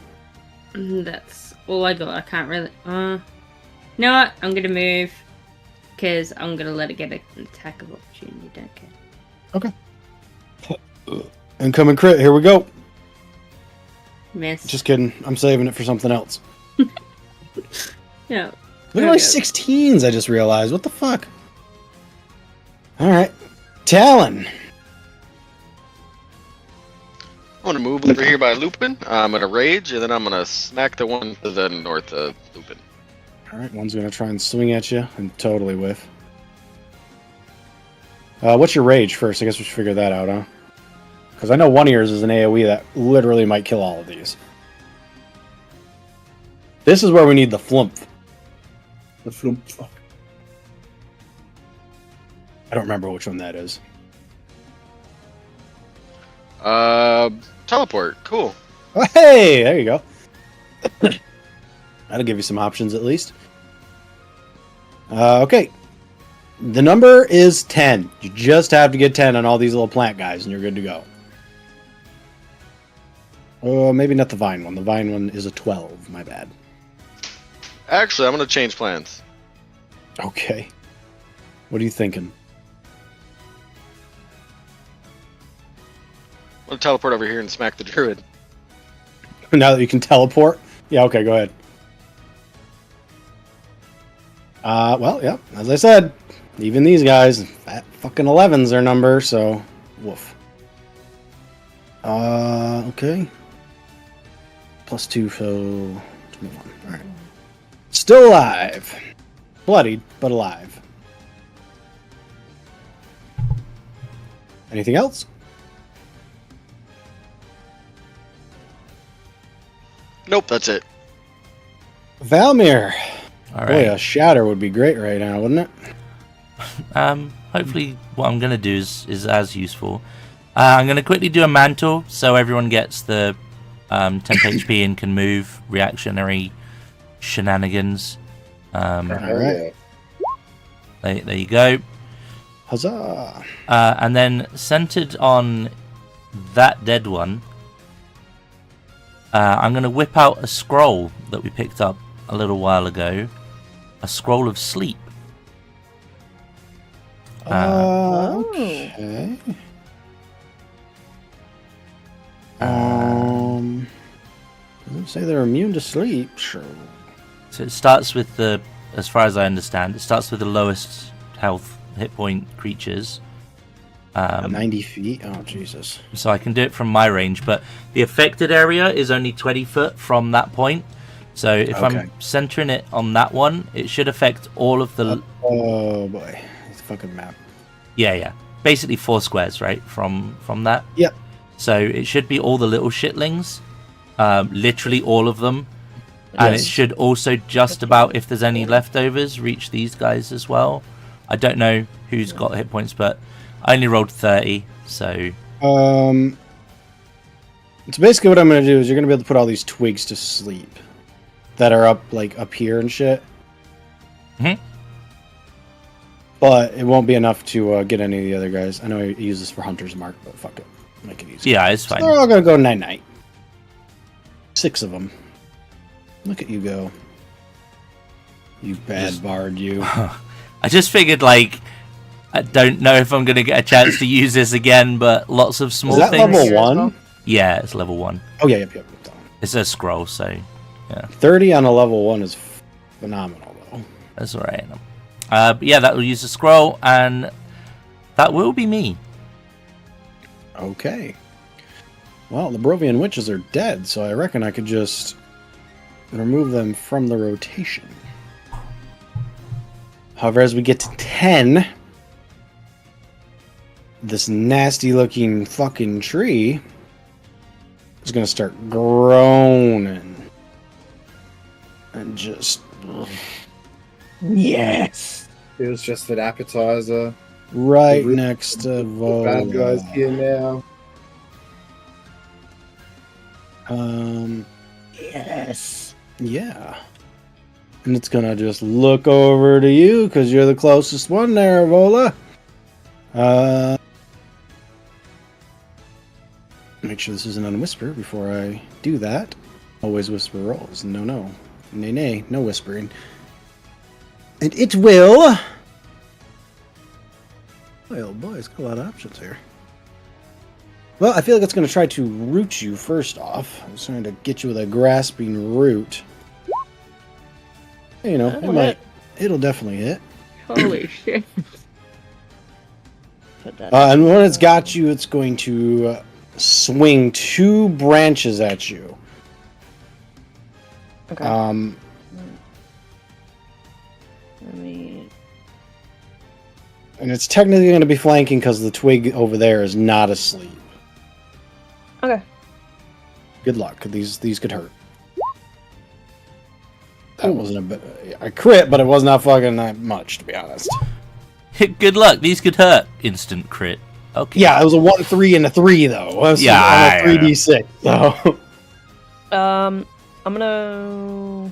S5: that's all I got. I can't really... You know what? I'm going to move. Because I'm going to let it get an attack of opportunity. Don't care.
S3: Okay. Incoming crit. Here we go.
S5: Miss.
S3: Just kidding. I'm saving it for something else.
S5: Yeah.
S3: Look at my 16s, I just realized. What the fuck? Alright. Talon.
S6: gonna move over here by Lupin. I'm gonna rage, and then I'm gonna smack the one to the north of Lupin.
S3: All right, one's gonna try and swing at you and totally whiff. What's your rage first? I guess we should figure that out, huh? Because I know one of yours is an AoE that literally might kill all of these. This is where we need the flump.
S7: The flump.
S3: I don't remember which one that is.
S6: Teleport. Cool.
S3: Oh, hey, there you go. That'll give you some options at least. Okay. The number is 10. You just have to get 10 on all these little plant guys and you're good to go. Oh, maybe not the vine one. The vine one is a 12. My bad.
S6: Actually, I'm gonna change plans.
S3: Okay. What are you thinking?
S6: I'm gonna teleport over here and smack the druid.
S3: Now that you can teleport? Yeah, okay, go ahead. Well, yeah, as I said, even these guys, that fucking 11's their number, so woof. Okay. +2, so 21. Alright. Still alive. Bloodied, but alive. Anything else?
S6: Nope, that's it.
S3: Valmir.
S1: All
S3: Boy,
S1: right.
S3: a shatter would be great right now, wouldn't it?
S1: Hopefully what I'm going to do is as useful. I'm going to quickly do a mantle so everyone gets the 10 HP and can move reactionary shenanigans.
S3: Alright.
S1: There you go.
S3: Huzzah.
S1: And then centered on that dead one, I'm going to whip out a scroll that we picked up a little while ago. A scroll of sleep.
S3: Okay. Doesn't say they're immune to sleep. Sure.
S1: So it starts with the, as far as I understand, it starts with the lowest health hit point creatures.
S3: 90 feet. Oh Jesus.
S1: So I can do it from my range, but the affected area is only 20 foot from that point. So if I'm centering it on that one, it should affect all of the...
S3: Oh boy. It's a fucking map.
S1: Yeah. Basically 4 squares, right? From that.
S3: Yep.
S1: So it should be all the little shitlings. Literally all of them. And
S3: Yes.
S1: it should also just about, if there's any leftovers, reach these guys as well. I don't know who's got hit points, but I only rolled 30, so...
S3: So basically what I'm going to do is you're going to be able to put all these twigs to sleep. That are up here and shit.
S1: Mhm.
S3: But it won't be enough to get any of the other guys. I know I use this for Hunter's Mark, but fuck it. Make it easy.
S1: Yeah, it's fine.
S3: So they're all going to go night-night. 6 of them. Look at you go. You bad bard, you.
S1: I just figured, I don't know if I'm going to get a chance to use this again, but lots of small
S3: Is that
S1: things.
S3: level 1?
S1: Yeah, it's level 1.
S3: Oh, yeah, yep.
S1: It's a scroll, so yeah.
S3: 30 on a level 1 is phenomenal, though.
S1: That's alright. But yeah, that will use the scroll, and that will be me.
S3: Okay. Well, the Barovian witches are dead, so I reckon I could just remove them from the rotation. However, as we get to 10, this nasty-looking fucking tree is going to start groaning. And just... Yes!
S7: It was just an appetizer.
S3: Right next to Vola.
S7: Bad guys here now.
S3: Yes. Yeah. And it's gonna just look over to you because you're the closest one there, Vola. Make sure this isn't on whisper before I do that. Always whisper rolls. No. Nay, no whispering. And it will... Oh boy, it's got a lot of options here. Well, I feel like it's going to try to root you first off. I'm trying to get you with a grasping root. You know, it might. It'll definitely hit.
S5: Holy shit.
S2: Put that
S3: And when it's got you, it's going to swing 2 branches at you.
S2: Okay. Let me.
S3: And it's technically going to be flanking because the twig over there is not asleep.
S2: Okay.
S3: Good luck. These could hurt. That wasn't a bit. I crit, but it was not fucking that much, to be honest.
S1: Good luck. These could hurt. Instant crit. Okay.
S3: Yeah, it was a 1, 3, and a 3 though.
S1: Yeah,
S3: on a 3d6. So.
S2: I'm gonna.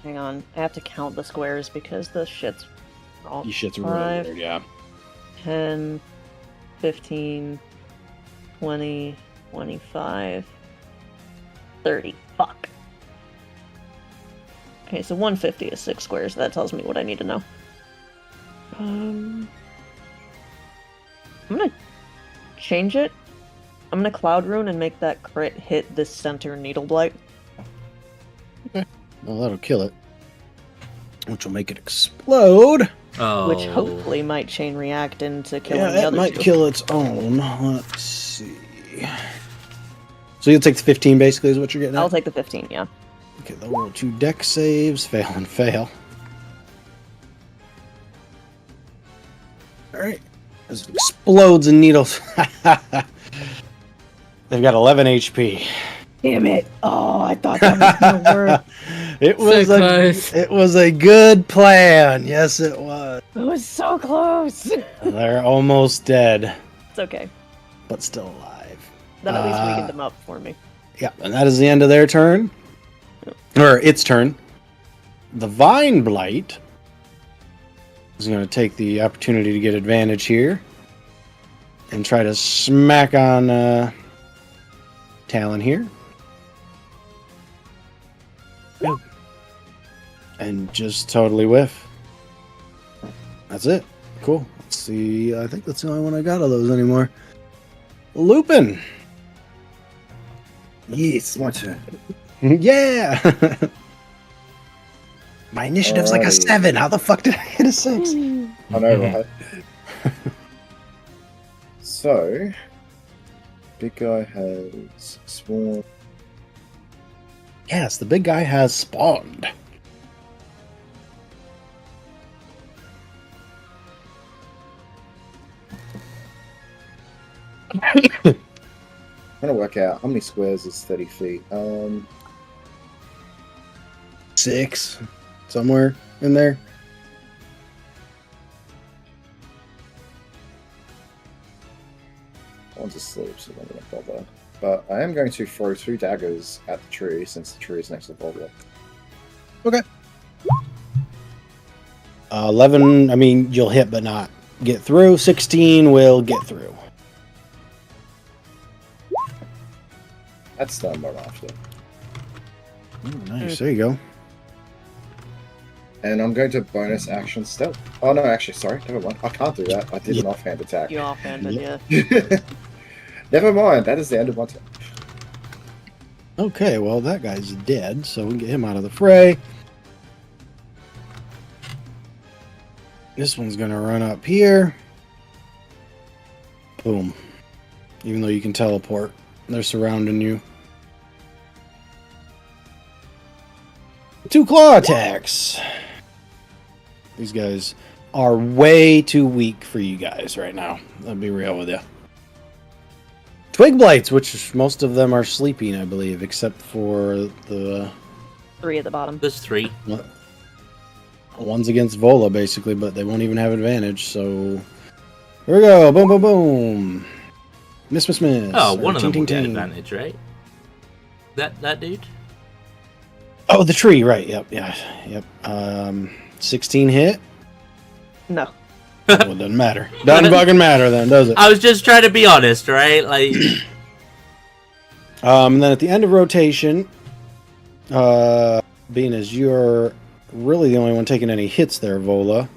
S2: Hang on. I have to count the squares because the shit's. All
S3: You shit's really
S2: 5,
S3: weird, yeah.
S2: 10, 15, 20, 25, 30. Fuck. Okay, so 150 is 6 squares. That tells me what I need to know. I'm gonna change it. I'm gonna Cloud Rune and make that crit hit this center Needle Blight.
S3: Well, that'll kill it. Which will make it explode.
S1: Oh.
S2: Which hopefully might chain react into killing
S3: Yeah,
S2: the
S3: that
S2: other
S3: might
S2: 2.
S3: kill its own. Let's see. So you'll take the 15, basically, is what you're getting at?
S2: I'll take the 15, yeah.
S3: Okay, they'll roll 2 deck saves. Fail and fail. Alright. As it explodes in needles. They've got 11 HP.
S2: Damn it! Oh, I thought that was gonna work.
S3: It was a good plan. Yes, it was.
S2: It was so close.
S3: They're almost dead,
S2: It's okay.
S3: but still alive.
S2: That at least weakened them up for me.
S3: Yeah, and that is the end of their turn. Or its turn. The Vine Blight is going to take the opportunity to get advantage here and try to smack on Talon here. And just totally whiff. That's it. Cool. Let's see. I think that's the only one I got of those anymore. Lupin.
S7: Yes, my turn.
S3: Yeah. My initiative's like a
S7: Alrighty.
S3: 7. How the fuck did I hit a 6?
S7: I know, right? So, big guy has spawned.
S3: Yes, the big guy has spawned.
S7: I'm gonna work out how many squares is 30 feet.
S3: 6. Somewhere in there.
S7: One's asleep, so I'm not gonna bother. But I am going to throw 2 daggers at the tree since the tree is next to Vola.
S3: 11, I mean, you'll hit but not get through. 16 will get through.
S7: That's done right after.
S3: Oh, nice. There you go.
S7: And I'm going to bonus action stealth. Oh no, actually, sorry, never mind. I can't do that. I did an offhand attack.
S2: You offhanded,
S3: Yep.
S2: yeah.
S7: Never mind. That is the end of my turn.
S3: Okay, well, that guy's dead, so we can get him out of the fray. This one's going to run up here. Boom. Even though you can teleport, they're surrounding you. 2 claw attacks. These guys are way too weak for you guys right now. I'll be real with you. Twig blights, which most of them are sleeping, I believe, except for the
S2: 3 at the bottom.
S1: There's 3.
S3: one's against Vola, basically, but they won't even have advantage. So here we go. Boom, boom, boom. Miss, miss, miss.
S1: Oh,
S3: Or
S1: one of them
S3: ting,
S1: will get
S3: ting, ting.
S1: advantage, right? That dude?
S3: Oh, the tree, right? Yep, yeah, yep. 16 hit.
S2: No.
S3: Well, it doesn't matter. Doesn't fucking matter then, does it?
S1: I was just trying to be honest, right? Like,
S3: And then at the end of rotation, being as you're really the only one taking any hits there, Vola,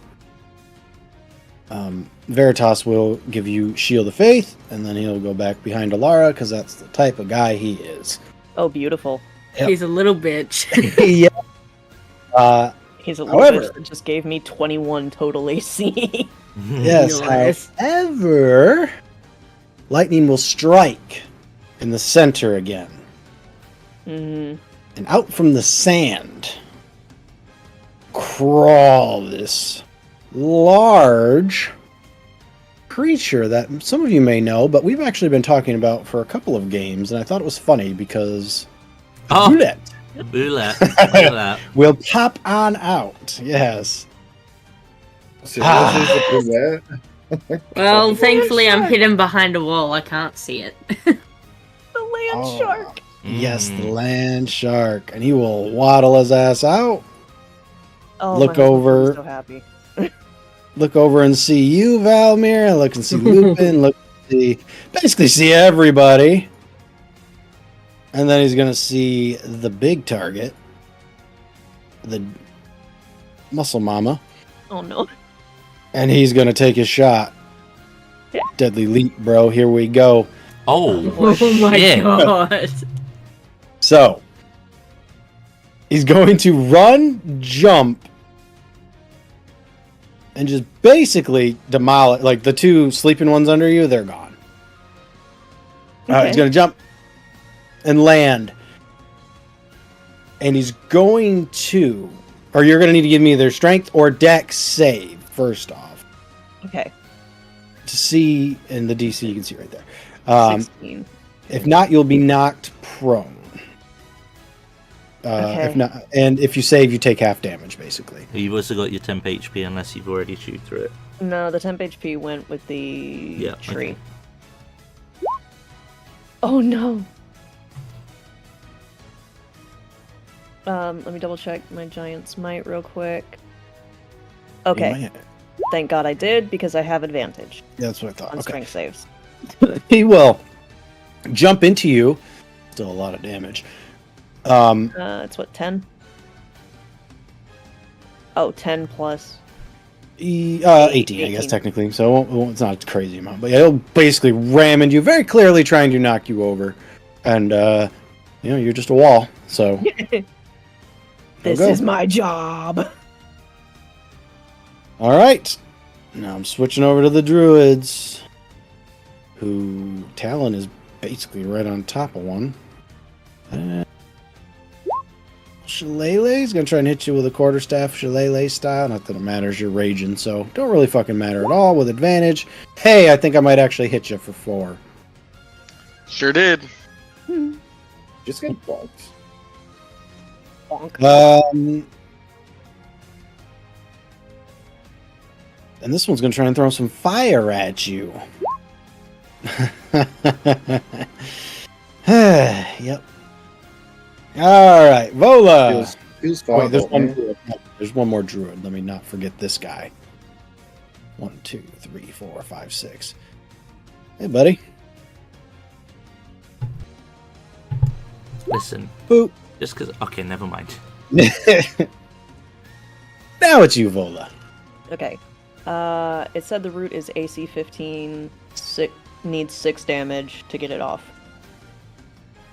S3: Veritas will give you Shield of Faith, and then he'll go back behind Alara, because that's the type of guy he is.
S2: Oh, beautiful.
S3: Yep.
S5: He's a little bitch.
S3: Yeah.
S2: He's a little
S3: However-
S2: bitch that just gave me 21 total AC.
S3: Yes,
S5: Nice.
S3: however, lightning will strike in the center again.
S2: Mm-hmm.
S3: And out from the sand crawl this large creature that some of you may know, but we've actually been talking about for a couple of games, and I thought it was funny because Bullet will pop on out. Yes.
S5: Well, thankfully I'm hidden behind a wall. I can't see it.
S2: The land shark.
S3: Yes, the land shark, and he will waddle his ass out.
S2: Oh,
S3: Look
S2: my husband
S3: over.
S2: will be so happy.
S3: Look over and see you, Valmir, and look and see Lupin, basically see everybody. And then he's gonna see the big target, the Muscle Mama.
S2: Oh no.
S3: And he's gonna take his shot.
S2: Yeah.
S3: Deadly leap, bro. Here we go.
S5: Oh my god.
S3: So he's going to run, jump, and just basically demolish. Like the two sleeping ones under you, they're gone.
S2: Okay.
S3: He's going to jump and land. And he's going to... Or you're going to need to give me either strength or dex save, first off.
S2: Okay.
S3: To see... And the DC you can see right there.
S2: 16.
S3: If not, you'll be knocked prone.
S2: Okay.
S3: If not, and if you save, you take half damage, basically.
S1: You've also got your temp HP unless you've already chewed through it.
S2: No, the temp HP went with the tree.
S1: Okay.
S2: Oh no. Let me double check my giant smite real quick. Okay. Thank God I did, because I have advantage
S3: That's what I thought.
S2: on
S3: Okay.
S2: strength saves.
S3: He will jump into you. Still a lot of damage.
S2: It's what, 10? Oh, 10 plus.
S3: 18, I guess, technically. So it's not a crazy amount. But yeah, he'll basically ram into you, very clearly trying to knock you over. And, you're just a wall. So.
S2: This is my job.
S3: All right. Now I'm switching over to the druids. Who Talon is basically right on top of one. Shillelagh's gonna try and hit you with a quarterstaff Shillelagh style. Not that it matters, you're raging, so don't really fucking matter at all with advantage. Hey, I think I might actually hit you for 4.
S6: Sure did.
S7: Just get bonked.
S3: And this one's gonna try and throw some fire at you. Yep. All right, Vola.
S7: Feels
S3: Wait, there's
S7: fine.
S3: there's one more druid. Let me not forget this guy. 1, 2, 3, 4, 5, 6. Hey, buddy.
S1: Listen.
S3: Boop.
S1: Just because... Okay, never mind.
S3: Now it's you, Vola.
S2: Okay. It said the root is AC 15, needs 6 damage to get it off.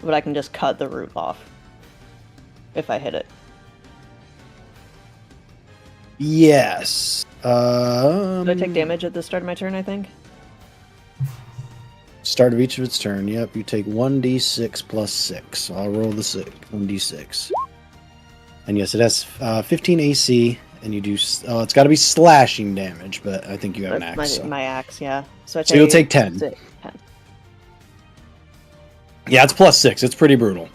S2: But I can just cut the root off if I hit it.
S3: Yes.
S2: Do I take damage at the start of my turn, I think?
S3: Start of each of its turn. Yep, you take 1d6 plus 6. So I'll roll the 1d6. And yes, it has 15 AC, and you do... Oh, it's got to be slashing damage, but I think you have an axe.
S2: My axe, yeah. So
S3: you'll take 10.
S2: 10.
S3: Yeah, it's plus 6. It's pretty brutal.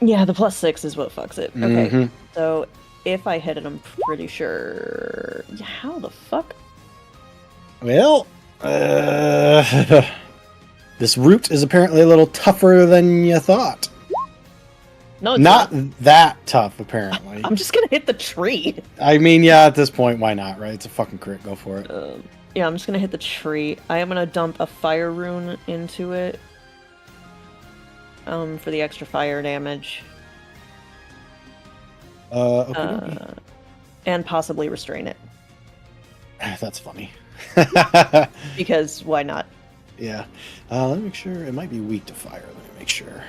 S2: Yeah, the plus 6 is what fucks it. Okay,
S3: Mhm.
S2: so if I hit it, I'm pretty sure... How the fuck?
S3: Well, this root is apparently a little tougher than you thought.
S2: No, it's
S3: Not that tough, apparently.
S2: I'm just gonna hit the tree.
S3: I mean, yeah, at this point, why not, right? It's a fucking crit. Go for it.
S2: Yeah, I'm just gonna hit the tree. I am gonna dump a fire rune into it. For the extra fire damage.
S3: Okay.
S2: And possibly restrain it.
S3: That's funny.
S2: Because why not?
S3: Yeah. Let me make sure. It might be weak to fire. Let me make sure.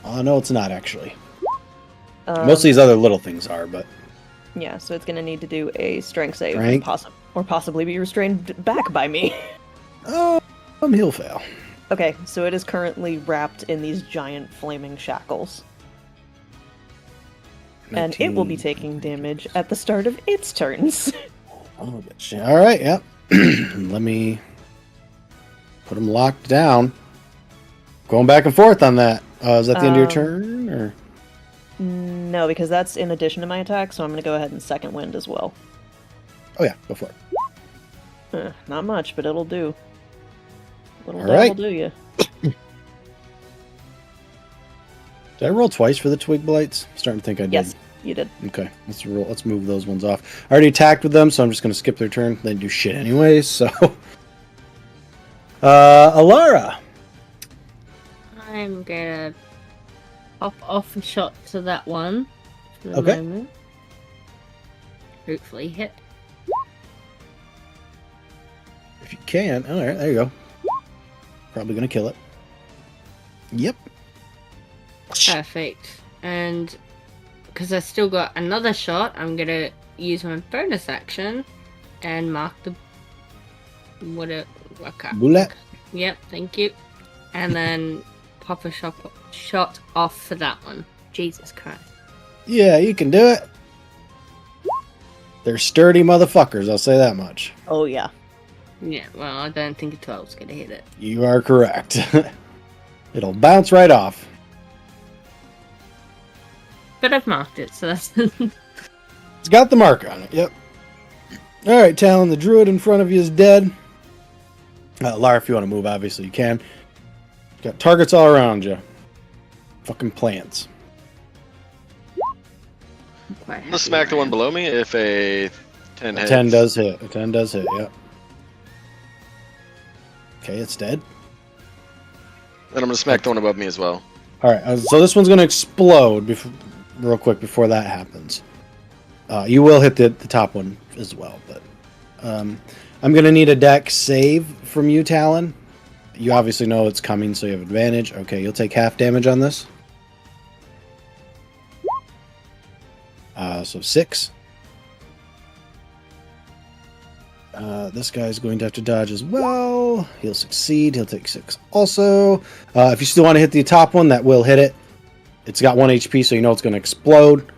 S3: No, it's not, actually. Most of these other little things are, but...
S2: Yeah, so it's gonna need to do a strength save.
S3: Strength?
S2: Or possibly be restrained back by me.
S3: He'll fail.
S2: Okay, so it is currently wrapped in these giant flaming shackles. And it will be taking damage at the start of its turns.
S3: Oh, shit. All right, yep. Let me put them locked down. Going back and forth on that. Is that the end of your turn? Or?
S2: No, because that's in addition to my attack, so I'm going to go ahead and second wind as well.
S3: Oh, yeah, go for it.
S2: Not much, but it'll do. Little
S3: All
S2: dab
S3: right.
S2: will do you.
S3: Did I roll twice for the twig blights? I'm starting to think I did.
S2: Yes, you did.
S3: Okay, let's roll. Let's move those ones off. I already attacked with them, so I'm just going to skip their turn. They do shit anyways. So, Alara.
S5: I'm gonna pop off a shot to that one for the
S3: Okay.
S5: moment. Hopefully hit.
S3: If you can. All right, there you go. Probably going to kill it. Yep.
S5: Perfect. And because I still got another shot, I'm gonna use my bonus action and mark the
S3: Bullet.
S5: Yep, thank you. And then pop a shot off for that one. Jesus Christ.
S3: Yeah, you can do it. They're sturdy motherfuckers, I'll say that much.
S2: Oh, yeah.
S5: Yeah, well, I don't think a 12's gonna hit it.
S3: You are correct. It'll bounce right off.
S5: But I've marked it, so that's...
S3: It's got the mark on it, yep. Alright, Talon, the druid in front of you is dead. Lara, if you want to move, obviously you can. Got targets all around you. Fucking plants.
S6: Let's smack the one below me if a 10
S3: A
S6: hits.
S3: 10 does hit. A 10 does hit, yep. Okay, it's dead.
S6: Then I'm going to smack the one above me as well.
S3: Alright, so this one's going to explode real quick before that happens. You will hit the top one as well, but I'm going to need a dex save from you, Talon. You obviously know it's coming, so you have advantage. Okay, you'll take half damage on this. So 6. This guy's going to have to dodge as well. He'll succeed. He'll take 6 also. If you still want to hit the top one, that will hit it. It's got 1 HP, so you know it's going to explode.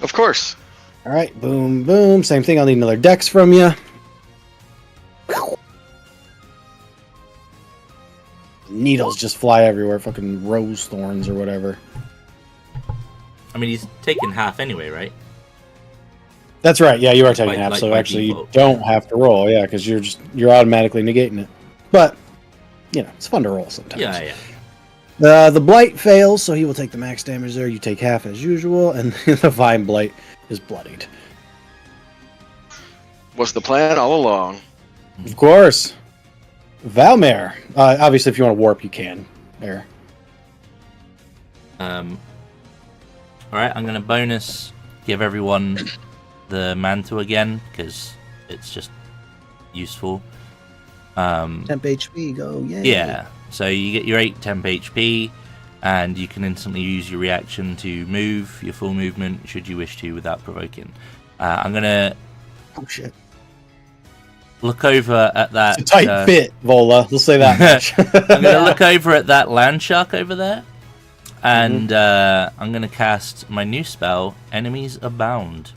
S6: Of course.
S3: All right, boom, boom. Same thing. I'll need another dex from you. Needles just fly everywhere. Fucking rose thorns or whatever.
S1: I mean, he's taking half anyway, right?
S3: That's right. Yeah, you are taking
S1: Like-
S3: half,
S1: like
S3: so
S1: by
S3: actually
S1: default.
S3: you don't have to roll. Yeah, because you're automatically negating it. But you know, it's fun to roll sometimes.
S1: Yeah, yeah.
S3: The blight fails, so he will take the max damage there. You take half as usual, and the vine blight is bloodied.
S6: What's the plan all along?
S3: Of course. Valmare. Obviously, if you want to warp, you can. There.
S1: Alright, I'm going to bonus give everyone the mantle again, because it's just useful.
S3: Temp HP, go, yay.
S1: Yeah, so you get your 8 temp HP, and you can instantly use your reaction to move, your full movement, should you wish to, without provoking. I'm going to
S3: Oh, shit.
S1: look over at that...
S3: It's a tight fit, Vola. We'll say that much.
S1: I'm going to look over at that land shark over there, and I'm going to cast my new spell, Enemies Abound.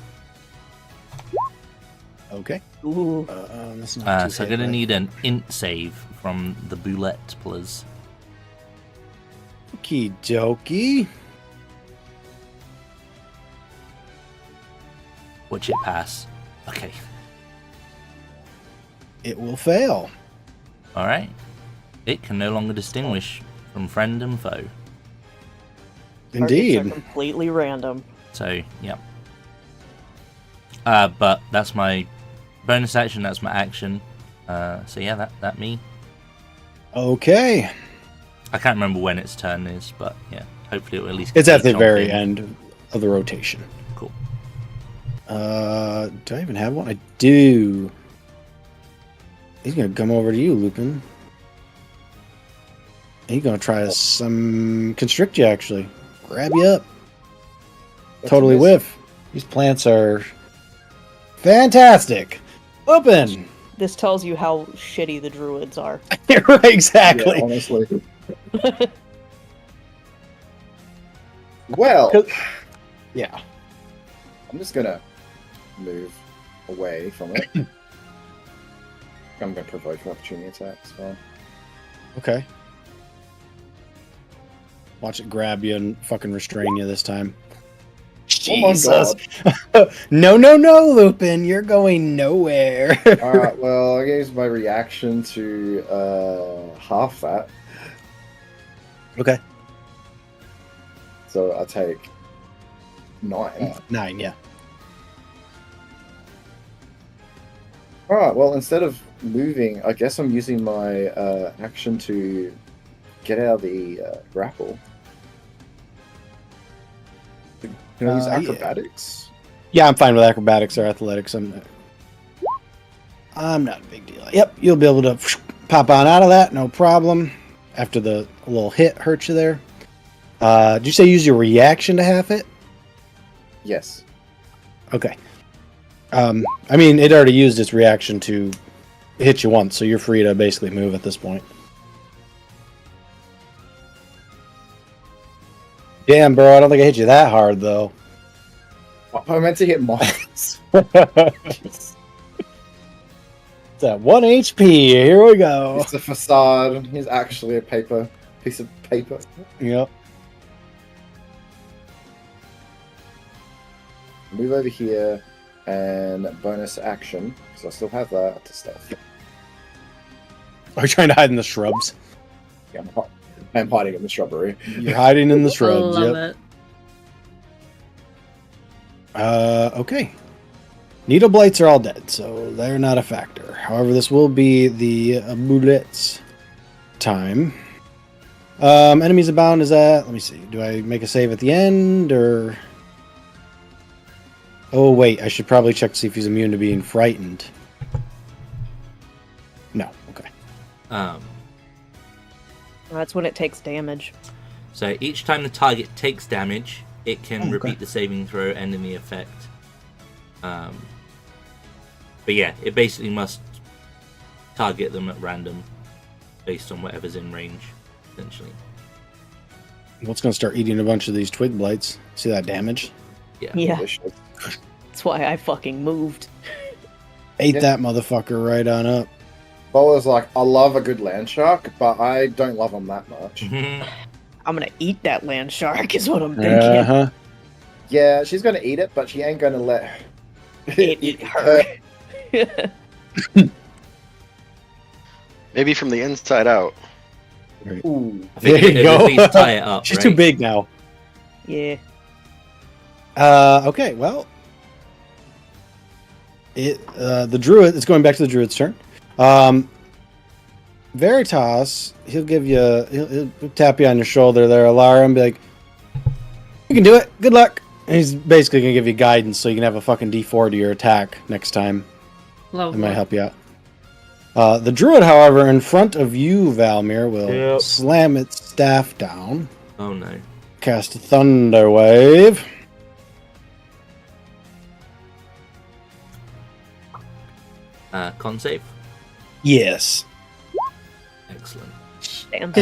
S3: Okay.
S2: Ooh.
S3: That's not
S1: So I'm going to need an int save from the bullet, please.
S3: Okie dokie.
S1: Watch it pass. Okay.
S3: It will fail.
S1: Alright. It can no longer distinguish from friend and foe.
S2: Targets are
S3: Indeed.
S2: completely random.
S1: So, yeah. But that's my bonus action, that's my action. So yeah, that me.
S3: Okay.
S1: I can't remember when its turn is, but yeah, hopefully it will at least
S3: It's
S1: get
S3: at the
S1: chomped
S3: very
S1: in.
S3: end of the rotation.
S1: Cool.
S3: Do I even have one? I do. He's gonna come over to you, Lupin. He's gonna try to constrict you, actually. Grab you up. Totally
S7: amazing.
S3: whiff. These plants are fantastic. Lupin,
S2: This tells you how shitty the druids are.
S3: Right, exactly.
S7: Yeah, honestly. Well,
S3: Yeah.
S7: I'm just gonna move away from it. I'm gonna provoke an opportunity attack as well.
S3: Okay. Watch it grab you and fucking restrain you this time.
S7: Oh my
S3: Jesus. No, Lupin. You're going nowhere.
S7: Alright, well, I gave my reaction to half that.
S3: Okay.
S7: So I take 9.
S3: 9, yeah.
S7: Alright, well, instead of moving, I guess I'm using my action to get out of the grapple. Can I use
S3: Yeah.
S7: acrobatics?
S3: Yeah, I'm fine with acrobatics or athletics. I'm not a big deal. Yep, you'll be able to pop on out of that, no problem. After the little hit hurt you there. Did you say use your reaction to half it?
S7: Yes.
S3: Okay. I mean, it already used its reaction to hit you once, so you're free to basically move at this point. Damn, bro, I don't think I hit you that hard, though.
S7: I meant to hit Miles.
S3: It's at 1 HP. Here we go.
S7: It's a facade. He's actually a piece of paper.
S3: Yep.
S7: Move over here and bonus action, because I still have that to stealth.
S3: Are you trying to hide in the shrubs?
S7: Yeah, I'm hiding in the shrubbery.
S3: You're hiding in the
S5: I
S3: shrubs,
S5: love
S3: yep.
S5: it.
S3: Okay. Needle blights are all dead, so they're not a factor. However, this will be the bullets time. Enemies abound is at... Let me see. Do I make a save at the end, or... Oh, wait. I should probably check to see if he's immune to being frightened. No. Okay.
S2: That's when it takes damage.
S1: So each time the target takes damage, it can
S3: okay.
S1: repeat the saving throw, ending the effect. But yeah, it basically must target them at random, based on whatever's in range, essentially.
S3: Well, it's going to start eating a bunch of these twig blights. See that damage?
S2: Yeah,
S7: Delicious.
S2: that's why I fucking moved.
S3: Ate
S7: Yeah.
S3: that motherfucker right on up.
S7: Bola's like, I love a good land shark, but I don't love them that much.
S2: I'm gonna eat that land shark, is what I'm thinking.
S3: Uh-huh.
S7: Yeah, she's gonna eat it, but she ain't gonna let
S2: It eat her.
S6: Maybe from the inside out.
S7: Ooh.
S1: I think
S3: There you
S1: it
S3: go.
S1: at least tie it up.
S3: She's
S1: right?
S3: too big now.
S2: Yeah.
S3: Okay, well, the druid. It's going back to the druid's turn. Veritas, he'll give you, he'll tap you on your shoulder there, Alara, and be like, "You can do it. Good luck." And he's basically gonna give you guidance so you can have a fucking D4 to your attack next time.
S5: Love
S3: That might
S5: it.
S3: help you out. The druid, however, in front of you, Valmir, will slam its staff down,
S1: Oh no.
S3: cast a thunder wave.
S1: Con save.
S3: Yes.
S1: Excellent.
S2: Damn.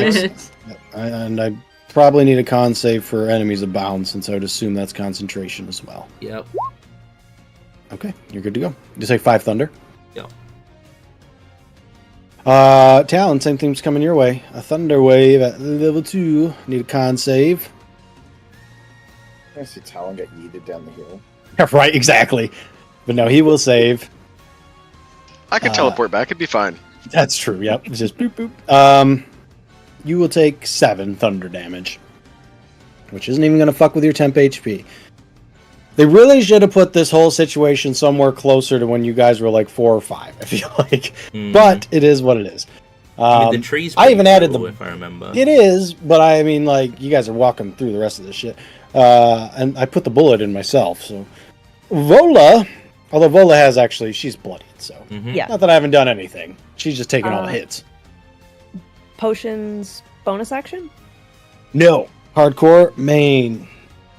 S3: And I probably need a con save for enemies abound, since I would assume that's concentration as well.
S1: Yep.
S3: Okay, you're good to go. Just take 5 thunder.
S1: Yep.
S3: Talon, same thing's coming your way. A thunder wave at level 2. Need a con save.
S7: I see Talon get yeeted down the hill.
S3: Right, exactly. But no, he will save.
S6: I can teleport back. It'd be fine.
S3: That's true, yep. It's just boop boop. You will take 7 thunder damage, which isn't even going to fuck with your temp HP. They really should have put this whole situation somewhere closer to when you guys were like 4 or 5, I feel like.
S1: Mhm.
S3: But it is what it is.
S1: I mean, the trees.
S3: I even added
S1: cool,
S3: the...
S1: if I remember.
S3: It is, but I mean, like, you guys are walking through the rest of this shit. And I put the bullet in myself, so... Vola, although Vola has actually... She's bloodied, so...
S1: Mhm.
S2: Yeah.
S3: Not that I haven't done anything. She's just taking all the hits.
S2: Potions bonus action?
S3: No. Hardcore main.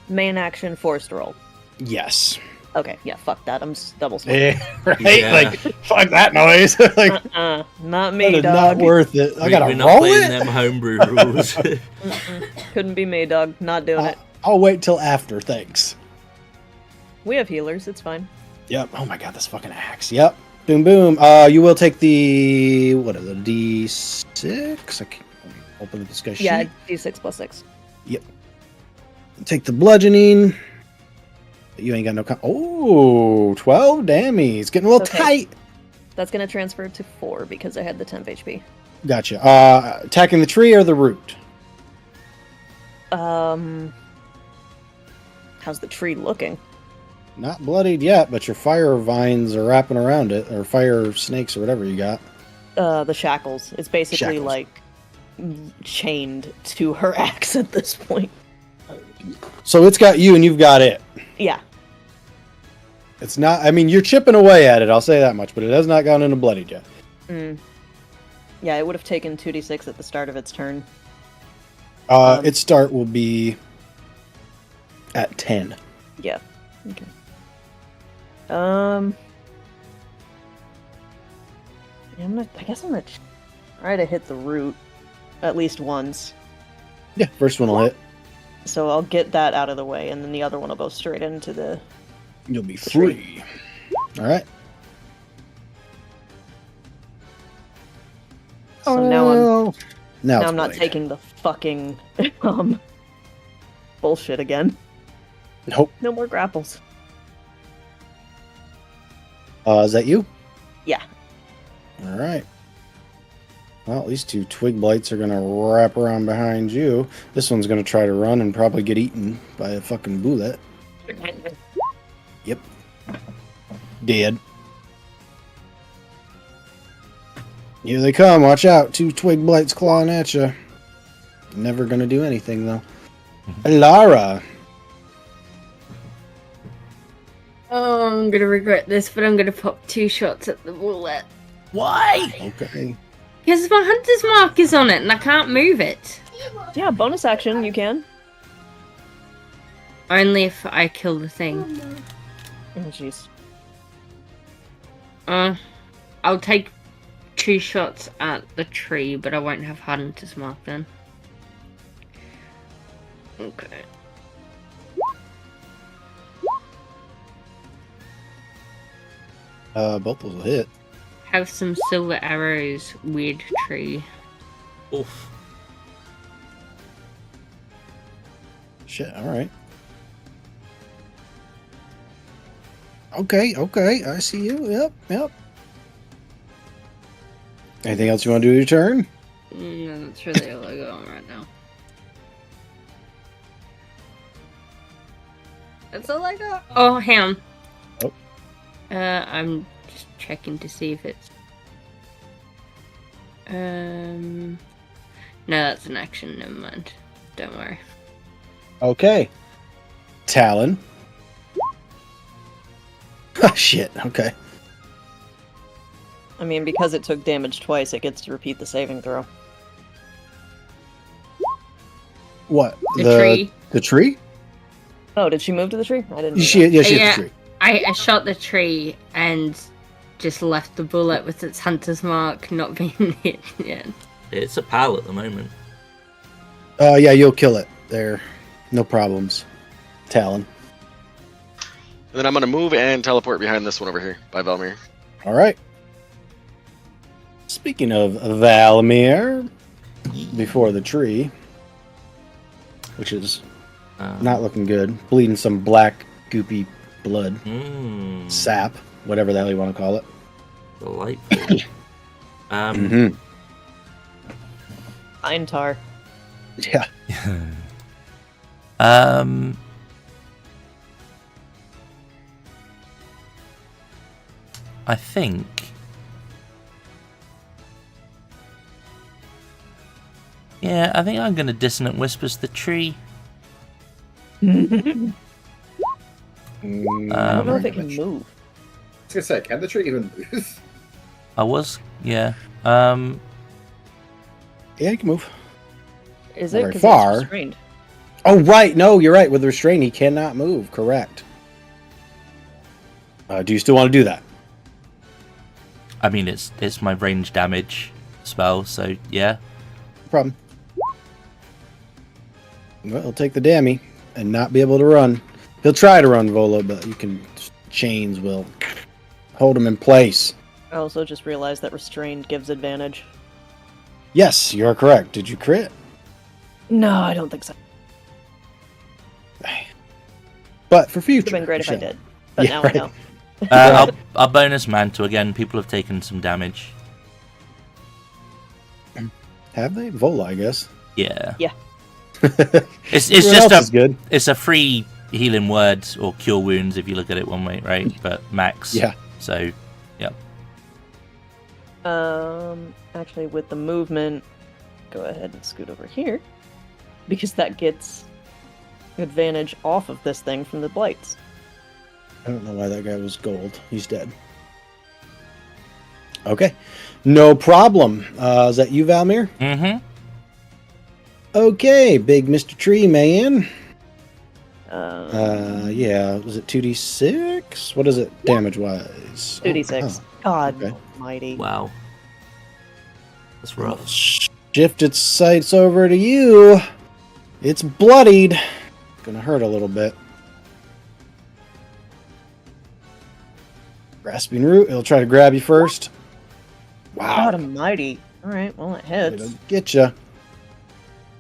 S2: Main action forced roll.
S3: Yes.
S2: Okay, yeah, fuck that. I'm double smoking.
S3: Yeah, right?
S1: Yeah.
S3: Like, fuck that noise. Like,
S2: Not
S3: that
S2: me,
S3: is
S2: dog.
S3: not worth it. I gotta
S1: We're not
S3: roll
S1: playing
S3: it.
S1: them homebrew rules.
S2: Couldn't be me, dog. Not doing it.
S3: I'll wait till after. Thanks.
S2: We have healers. It's fine.
S3: Yep. Oh my god, this fucking axe. Yep. Boom, boom. You will take the what is it? D6. I can't let me open up this guy's
S2: Yeah,
S3: sheet.
S2: D6 plus 6.
S3: Yep. Take the bludgeoning. You ain't got no. 12 damage. It's getting a little
S2: Okay.
S3: tight.
S2: That's gonna transfer to 4 because I had the temp HP.
S3: Gotcha. Attacking the tree or the root?
S2: How's the tree looking?
S3: Not bloodied yet, but your fire vines are wrapping around it, or fire snakes, or whatever you got.
S2: The shackles. It's basically
S3: Shackles.
S2: like chained to her axe at this point.
S3: So it's got you, and you've got it.
S2: Yeah.
S3: It's not. I mean, you're chipping away at it. I'll say that much, but it has not gone into bloodied yet.
S2: Yeah, it would have taken 2d6 at the start of its turn.
S3: Its start will be at 10.
S2: Yeah. Okay. I guess I'm gonna try to hit the root at least once.
S3: Yeah, first one will hit.
S2: So I'll get that out of the way, and then the other one will go straight into the.
S3: You'll be free. All right.
S2: So now I'm
S3: now
S2: I'm not taking the fucking bullshit again.
S3: Nope.
S2: No more grapples.
S3: Is that you?
S2: Yeah.
S3: All right. Well, these two twig blights are gonna wrap around behind you. This one's gonna try to run and probably get eaten by a fucking bullet. Yep. Dead. Here they come. Watch out. Two twig blights clawing at you. Never gonna do anything though. Lara.
S5: Oh, I'm gonna regret this, but I'm gonna pop 2 shots at the bullet.
S1: Why?
S3: Okay.
S5: Because my hunter's mark is on it and I can't move it.
S2: Yeah, bonus action, you can.
S5: Only if I kill the thing.
S2: Oh, jeez.
S5: I'll take 2 shots at the tree, but I won't have hunter's mark then. Okay.
S3: Both those will hit.
S5: Have some silver arrows, weird tree.
S1: Oof.
S3: Shit, alright. Okay, I see you. Yep. Anything else you want to do with your turn?
S5: No, that's really all I got on right now. That's all I got. Oh, hang on.
S3: Oh.
S5: I'm just checking to see if it's... No, that's an action. Never mind. Don't worry.
S3: Okay. Talon. Oh, shit, okay.
S2: I mean, because it took damage twice, it gets to repeat the saving throw.
S3: What?
S5: The tree.
S3: The tree?
S2: Oh, did she move to the tree? I didn't know
S3: She
S2: that.
S3: hit the
S5: Yeah.
S3: tree.
S5: I shot the tree and just left the bullet with its hunter's mark not being hit yet.
S1: It's a pal at the moment.
S3: Yeah, you'll kill it. There. No problems. Talon.
S6: And then I'm gonna move and teleport behind this one over here by Valmir.
S3: Alright. Speaking of Valmir, before the tree, which is not looking good, bleeding some black, goopy blood, sap, whatever the hell you want to call it.
S1: Delightful.
S2: Eintar.
S3: Yeah.
S1: I think I'm gonna Dissonant Whispers the tree.
S2: I don't know if it can move.
S7: I was gonna say, can the tree even move?
S1: Yeah.
S3: Yeah, you can move.
S2: Is
S3: Not
S2: it?
S3: very
S2: 'Cause
S3: far.
S2: it's restrained.
S3: Oh, right. No, you're right. With restraint, he cannot move. Correct. Do you still want to do that?
S1: I mean, it's my range damage spell, so yeah.
S3: No problem. Well, he'll take the dammy and not be able to run. He'll try to run, Vola, but you can... Chains will hold him in place.
S2: I also just realized that restrained gives advantage.
S3: Yes, you're correct. Did you crit?
S2: No, I don't think so.
S3: But for future...
S2: Would have been great if I
S3: Michelle.
S2: did. But
S3: Yeah,
S2: now
S3: right.
S2: I know.
S1: Our bonus mantle again. People have taken some damage.
S3: Have they? Vola, I guess.
S1: Yeah.
S2: Yeah.
S1: It's
S3: Everyone
S1: just
S3: else is good.
S1: it's a free healing word or cure wounds if you look at it one way, right? But max.
S3: Yeah.
S1: So, yeah.
S2: Actually, with the movement, go ahead and scoot over here. Because that gets advantage off of this thing from the blights.
S3: I don't know why that guy was gold. He's dead. Okay. No problem. Is that you, Valmir?
S1: Mm-hmm.
S3: Okay, big Mr. Tree Man.
S2: Um,
S3: Yeah. Was it 2d6? What is it damage-wise?
S2: 2d6. God
S3: okay.
S2: almighty.
S1: Wow. That's rough.
S3: Shift its sights over to you. It's bloodied. Gonna hurt a little bit. Grasping root. It'll try to grab you first.
S2: God
S3: Wow.
S2: almighty. Alright, well, it hits.
S3: It'll get you.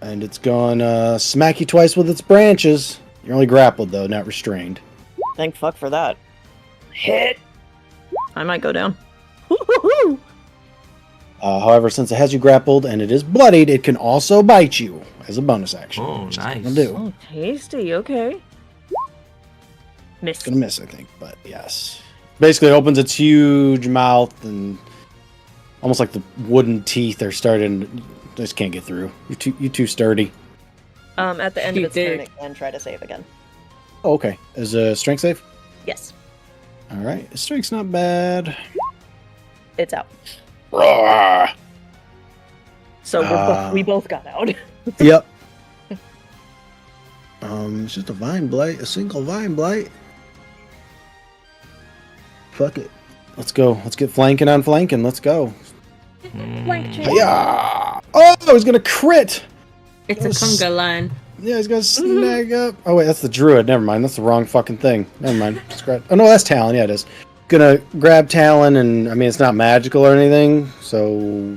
S3: And it's gonna smack you twice with its branches. You're only grappled, though, not restrained.
S2: Thank fuck for that. Hit! I might go down. Woo-hoo-hoo!
S3: However, since it has you grappled and it is bloodied, it can also bite you as a bonus action.
S1: Oh,
S3: which it's
S1: nice.
S3: gonna do.
S2: Oh, tasty. Okay. Miss.
S3: It's gonna miss, I think, but yes. Basically, it opens its huge mouth and almost like the wooden teeth are starting. Just can't get through. You're too sturdy.
S2: At the end of
S5: You
S2: its turn,
S5: did.
S2: it can try to save again.
S3: Oh, okay. Is a strength save?
S2: Yes.
S3: All right. Strength's not bad.
S2: It's out.
S3: Roar!
S2: So we both got out.
S3: Yep. It's just a vine blight, a single vine blight. Fuck it. Let's go. Let's get flanking on flanking. Let's go.
S5: Flank check.
S3: Yeah. Oh, he's gonna crit.
S5: It's a conga line.
S3: Yeah, he's gonna snag up. Oh wait, that's the druid. Never mind. That's the wrong fucking thing. Never mind. Oh no, that's Talon. Yeah, it is. Gonna grab Talon, and I mean it's not magical or anything. So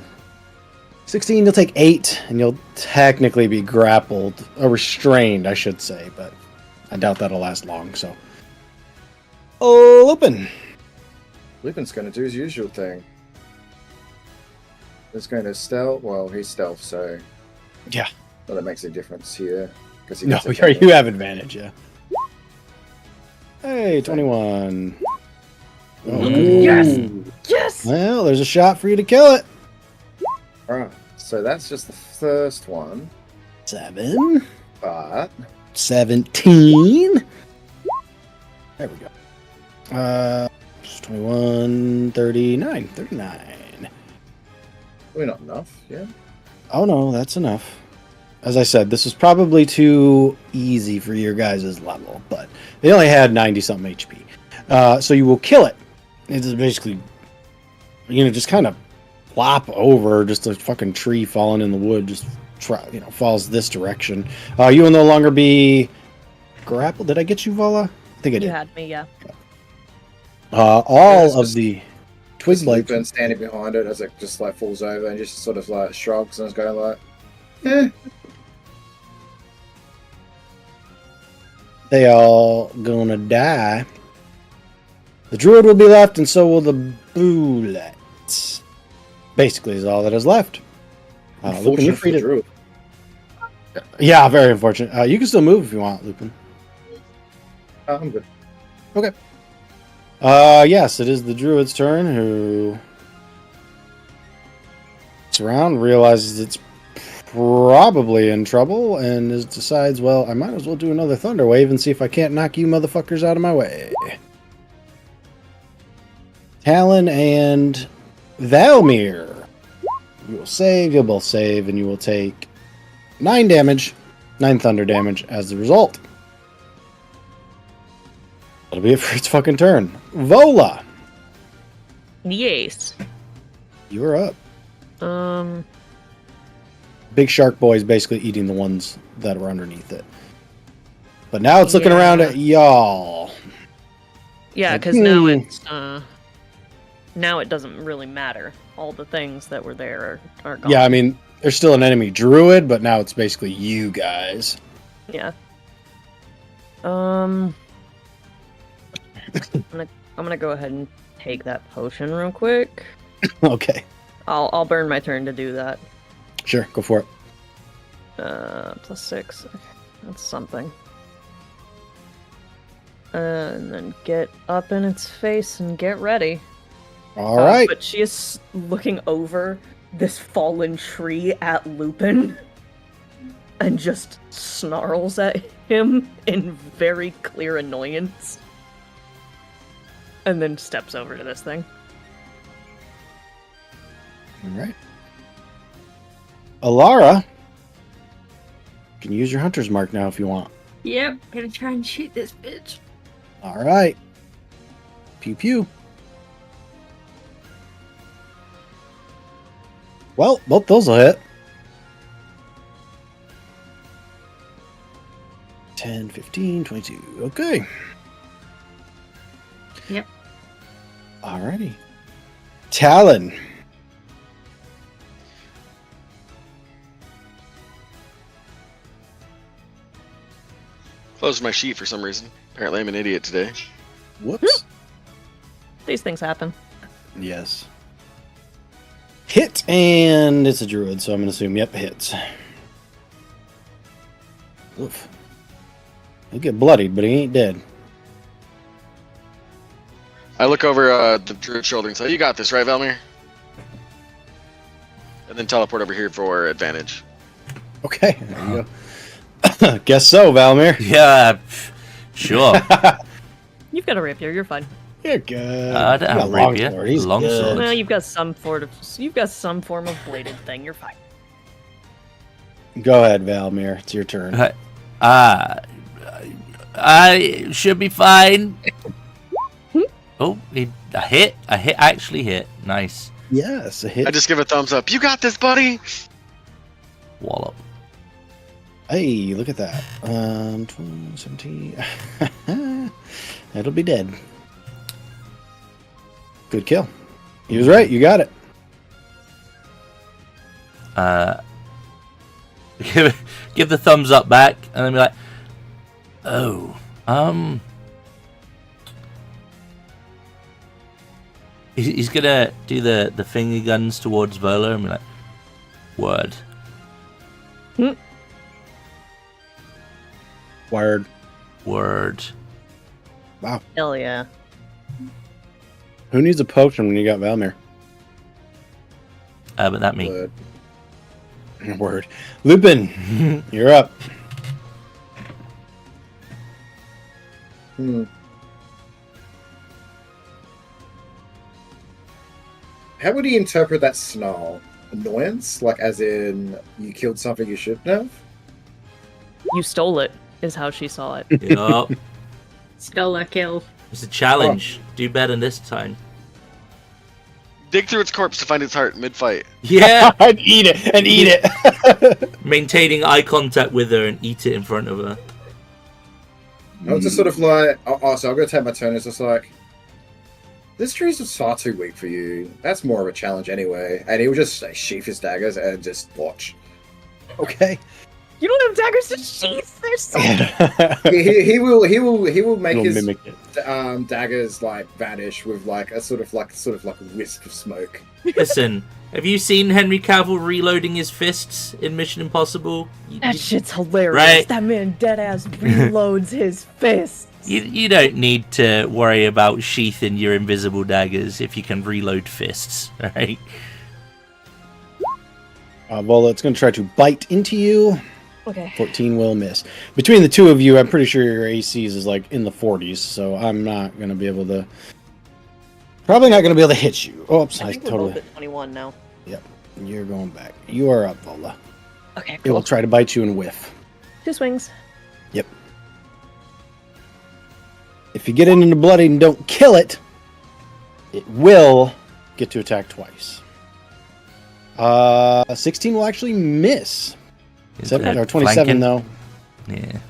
S3: 16, you'll take 8, and you'll technically be grappled or restrained, I should say, but I doubt that'll last long. So, Lupin.
S7: Lupin's going to do his usual thing. He's going to stealth. Well, he's stealth, so
S3: Yeah.
S7: well, that makes a difference here because he
S3: No,
S7: gets advantage.
S3: you have advantage. Yeah. Hey, 21. Oh,
S2: Yes!
S3: good.
S2: Yes!
S3: Well, there's a shot for you to kill it.
S7: Alright, so that's just the first one,
S3: 7.
S7: but
S3: 17. There we go. 21, 39. 39.
S7: we're not enough, yeah?
S3: Oh no, that's enough. As I said, this is probably too easy for your guys' level, but they only had 90-something HP. So you will kill it. It's basically, just kind of flop over, just a fucking tree falling in the wood, just falls this direction. You will no longer be grappled. Did I get you, Vola? I think I
S2: You
S3: did.
S2: had me, yeah.
S3: All
S7: it's
S3: of
S7: just-
S3: the twig blights.
S7: Lupin standing behind it as it just like falls over and just sort of like shrugs and is going like, eh.
S3: They all gonna die. The druid will be left, and so will the bullets. Basically, is all that is left. Lupin, you're
S7: Unfortunate
S3: free
S7: for
S3: to.
S7: Druid.
S3: Yeah, very unfortunate. You can still move if you want, Lupin.
S7: Oh, I'm good.
S3: Yes, it is the druid's turn. Who looks around, realizes it's probably in trouble, and decides, well, I might as well do another thunder wave and see if I can't knock you motherfuckers out of my way. Talon and Valmir. You will save, you'll both save, and you will take 9 damage, 9 thunder damage as the result. That'll be it for its fucking turn. Vola,
S2: Yes.
S3: you're up.
S2: Um.
S3: Big shark boy is basically eating the ones that were underneath it. But now it's looking around at y'all.
S2: Yeah,
S3: Like,
S2: because now it's now it doesn't really matter. All the things that were there are gone.
S3: Yeah, I mean, there's still an enemy druid, but now it's basically you guys.
S2: Yeah. I'm gonna go ahead and take that potion real quick.
S3: Okay,
S2: I'll burn my turn to do that.
S3: sure, go for it.
S2: +6. Okay, that's something. And then get up in its face and get ready.
S3: All right.
S2: But she is looking over this fallen tree at Lupin and just snarls at him in very clear annoyance. And then steps over to this thing.
S3: All right. Alara, you can use your hunter's mark now if you want.
S5: Yep, gonna try and shoot this bitch.
S3: All right. Pew pew. Well, both those will hit. 10, 15, 22. Okay.
S5: Yep.
S3: Alrighty. Talon.
S6: Closed my sheet for some reason. Apparently I'm an idiot today.
S3: Whoops.
S2: These things happen.
S3: Yes. Hit, and it's a druid, so I'm going to assume, yep, hits. Oof. He'll get bloodied, but he ain't dead.
S6: I look over the druid's shoulder and say, "You got this, right, Valmir?" And then teleport over here for advantage.
S3: Okay, there you go. Guess so, Valmir.
S1: Yeah, sure.
S2: You've got a rapier, you're fine.
S3: You're good.
S1: I don't have a rapier.
S3: Longsword. He's
S1: Longsword.
S3: good.
S2: Well, you've got some form of bladed thing, you're fine.
S3: Go ahead, Valmir. It's your turn.
S1: I should be fine. Oh, a hit actually hit. Nice.
S3: Yes, a hit.
S6: I just give a thumbs up. You got this, buddy.
S1: Wallop.
S3: Hey, look at that. 12, 17. It'll be dead. Good kill. He was right. You got it.
S1: Give the thumbs up back, and then be like, oh, he's gonna do the finger guns towards Vola and be like, word. Word.
S3: Wow.
S2: Hell yeah.
S3: Who needs a potion when you got Valmir?
S1: But that me.
S3: Word. Lupin, you're up.
S7: How would he interpret that snarl? Annoyance? Like, as in, you killed something you shouldn't have?
S2: You stole it, is how she saw it.
S1: Yup.
S5: Stole a kill.
S1: It's a challenge. Do better this time.
S6: Dig through its corpse to find its heart mid-fight.
S1: Yeah.
S3: And eat it.
S1: Maintaining eye contact with her and eat it in front of her.
S7: I was just sort of like, so I'm going to take my turn. It's just like, this tree's just far too weak for you. That's more of a challenge anyway. And he will just sheath his daggers and just watch.
S3: Okay.
S2: You don't have daggers to sheath. They're so.
S7: he will make
S3: He'll
S7: his
S3: mimic it.
S7: daggers like vanish with like a sort of like a wisp of smoke.
S1: Listen, have you seen Henry Cavill reloading his fists in Mission Impossible?
S2: That shit's hilarious.
S1: Right?
S2: That man deadass reloads his fists.
S1: You don't need to worry about sheathing your invisible daggers if you can reload fists, right?
S3: Vola, it's going to try to bite into you.
S2: Okay.
S3: 14 will miss. Between the two of you, I'm pretty sure your ACs is like in the 40s, so I'm not going to be able to... Probably not going to be able to hit you. Oops,
S2: I think we're both at 21 now.
S3: Yep, you're going back. You are up, Vola.
S2: Okay,
S3: It
S2: cool.
S3: will try to bite you and whiff.
S2: 2 swings.
S3: Yep. If you get it into bloody and don't kill it, it will get to attack twice. 16 will actually miss.
S1: Is
S3: Or
S1: it
S3: 27
S1: flanking?
S3: though.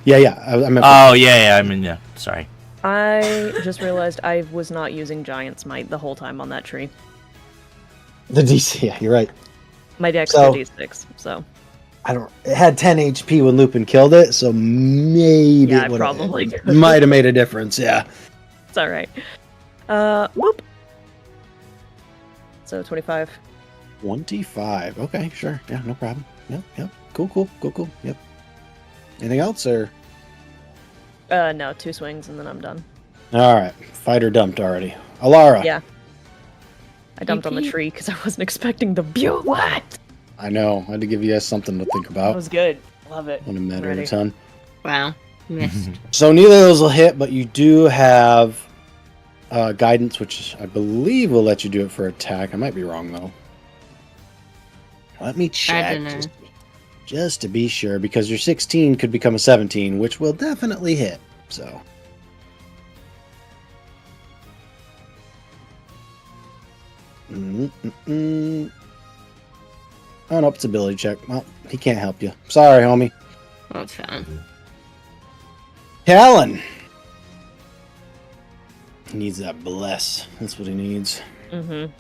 S1: Yeah.
S3: Yeah. I meant
S1: Oh, yeah, I mean, yeah. Sorry.
S2: I just realized I was not using Giant Smite the whole time on that tree.
S3: the DC. Yeah, you're right.
S2: My dex
S3: So-
S2: is D6, so
S3: It had 10 HP when Lupin killed it, so maybe
S2: Yeah,
S3: it
S2: I probably could.
S3: might have made a difference. Yeah.
S2: it's all right. Whoop. So 25.
S3: 25. Okay, sure. Yeah, no problem. Yep. Cool. Yep. Anything else or?
S2: No, 2 swings and then I'm done.
S3: All right. Fighter dumped already. Alara.
S2: Yeah. I dumped on the tree because I wasn't expecting the what?
S3: I know. I had to give you guys something to think
S2: That
S3: about
S2: was good. Love it.
S3: when it mattered a
S2: Ready.
S3: ton.
S5: Wow. Missed.
S3: So neither of those will hit, but you do have guidance, which I believe will let you do it for attack. I might be wrong though. Let me check.
S5: don't know.
S3: Just to be sure, because your 16 could become a 17, which will definitely hit. So. Oh no, it's ability check. Well, he can't help you. Sorry, homie.
S5: That's fine.
S3: Talon. He needs that bless. That's what he needs.
S2: Mm-hmm.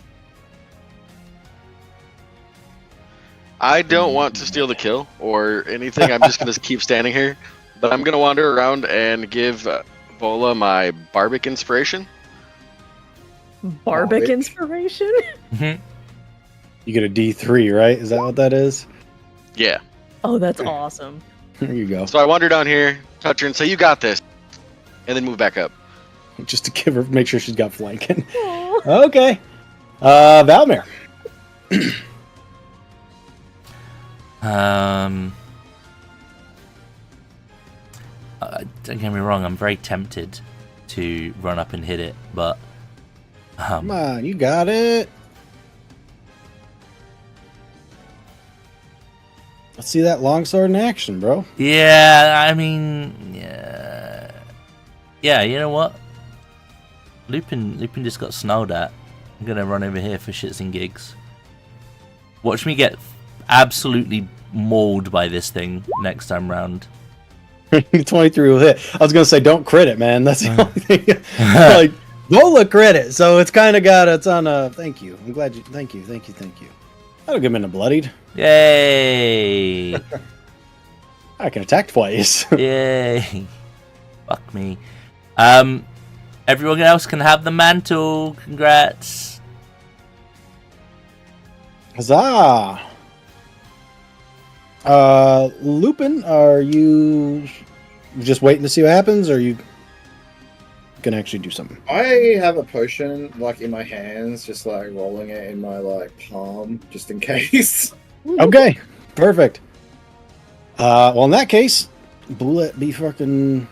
S6: I don't want to steal the kill or anything. I'm just going to keep standing here. But I'm going to wander around and give Vola my Barbic inspiration.
S2: Barbic
S3: Barbic.
S2: inspiration?
S3: You get a D3, right? Is that what that is?
S6: Yeah.
S2: Oh, that's awesome.
S3: There you go.
S6: So I wander down here, touch her, and say, "You got this," and then move back up.
S3: Just to give her, make sure she's got flanking.
S2: Aw.
S3: Okay. Valmir.
S1: Don't get me wrong, I'm very tempted to run up and hit it, but
S3: Come on, you got it. Let's see that longsword in action, bro.
S1: yeah, I mean, yeah, you know what? Lupin just got snowed at. I'm gonna run over here for shits and gigs. Watch me get absolutely mauled by this thing next time round.
S3: 23 will hit. I was gonna say, don't crit it, man. That's the only thing. Like, Vola crit it, so it's kind of got it's on a. Thank you. I'm glad you. Thank you. That'll get him into bloodied.
S1: Yay!
S3: I can attack twice.
S1: Yay! Fuck me. Everyone else can have the mantle. Congrats.
S3: Huzzah! Lupin, are you just waiting to see what happens, or are you gonna actually do something?
S7: I have a potion like in my hands, just like rolling it in my like palm, just in case.
S3: Okay, perfect. Well, in that case, bullet be fucking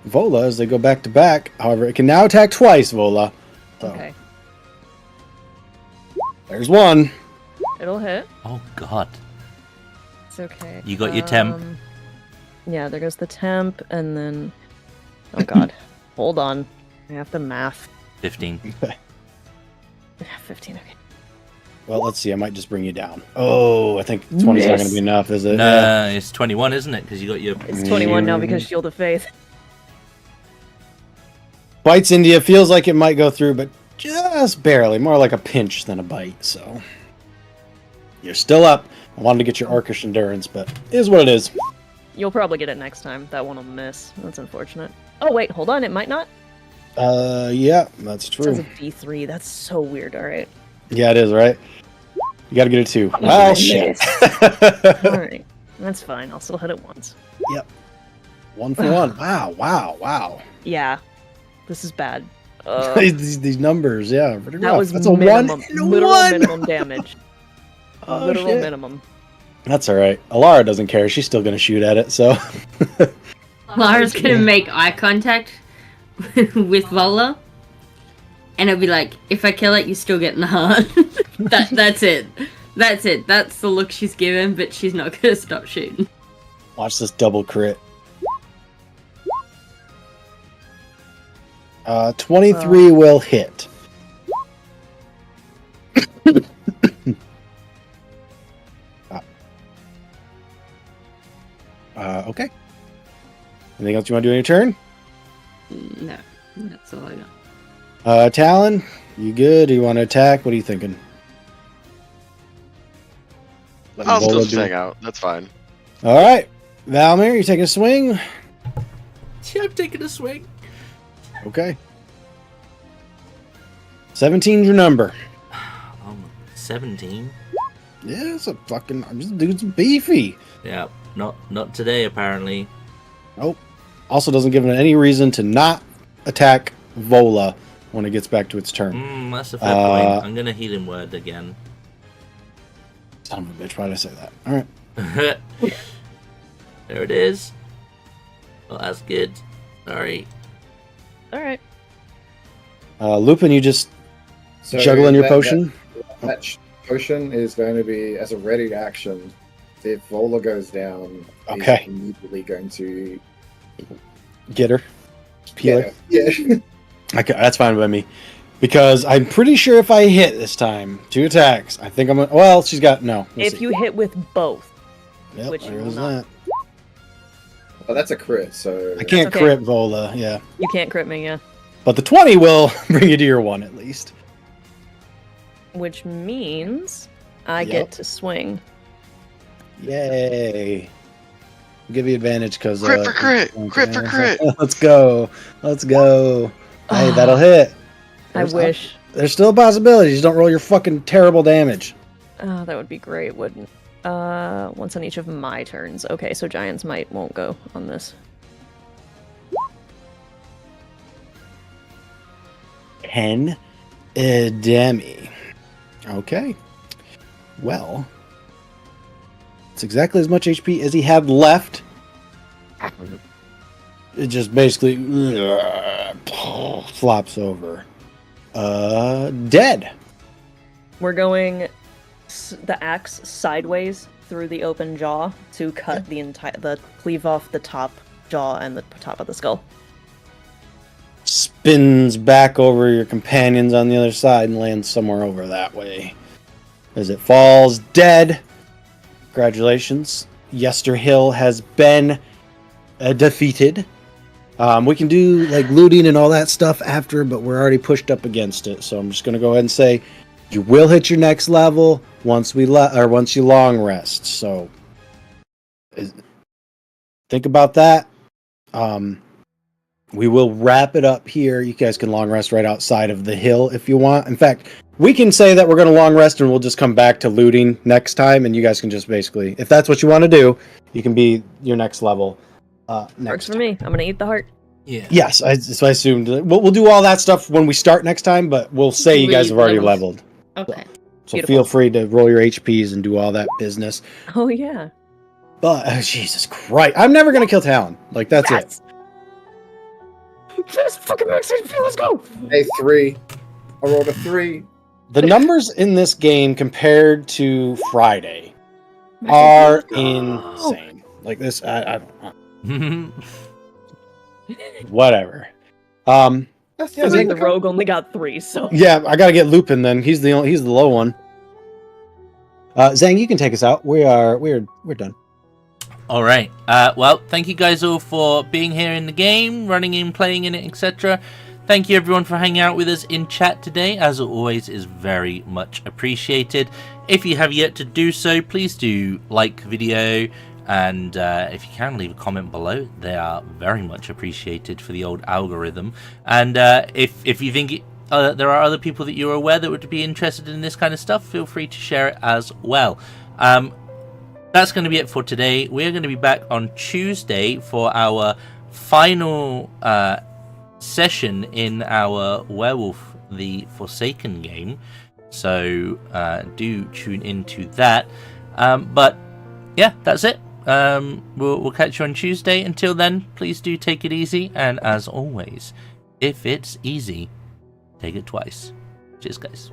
S3: Vola as they go back to back. However, it can now attack twice, Vola. So,
S2: Okay.
S3: there's one.
S2: It'll hit.
S1: Oh God.
S2: It's okay.
S1: You got your temp.
S2: Yeah, there goes the temp, and then... Oh god. Hold on. I have to math.
S1: 15.
S2: 15, okay.
S3: Well, let's see. I might just bring you down. Oh, I think 20's not going to
S2: Miss.
S3: be enough, is it?
S1: No, it's 21, isn't it? Because you got your.
S2: It's 21 now because Shield of Faith.
S3: Bites India feels like it might go through, but just barely. More like a pinch than a bite. So you're still up. I wanted to get your Arkish endurance, but it is what it is.
S2: You'll probably get it next time. That one will miss. That's unfortunate. Oh, wait, hold on. It might not.
S3: Yeah, that's
S2: It says a
S3: true.
S2: D3. That's so weird. All right.
S3: Yeah, it is, right? You got to get it too.
S2: I
S3: Well, shit.
S2: All right. That's fine. I'll still hit it once.
S3: One for one. Wow.
S2: Yeah. This is bad.
S3: these numbers, yeah, pretty
S2: That
S3: rough.
S2: was
S3: That's a
S2: minimum,
S3: one and a
S2: literal
S3: one.
S2: minimum damage.
S3: Oh,
S2: Literal
S3: shit.
S2: minimum.
S3: That's all right. Alara doesn't care. She's still gonna shoot at it. So
S5: Lara's gonna make eye contact with Vola, and it'll be like, "If I kill it, you still get in the heart." That's it. That's it. That's the look she's given, but she's not gonna stop shooting.
S3: watch this double crit. 23 will hit. Okay. Anything else you want to do on your turn?
S5: No, that's all I got.
S3: Talon, you good? Do you want to attack? What are you thinking?
S6: I'll still
S3: Vola
S6: just hang out. That's fine.
S3: All right. Valmir, you taking a swing?
S1: Yeah, I'm taking a swing.
S3: Okay. 17's your number.
S1: 17?
S3: Yeah, it's a fucking... This dude's beefy.
S1: Yeah, not today, apparently.
S3: Nope. Also doesn't give it any reason to not attack Vola when it gets back to its turn.
S1: That's a fair point. I'm gonna heal him word again.
S3: Son of a bitch, why did I say that? Alright.
S1: There it is. Well, that's good. Sorry.
S2: Alright.
S3: Lupin, you just juggling your potion?
S7: That potion is going to be, as a ready action, if Vola goes down,
S3: Okay.
S7: he's immediately going to
S3: Get her. Peel her.
S7: Yeah.
S3: Okay, that's fine by me. Because I'm pretty sure if I hit this time, 2 attacks, I think I'm gonna... Well, she's got... No. Let's
S2: If
S3: see.
S2: you hit with both,
S3: Yep,
S2: which you
S3: there
S2: will
S3: is
S2: not.
S3: that.
S7: Well, that's a crit, so
S3: I can't
S2: okay.
S3: crit Vola, yeah.
S2: You can't crit me, yeah.
S3: But the 20 will bring you to your 1 at least.
S2: Which means I
S3: Yep.
S2: get to swing.
S3: Yay. I'll give you advantage because...
S6: Crit for crit! Crit for crit!
S3: Let's go. Let's go. Hey, that'll hit.
S2: I wish.
S3: There's still a possibility. Just don't roll your fucking terrible damage.
S2: Oh, that would be great, wouldn't? Once on each of my turns. Okay, so Giant's Might won't go on this.
S3: 10 Demi. Okay. Well, it's exactly as much HP as he had left. It just basically flops over. Dead.
S2: We're going the axe sideways through the open jaw to cut the cleave off the top jaw and the top of the skull.
S3: Spins back over your companions on the other side and lands somewhere over that way. As it falls dead. Congratulations. Yesterhill has been defeated. We can do like looting and all that stuff after, but we're already pushed up against it. So I'm just going to go ahead and say you will hit your next level once you long rest. So think about that. We will wrap it up here. You guys can long rest right outside of the hill if you want. In fact, we can say that we're going to long rest and we'll just come back to looting next time. And you guys can just basically, if that's what you want to do, you can be your next level.
S2: Works
S3: Next
S2: for me. I'm gonna eat the heart.
S1: Yeah.
S3: Yes, so I assumed we'll do all that stuff when we start next time, but we'll say you guys have already leveled.
S5: Okay.
S3: So
S2: Beautiful.
S3: feel free to roll your HPs and do all that business.
S2: Oh yeah.
S3: But Jesus Christ, I'm never gonna kill Talon. Like that's it.
S2: Just fucking max HP. Let's go.
S7: a 3. I rolled a 3.
S3: The numbers in this game compared to Friday are insane. Like this, I whatever.
S7: That's
S2: I think the rogue only got 3, so
S3: Yeah, I gotta get Lupin then. He's the low one. Zhang, you can take us out. We're done.
S1: All right. Well, thank you guys all for being here in the game, running in, playing in it, etc. Thank you everyone for hanging out with us in chat today. As always, is very much appreciated. If you have yet to do so, please do like the video, and if you can, leave a comment below. They are very much appreciated for the old algorithm. And if you think there are other people that you're aware that would be interested in this kind of stuff, feel free to share it as well. That's going to be it for today. We're going to be back on Tuesday for our final session in our Werewolf the Forsaken game. So do tune into that. But yeah, that's it. We'll catch you on Tuesday. Until then, please do take it easy. And as always, if it's easy, take it twice. Cheers, guys.